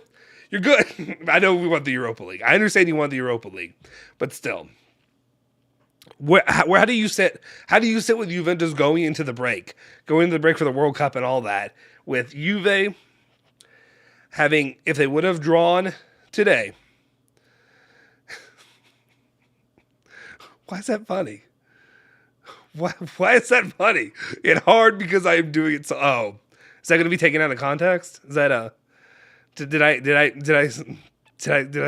You're good. I know we want the Europa League. I understand you want the Europa League, but still. How do you sit? How do you sit with Juventus going into the break, for the World Cup and all that, with Juve having, if they would have drawn today? Why is that funny? Why is that funny? It's hard because I am doing it so. Oh, is that going to be taken out of context? Is that a? Did I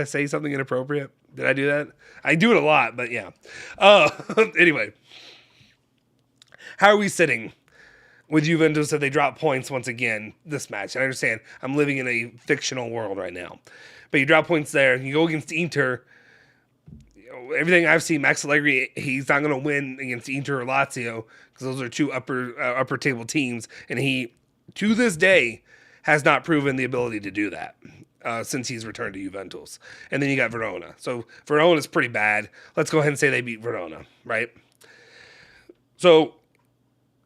say something inappropriate? Did I do that? I do it a lot, but yeah. Anyway, how are we sitting with Juventus if they drop points once again this match? I understand I'm living in a fictional world right now, but you drop points there. You go against Inter. Everything I've seen, Max Allegri, he's not going to win against Inter or Lazio because those are two upper table teams, and he, to this day, has not proven the ability to do that since he's returned to Juventus. And then you got Verona. So Verona's pretty bad. Let's go ahead and say they beat Verona, right? So,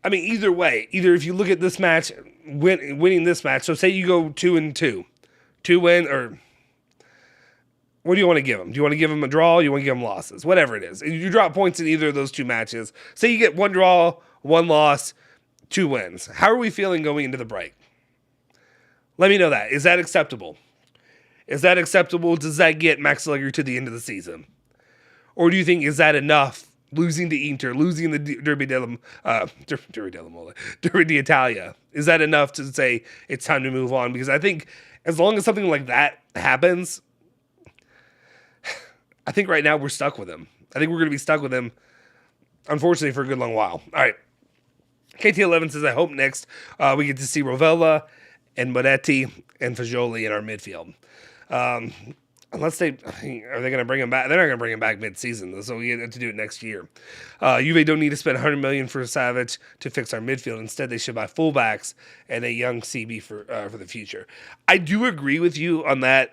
I mean, either way, if you look at this match, winning this match, so say you go 2-2, 2-win, or what do you want to give them? Do you want to give them a draw? You want to give them losses? Whatever it is. If you drop points in either of those two matches, say you get 1 draw, 1 loss, 2 wins. How are we feeling going into the break? Let me know that. Is that acceptable? Does that get Max Allegri to the end of the season? Or do you think, is that enough? Losing to Inter, losing the Derby d'Italia. Is that enough to say it's time to move on? Because I think as long as something like that happens, I think right now we're stuck with him. I think we're going to be stuck with him, unfortunately, for a good long while. All right. KT11 says, I hope next we get to see Rovella and Moretti and Fagioli in our midfield. Unless are they going to bring him back? They're not going to bring him back mid-season, so we have to do it next year. Juve don't need to spend $100 million for Savic to fix our midfield. Instead, they should buy fullbacks and a young CB for the future. I do agree with you on that.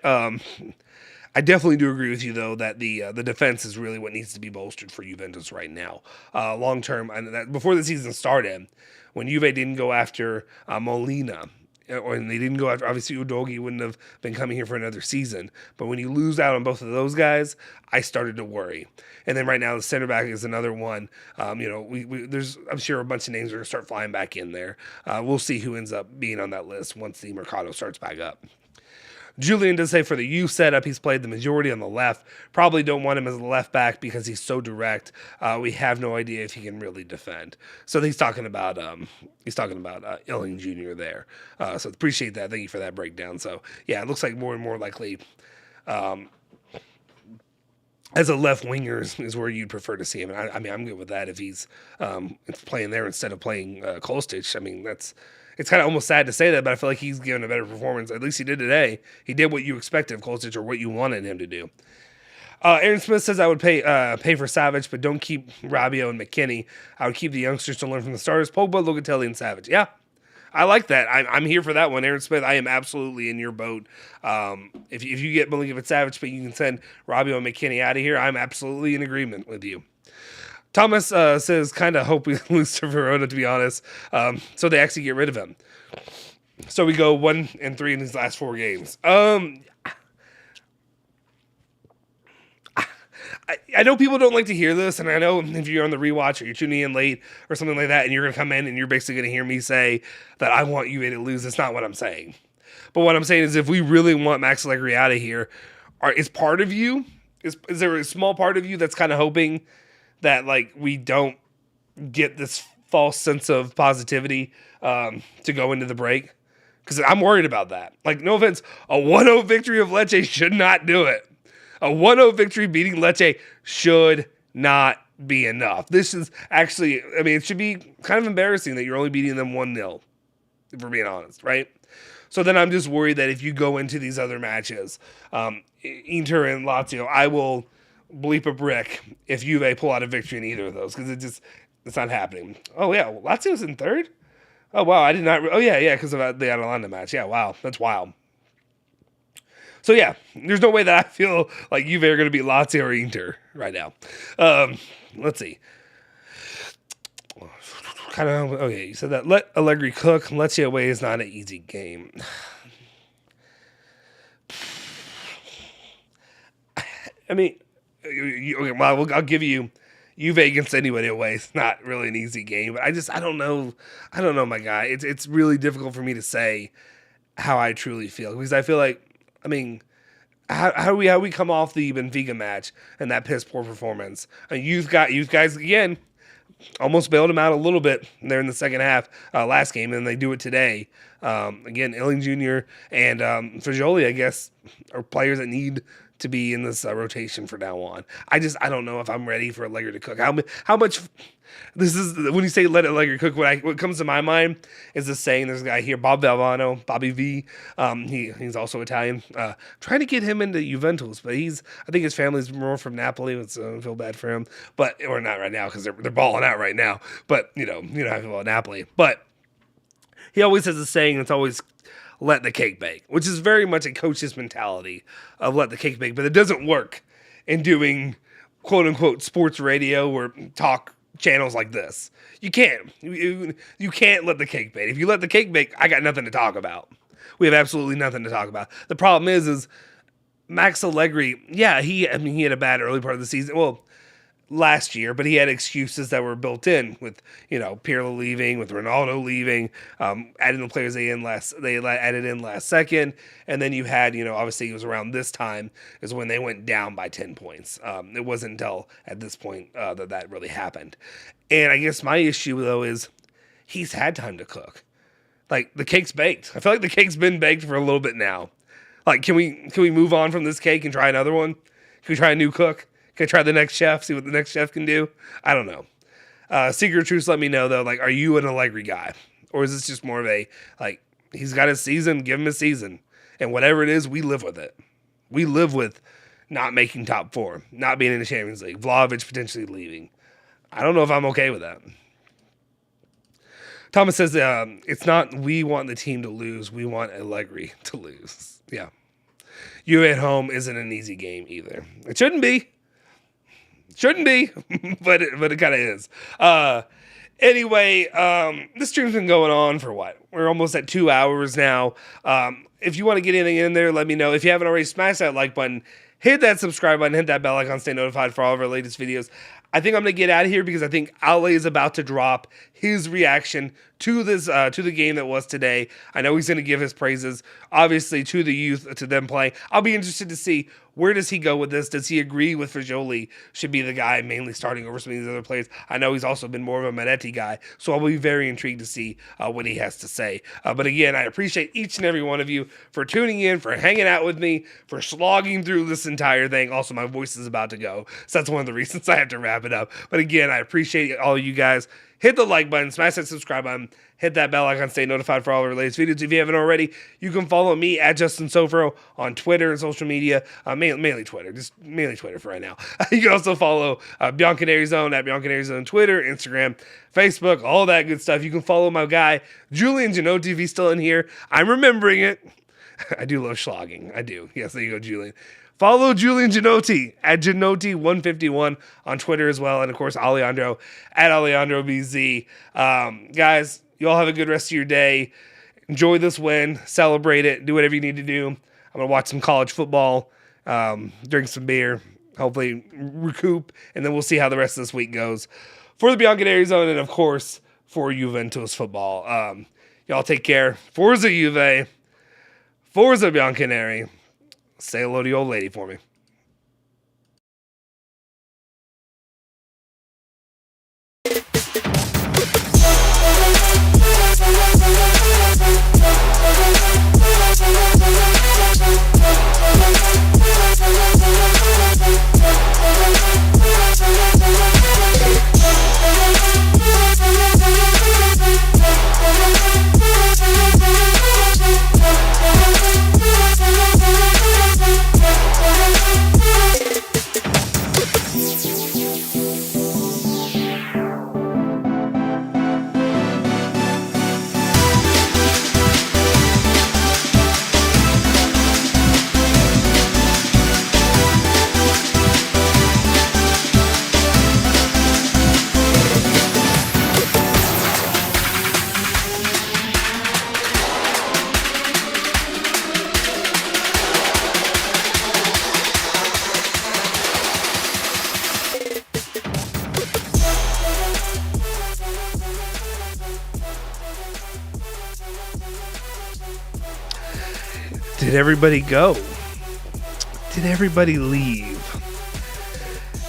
I definitely do agree with you, though, that the defense is really what needs to be bolstered for Juventus right now. Long term, and before the season started, when Juve didn't go after Molina, and they didn't go after, obviously Udogi wouldn't have been coming here for another season. But when you lose out on both of those guys, I started to worry. And then right now the center back is another one. There's, I'm sure, a bunch of names are going to start flying back in there. We'll see who ends up being on that list once the Mercado starts back up. Julian does say for the youth setup, he's played the majority on the left. Probably don't want him as a left back because he's so direct. We have no idea if he can really defend. So he's talking about Illing Jr. there. So appreciate that. Thank you for that breakdown. So yeah, it looks like more and more likely as a left winger is where you'd prefer to see him. And I mean, I'm good with that if he's playing there instead of playing Kostic. I mean, it's kind of almost sad to say that, but I feel like he's given a better performance. At least he did today. He did what you expected of Kostic or what you wanted him to do. Aaron Smith says, I would pay for Savic, but don't keep Rabiot and McKinney. I would keep the youngsters to learn from the starters, Pogba, Locatelli, and Savic. Yeah, I like that. I'm here for that one. Aaron Smith, I am absolutely in your boat. If you get Milinkovic Savic, but you can send Rabiot and McKinney out of here, I'm absolutely in agreement with you. Thomas says, kind of hope we lose to Verona, to be honest, so they actually get rid of him. So we go 1-3 in these last 4 games. I know people don't like to hear this, and I know if you're on the rewatch or you're tuning in late or something like that, and you're going to come in and you're basically going to hear me say that I want Juve to lose. That's not what I'm saying. But what I'm saying is if we really want Max Allegri out of here, is part of you, is there a small part of you that's kind of hoping that like we don't get this false sense of positivity to go into the break? Because I'm worried about that. Like, no offense, a 1-0 victory of Lecce should not do it. A 1-0 victory beating Lecce should not be enough. This is actually, I mean, it should be kind of embarrassing that you're only beating them 1-0, if we're being honest, right? So then I'm just worried that if you go into these other matches, Inter and Lazio, I will bleep a brick if Juve pull out a victory in either of those, because it's not happening. Oh yeah, Lazio's in third? Oh wow, I did not, because of the Atalanta match. Yeah, wow, that's wild. So yeah, there's no way that I feel like Juve are going to beat Lazio or Inter right now. Let's see. Okay, you said that. Let Allegri cook. Lecce away is not an easy game. I mean, okay, well, I'll give you Juve against anybody away is not really an easy game. But I don't know. I don't know, my guy. It's really difficult for me to say how I truly feel, because I feel like, I mean, how we come off the Benfica match and that piss poor performance. And youth guys again almost bailed him out a little bit there in the second half last game, and they do it today. Again, Illing Jr. and Fagioli, I guess, are players that need to be in this rotation for now on. I don't know if I'm ready for Allegri to cook. How much? This is when you say let Allegri cook. What comes to my mind is this saying. There's a guy here, Bobby V. He's also Italian. Trying to get him into Juventus, but I think his family's more from Napoli. I feel bad for him, or not right now because they're balling out right now. But you know how I feel about Napoli. But he always has a saying that's always let the cake bake, which is very much a coach's mentality of let the cake bake, but it doesn't work in doing quote unquote sports radio or talk channels like this. You can't. You can't let the cake bake. If you let the cake bake, I got nothing to talk about. We have absolutely nothing to talk about. The problem is Max Allegri, yeah, he had a bad early part of the season. Well, last year, but he had excuses that were built in with, Pirlo leaving, with Ronaldo leaving, adding the players they added in last second. And then you had, obviously it was around this time is when they went down by 10 points. It wasn't until at this point that really happened. And I guess my issue though is he's had time to cook. Like the cake's baked. I feel like the cake's been baked for a little bit now. Like, can we move on from this cake and try another one? Can we try a new cook? Can I try the next chef, see what the next chef can do? I don't know. Secret Truths, let me know, though. Like, are you an Allegri guy? Or is this just more of a, he's got his season, give him a season. And whatever it is, we live with it. We live with not making top four, not being in the Champions League, Vlahovic potentially leaving. I don't know if I'm okay with that. Thomas says, it's not we want the team to lose, we want Allegri to lose. Yeah. You at home isn't an easy game either. It shouldn't be. Shouldn't be, but it kind of is. Anyway, this stream's been going on for what? We're almost at 2 hours now. If you want to get anything in there, let me know. If you haven't already, smash that like button, hit that subscribe button, hit that bell icon, stay notified for all of our latest videos. I think I'm going to get out of here because I think Ale is about to drop his reaction to this to the game that was today. I know he's going to give his praises, obviously, to the youth, to them playing. I'll be interested to see where does he go with this. Does he agree with Fagioli should be the guy mainly starting over some of these other players? I know he's also been more of a Manetti guy, so I'll be very intrigued to see what he has to say. But again, I appreciate each and every one of you for tuning in, for hanging out with me, for slogging through this entire thing. Also, my voice is about to go, so that's one of the reasons I have to wrap it up. But again, I appreciate all you guys. Hit the like button, smash that subscribe button, hit that bell icon, stay notified for all our latest videos. If you haven't already, you can follow me at Justin Sofro on Twitter and social media, mainly Twitter, just mainly Twitter for right now. You can also follow Bianconerizone at Bianconerizone Twitter, Instagram, Facebook, all that good stuff. You can follow my guy, Julian Genotti, if he's still in here. I'm remembering it. I do love slogging. I do. Yes, there you go, Julian. Follow Julian Genotti at Genotti151 on Twitter as well. And, of course, Alejandro at AlejandroBZ. Guys, you all have a good rest of your day. Enjoy this win. Celebrate it. Do whatever you need to do. I'm going to watch some college football, drink some beer, hopefully recoup, and then we'll see how the rest of this week goes. For the Bianconeri and, of course, for Juventus football. Y'all take care. Forza Juve. Forza Bianconeri. Say hello to the old lady for me. Did everybody go? Did everybody leave?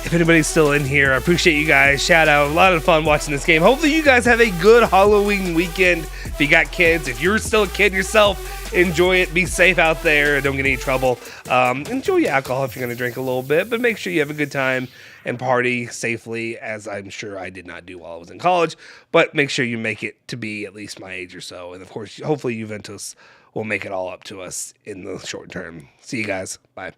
If anybody's still in here, I appreciate you guys. Shout out. A lot of fun watching this game. Hopefully you guys have a good Halloween weekend. If you got kids, if you're still a kid yourself, enjoy it. Be safe out there. Don't get any trouble. Enjoy your alcohol if you're going to drink a little bit, but make sure you have a good time and party safely, as I'm sure I did not do while I was in college. But make sure you make it to be at least my age or so. And of course, hopefully Juventus will make it all up to us in the short term. See you guys. Bye.